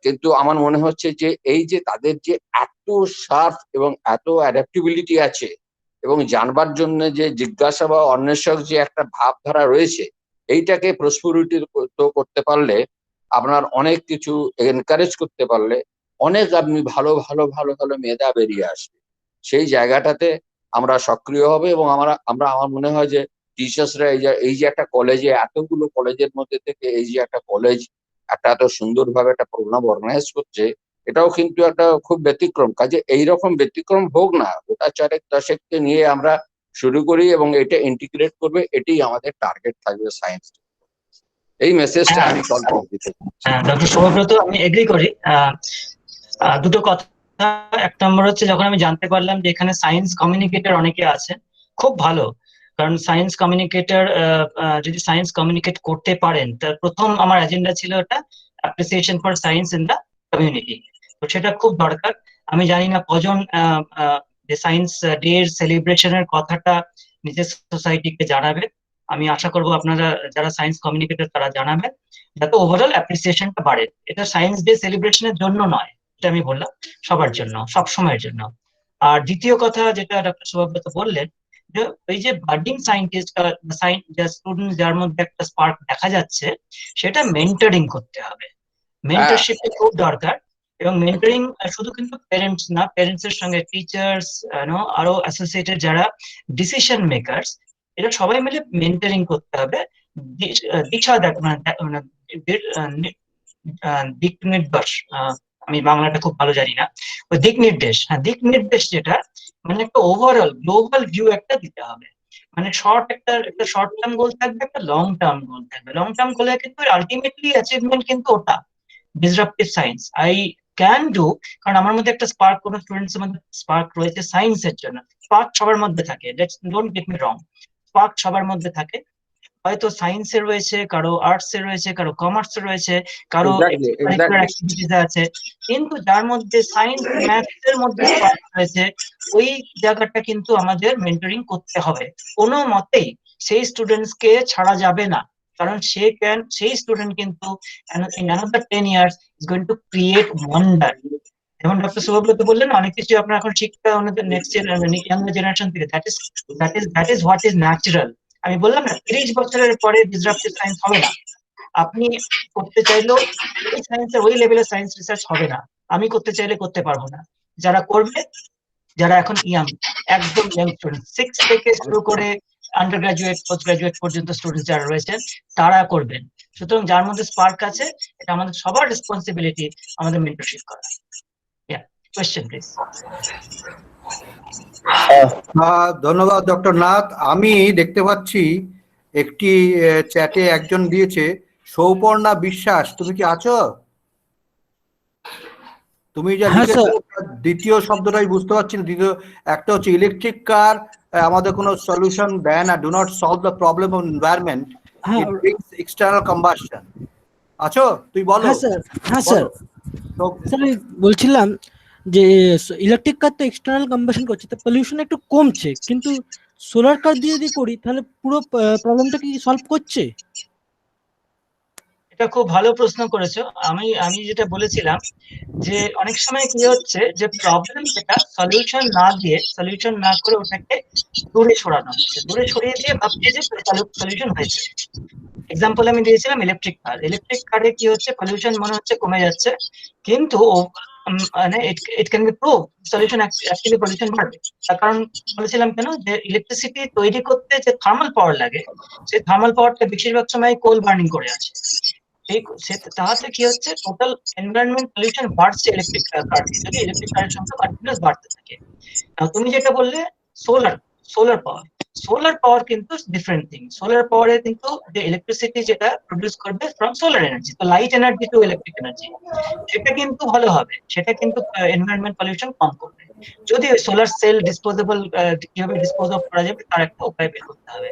কিন্তু আমার মনে হচ্ছে যে এই যে তাদের যে এত শার্প এবং এত অ্যাডাপ্টিবিলিটি আছে, এবং জানবার জন্য যে জিজ্ঞাসা বা অন্বেষক যে একটা ভাবধারা রয়েছে, এইটাকে প্রস্ফুটিত করতে পারলে, আপনার অনেক কিছু এনকারেজ করতে পারলে অনেক আপনি ভালো ভালো ভালো ভালো মেধা বেরিয়ে আসবে। সেই জায়গাটাতে আমরা সক্রিয় হবে। এবং আমার মনে হয় যে টিচার্সরা এই যে একটা কলেজে, এতগুলো কলেজের মধ্যে থেকে এই যে একটা কলেজ একটা এত সুন্দরভাবে একটা প্রোগ্রাম অর্গানাইজ করছে, এটাও কিন্তু একটা খুব ব্যতিক্রম। কাজে এইরকম ব্যতিক্রম হোক না, ওটা 4-10কে নিয়ে আমরা শুরু করি এবং এটা ইন্টিগ্রেট করবে, এটাই আমাদের টার্গেট থাকবে সায়েন্স। এই মেসেজটা হ্যাঁ, আমি কল করে দিতে চাই। ডক্টর সৌম্যব্রত, আমি এগ্রি করি। দুটো কথা। এক নম্বর হচ্ছে, যখন আমি জানতে পারলাম যে এখানে সায়েন্স কমিউনিকেটর অনেকে আছে, খুব ভালো। কারণ সায়েন্স কমিউনিকেটর, যদি সায়েন্স কমিউনিকেট করতে পারেন, তার প্রথম আমার এজেন্ডা ছিল এটা, appreciation for science in the community. তো সেটা খুব দরকার। আমি জানি না কজন যে সায়েন্স ডে এর সেলিব্রেশনের কথাটা নিজের সোসাইটিকে জানাবে। আমি আশা করব আপনারা যারা সায়েন্স কমিউনিকেটর তারা জানাবেন, যাতে ওভারঅল অ্যাপ্রিসিয়েশনটা বাড়ে। এটা সায়েন্স ডে সেলিব্রেশনের জন্য নয়, এটা আমি বললাম, সবার জন্য, সব সময়ের জন্য। আর দ্বিতীয় কথা যেটা ডক্টর সুব্রত বললেন, যে এই যে বার্ডিং সায়েন্টিস্ট, স্টুডেন্ট যার মধ্যে একটা স্পার্ক দেখা যাচ্ছে, সেটা মেন্টরিং করতে হবে। মেন্টরশিপটা খুব দরকার। এবং মেন্টরিং শুধু কিন্তু প্যারেন্টস না, প্যারেন্টস এর সঙ্গে টিচার্স আরো অ্যাসোসিয়েটেড যারা ডিসিশন মেকারস, এটা সবাই মিলে মেন্টরিং করতে হবে। দিশা মানে দিক নির্দেশ, আমি বাংলাটা খুব ভালো জানি না, ওই দিক নির্দেশ, হ্যাঁ দিক নির্দেশ যেটা, মানে একটা ওভারঅল গ্লোবাল ভিউ একটা দিতে হবে। মানে একটা শর্ট টার্ম গোল থাকবে, একটা লং টার্ম গোল থাকবে। লং টার্ম গোলে কিন্তু আলটিমেটলি অ্যাচিভমেন্ট কিন্তু ওটা disruptive science I can do, কারণ আমার মধ্যে একটা স্পার্ক, কোনো স্টুডেন্টস মধ্যে স্পার্ক রয়েছে সায়েন্সের জন্য। স্পার্ক সবার মধ্যে থাকে, don't get me wrong, spark সবার মধ্যে থাকে। হয়তো সায়েন্সে রয়েছে, কারো আর্টসে রয়েছে, কারো কমার্সে রয়েছে, কারো এক্স্যাক্টলি অ্যাক্টিভিটিসে আছে, কিন্তু যার মধ্যে সায়েন্স ম্যাথস এর মধ্যে স্পার্ক রয়েছে, ওই জায়গাটা কিন্তু আমাদের মেন্টরিং করতে হবে। কোনো মতেই সেই স্টুডেন্টস কে ছাড়া যাবে না, কারণ সেই স্টুডেন্ট কিন্তু in another 10 years is going to create wonder। যেমন ডক্টর শুভব্রত বললেন, অনেক কিছু আপনার এখন শিখতে আমাদের নেক্সট ইয়াঙ্গার জেনারেশন থেকে, that is what is natural. আমি বললাম না 30 বছরের পরে ডিসরাপটিভ সায়েন্স হবে না, আপনি করতে চাইলেও ওই সায়েন্সের ওই লেভেলের সায়েন্স রিসার্চ হবে না, আমি করতে চাইলে করতে পারবো না। যারা করবে, যারা এখন একদম ইয়াং স্টুডেন্ট, 6 থেকে শুরু করে আন্ডার গ্রাজুয়েট পোস্ট গ্রাজুয়েট পর্যন্ত স্টুডেন্ট যারা রয়েছেন, তারা করবেন। সুতরাং যার মধ্যে স্পার্ক আছে, এটা আমাদের সবার রেসপন্সিবিলিটি আমাদের মেন্টরশিপ করা। Question please. ধন্যবাদ ডক্টর নাথ। আমি দেখতে পাচ্ছি একটি চ্যাটে একজন দিয়েছে, সৌপর্ণা বিশ্বাস, তুমি কি আছো? তুমি যা লিখেছো দ্বিতীয় শব্দটাই বুঝতে পারছি না। দ্বিতীয় একটা হচ্ছে ইলেকট্রিক কার আমাদের কোনো সলিউশন দেয় না, do not solve the problem of environment, it brings external combustion. আছো? তুই বলো। হ্যাঁ স্যার, হ্যাঁ স্যার, স্যার আমি বলছিলাম যে ইলেকট্রিক কার তো এক্সটার্নাল কম্বাসন করছে, তো পলিউশন একটু কমছে, কিন্তু সোলার কার দিয়ে যদি করি তাহলে পুরো প্রবলেমটা কি সলভ করছে? এটা খুব ভালো প্রশ্ন করেছো। আমি যেটা বলেছিলাম যে অনেক সময় কি হচ্ছে যে প্রবলেম যেটা সলিউশন না করে ওটাকে দূরে সরানো হচ্ছে, দূরে সরিয়ে দিয়ে ভাবছে যে সলিউশন হয়েছে। এক্সাম্পল আমি দিয়েছিলাম ইলেকট্রিক কারে কি হচ্ছে, পলিউশন মনে হচ্ছে কমে যাচ্ছে, কিন্তু মানে it can be prove solution actually pollution বাড়বে। তার কারণ বলেছিলাম কেন, যে ইলেকট্রিসিটি তৈরি করতে যে থার্মাল পাওয়ার লাগে, সেই থার্মাল পাওয়ারটা বেশিরভাগ সময় কোল বার্নিং করে আছে। তাহলে কি হচ্ছে, টোটাল এনভায়রনমেন্ট পলিউশন বাড়ছে ইলেকট্রিক কার দিয়ে, যদি ইলেকট্রিক কারের সংখ্যা কন্টিনিউয়াস বাড়তে থাকে। তুমি যেটা বললে সোলার পাওয়ার কিন্তু ডিফারেন্ট থিং। সোলার পাওয়ারে কিন্তু যে ইলেকট্রিসিটি যেটা প্রডিউস করবে ফ্রম সোলার এনার্জি, তো light energy to electric energy, সেটা কিন্তু ভালো হবে, সেটা কিন্তু এনভায়রনমেন্ট পলিউশন কম করবে। যদি ওই সোলার সেল ডিসপোজেবল কিভাবে ডিসপোজ অফ করা যাবে তার একটা উপায় বের করতে হবে।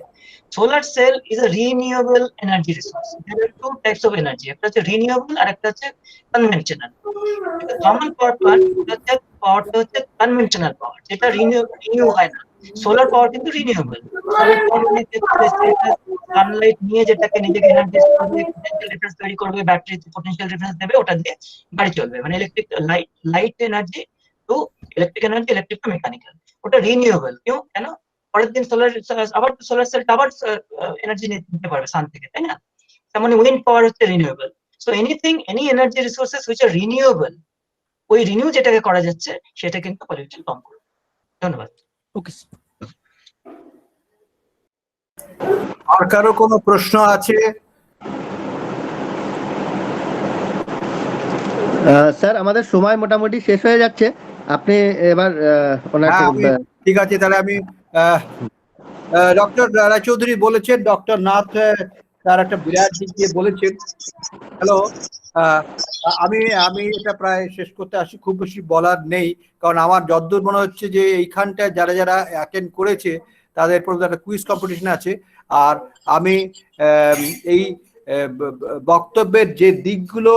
Solar cell is a renewable energy resource. There are two types of energy, একটা হচ্ছে রিনিউয়েবল আর একটা হচ্ছে কনভেনশনাল। থার্মাল পাওয়ার প্ল্যান্ট পাওয়ারটা হচ্ছে কনভেনশনাল পাওয়ার, যেটা রিনিউ হয় না। সোলার পাওয়ার কিন্তু রিনিউয়েবল। সোলার পাওয়ার মানে সানলাইট নিয়ে যেটাকে নিজেকে এনার্জি করবে, পোটেনশিয়াল ডিফারেন্স তৈরি করবে, ব্যাটারি পোটেনশিয়াল ডিফারেন্স দেবে, ওটা দিয়ে গাড়ি চলবে। মানে electric light energy to electric energy, electric to mechanical, ওটা রিনিউয়েবল। কেন? পরের দিন আবার সোলার সেলটা আবার এনার্জি নিতে পারবে সান থেকে, তাই না? তার মানে উইন্ড পাওয়ার হচ্ছে renewable. So any energy resources which are renewable, ওই রিনিউ যেটাকে করা যাচ্ছে সেটা কিন্তু পলিউশন কম করবে। ধন্যবাদ। ওকে। আর কারো কোনো প্রশ্ন আছে? স্যার আমাদের সময় মোটামুটি শেষ হয়ে যাচ্ছে, আপনি এবার ঠিক আছে, তাহলে আমি ডক্টর রায়চৌধুরী বলেছেন, ডক্টর নাথ তার একটা বিরাট দিক দিয়ে বলেছেন। হ্যালো, আমি এটা প্রায় শেষ করতে আসি, খুব বেশি বলার নেই, কারণ আমার যতদূর মনে হচ্ছে যে এইখানটায় যারা যারা অ্যাটেন্ড করেছে তাদের প্রতি একটা কুইজ কম্পিটিশন আছে। আর আমি এই বক্তব্যের যে দিকগুলো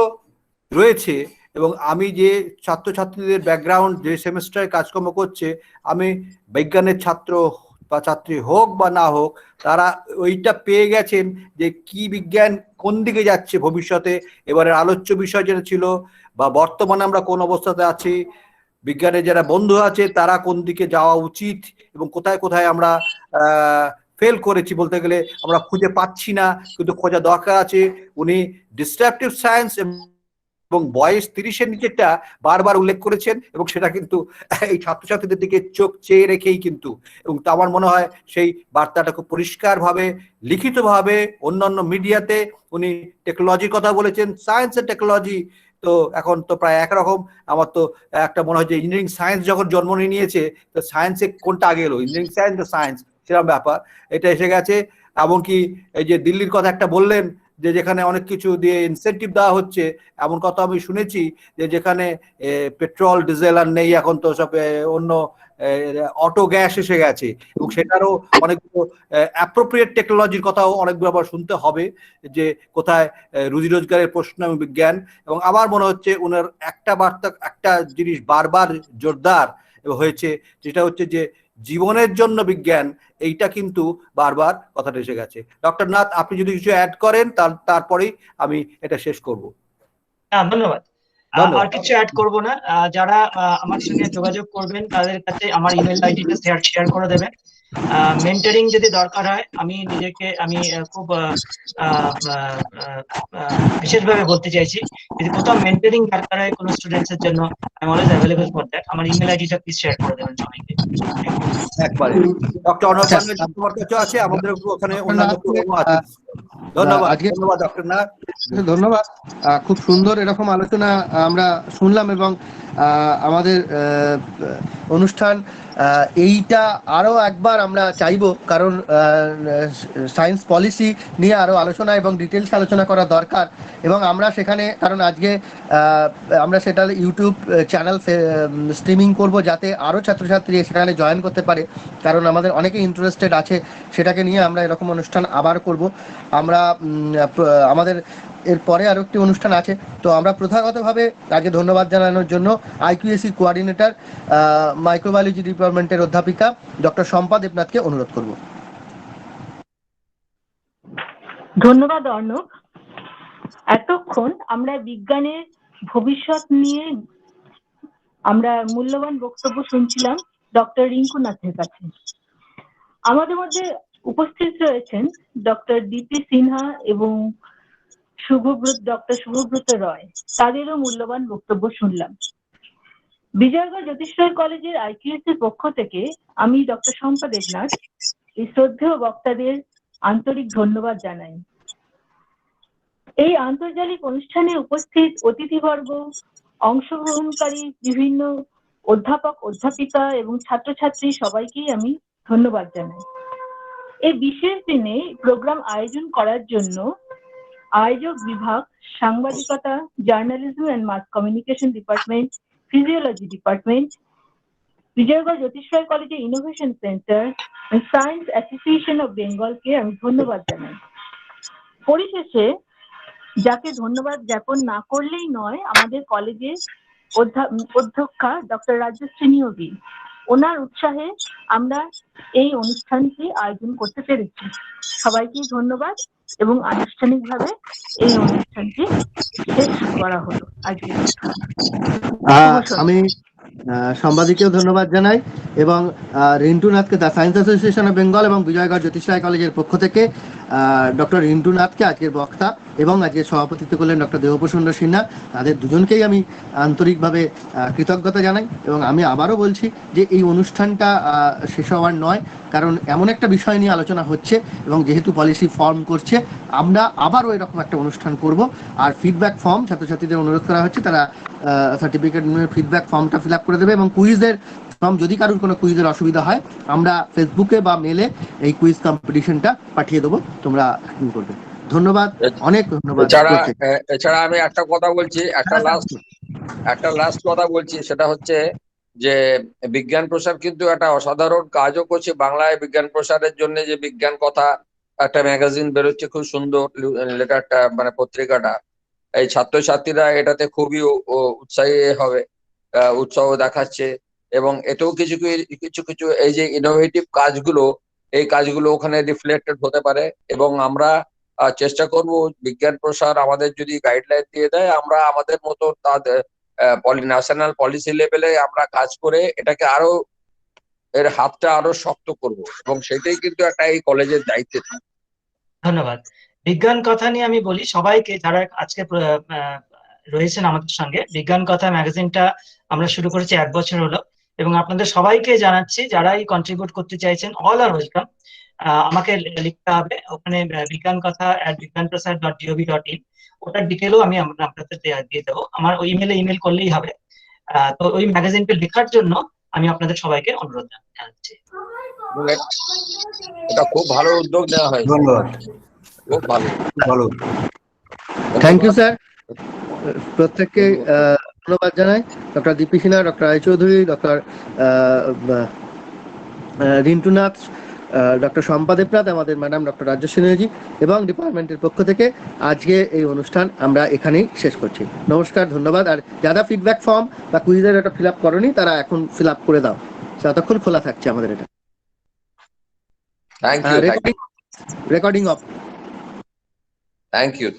রয়েছে এবং আমি যে ছাত্রছাত্রীদের ব্যাকগ্রাউন্ড যে সেমিস্টারে কাজকর্ম করছে, আমি বিজ্ঞানের ছাত্র বা ছাত্রী হোক বা না হোক, তারা ওইটা পেয়ে গেছেন যে কি বিজ্ঞান কোন দিকে যাচ্ছে ভবিষ্যতে। এবারের আলোচ্য বিষয় যেটা ছিল, বা বর্তমানে আমরা কোন অবস্থাতে আছি, বিজ্ঞানের যারা বন্ধু আছে তারা কোন দিকে যাওয়া উচিত, এবং কোথায় কোথায় আমরা ফেল করেছি বলতে গেলে, আমরা খুঁজে পাচ্ছি না, কিন্তু খোঁজা দরকার আছে। উনি ডিসট্রাকটিভ সায়েন্স এবং বয়স 30-এর নিচেরটা বারবার উল্লেখ করেছেন, এবং সেটা কিন্তু এই ছাত্রছাত্রীদের দিকে চোখ চেয়ে রেখেই কিন্তু, এবং তা আমার মনে হয় সেই বার্তাটা খুব পরিষ্কারভাবে লিখিতভাবে অন্যান্য মিডিয়াতে উনি টেকনোলজির কথা বলেছেন, সায়েন্স এন্ড টেকনোলজি তো এখন তো প্রায় একরকম। আমার তো একটা মনে হয় যে ইঞ্জিনিয়ারিং সায়েন্স যখন জন্ম নিয়েছে, তো সায়েন্সে কোনটা আগে এলো, ইঞ্জিনিয়ারিং সায়েন্স বা সায়েন্স, সেরকম ব্যাপার এটা এসে গেছে। এমনকি এই যে দিল্লির কথা একটা বললেন, যে যেখানে অনেক কিছু দিয়ে ইনসেন্টিভ দেওয়া হচ্ছে, এমন কথা আমি শুনেছি যে যেখানে পেট্রোল ডিজেল আর নেই, এখন তো সব অন্য অটো গ্যাস এসে গেছে, এবং সেটারও অনেকগুলো অ্যাপ্রোপ্রিয়েট টেকনোলজির কথাও অনেকগুলো আবার শুনতে হবে, যে কোথায় রুজি রোজগারের প্রশ্ন এবং বিজ্ঞান। এবং আমার মনে হচ্ছে ওনার একটা বার্তা, একটা জিনিস বারবার জোরদার হয়েছে, যেটা হচ্ছে যে জীবনের জন্য বিজ্ঞান, এইটা কিন্তু বারবার কথাটা এসে গেছে। ডক্টর নাথ, আপনি যদি কিছু অ্যাড করেন তারপরেই আমি এটা শেষ করব। ধন্যবাদ। আর কিছু অ্যাড করব না। যারা আমার সঙ্গে যোগাযোগ করবেন তাদের কাছে আমার ইমেল আইডিটা শেয়ার করে দেবেন। মেন্টরিং যদি দরকার হয়, আমি নিজেকে খুব বিশেষভাবে বলতে চাইছি, যদি কোথাও মেন্টরিং দরকার হয় কোনো স্টুডেন্টস এর জন্য, I am always available for that. আমার ইমেল আইডিটা প্লিজ শেয়ার করে দেবেন সবাইকে। একবারে ডক্টর অর্ণব বার্মার তোমার কাছে আছে, আমাদের ওখানে অন্যান্য প্রোগ্রামও আছে। ধন্যবাদ, ধন্যবাদ ডক্টর নাথ, ধন্যবাদ। খুব সুন্দর এরকম আলোচনা আমরা শুনলাম, এবং আমাদের অনুষ্ঠান এইটা আরো একবার আমরা চাইবো, কারণ সায়েন্স পলিসি নিয়ে আরো আলোচনা এবং ডিটেলস আলোচনা করা দরকার। এবং আমরা সেখানে, কারণ আজকে আমরা সেটা ইউটিউব চ্যানেল স্ট্রিমিং করব, যাতে আরো ছাত্রছাত্রী সেখানে জয়েন করতে পারে, কারণ আমাদের অনেকে ইন্টারেস্টেড আছে সেটাকে নিয়ে। আমরা এরকম অনুষ্ঠান আবার করব। আমরা আমাদের এরপরে আরো একটি অনুষ্ঠান আছে, তো আমরা প্রথাগতভাবে আজকে ধন্যবাদ জানানোর জন্য আইকিউএসি কোঅর্ডিনেটর মাইক্রোবায়োলজি ডিপার্টমেন্টের অধ্যাপিকা ডক্টর শম্পা দেবনাথকে অনুরোধ করব। ধন্যবাদ অর্ণব। এতক্ষণ আমরা বিজ্ঞানের ভবিষ্যৎ নিয়ে আমরা মূল্যবান বক্তব্য শুনছিলাম ডক্টর রিঙ্কু নাথের কাছে। আমাদের মধ্যে উপস্থিত রয়েছেন ডক্টর দীপ্তি সিনহা এবং ডক্টর শুভব্রত রয়, তাদেরও মূল্যবান বক্তব্য শুনলাম। বিজয়গড় জ্যোতিষরায় কলেজের আইকিউএসির পক্ষ থেকে আমি ডক্টর শম্পা দেবনাথ এই শ্রদ্ধেয় বক্তাদের আন্তরিক ধন্যবাদ জানাই। এই আন্তর্জাতিক অনুষ্ঠানে উপস্থিত অতিথিবর্গ, অংশগ্রহণকারী বিভিন্ন অধ্যাপক, অধ্যাপিকা এবং ছাত্রছাত্রী সবাইকেই আমি ধন্যবাদ জানাই। এই বিশেষ দিনে প্রোগ্রাম আয়োজন করার জন্য আয়োজক বিভাগ, সাংবাদিকতা, journalism and mass communication department, physiology department, Bijoygarh Jyotishray কলেজের innovation centre, science association of বেঙ্গলকে আমি ধন্যবাদ জানাই। পরিশেষে যাকে ধন্যবাদ জ্ঞাপন না করলেই নয়, আমাদের কলেজের অধ্যক্ষা ডক্টর রাজশ্রী নিয়োগী, ওনার উৎসাহে আমরা এই অনুষ্ঠানটি আয়োজন করতে পেরেছি। সবাইকে ধন্যবাদ, এবং আনুষ্ঠানিকভাবে এই অনুষ্ঠানটি শেষ করা হলো আজকে। আমি সাংবাদিককেও ধন্যবাদ জানাই, এবং রিন্টু নাথকে, the science association of Bengal এবং বিজয়গড় জ্যোতিষরায় কলেজের পক্ষ থেকে ডক্টর রিন্টু নাথকে আজকের বক্তা, এবং আজকের সভাপতিত্ব করলেন ডক্টর দেবপ্রসন্ন সিনহা, তাদের দুজনকেই আমি আন্তরিকভাবে কৃতজ্ঞতা জানাই। এবং আমি আবারও বলছি যে এই অনুষ্ঠানটা শেষ হওয়ার নয়, কারণ এমন একটা বিষয় নিয়ে আলোচনা হচ্ছে, এবং যেহেতু পলিসি ফর্ম করছে, আমরা আবারও এরকম একটা অনুষ্ঠান করব। আর ফিডব্যাক ফর্ম ছাত্রছাত্রীদের অনুরোধ করা হচ্ছে, তারা সার্টিফিকেট ফিডব্যাক ফর্মটা ফিল আপ করে দেবে, এবং কুইজের ফর্ম, যদি কারোর কোনো কুইজের অসুবিধা হয় আমরা ফেসবুকে বা মেলে এই কুইজ কম্পিটিশনটা পাঠিয়ে দেবো, তোমরা করবে। ধন্যবাদ, অনেক ধন্যবাদ। এছাড়া আমি একটা কথা বলছি, একটা লাস্ট কথা বলছি, সেটা হচ্ছে যে বিজ্ঞান প্রসার কিন্তু একটা অসাধারণ কাজও করছে বাংলায়। বিজ্ঞান প্রসারের জন্য যে বিজ্ঞান কথা একটা ম্যাগাজিন বেরোচ্ছে, খুব সুন্দর লেটারটা, মানে পত্রিকাটা, এই ছাত্রছাত্রীরা এটাতে খুবই উৎসাহী হবে, উৎসাহ দেখাচ্ছে। এবং এটাও কিছু কিছু এই যে ইনোভেটিভ কাজগুলো, এই কাজগুলো ওখানে রিফ্লেক্টেড হতে পারে। এবং আমরা চেষ্টা করব বিজ্ঞান প্রসার আমাদের যদি গাইডলাইন দিয়ে দেয়, আমরা আমাদের মতো তাদের ন্যাশনাল পলিসি লেভেলে আমরা কাজ করে এটাকে আরো, এর হাতটা আরো শক্ত করব, এবং সেটাই কিন্তু একটা এই কলেজের দায়িত্ব থাকে। ধন্যবাদ। বিজ্ঞান কথা নিয়ে আমি বলি সবাইকে, যারা আজকে রয়েছেন আমাদের সঙ্গে। বিজ্ঞান কথা ম্যাগাজিনটা আমরা শুরু করেছি 1 বছর হলো, এবং আপনাদের সবাইকে জানাচ্ছি যারাই কন্ট্রিবিউট করতে চাইছেন, অল আর ওয়েলকাম। আমাকে লিখতে হবে ওখানে বিজ্ঞানপ্রসার.gov.in, ওটার ডিটেলও আমি আপনাদের দিয়ে দেবো। আমার ওই ইমেল করলেই হবে। তো ওই ম্যাগাজিনটা লেখার জন্য আমি আপনাদের সবাইকে অনুরোধ জানাচ্ছি। এটা খুব ভালো উদ্যোগ নেওয়া হয়েছে, ধন্যবাদ, খুব ভালো। ভালো। থ্যাংক ইউ স্যার, প্রত্যেককে ধন্যবাদ জানাই। Doctor Dipti Sinha, doctor Roychowdhury, doctor Rintu Nath, doctor Shampa Debnath, আমাদের ম্যাডাম ডক্টর রাজশ্রী নজি এবং ডিপার্টমেন্টের পক্ষ থেকে আজকে এই অনুষ্ঠান আমরা এখানেই শেষ করছি। নমস্কার, ধন্যবাদ। আর যারা ফিডব্যাক ফর্ম বা কুইজের একটা ফিল আপ করনি তারা এখন ফিল আপ করে দাও, ততক্ষণ খোলা থাকছে আমাদের এটা। Thank you, recording off. Thank you.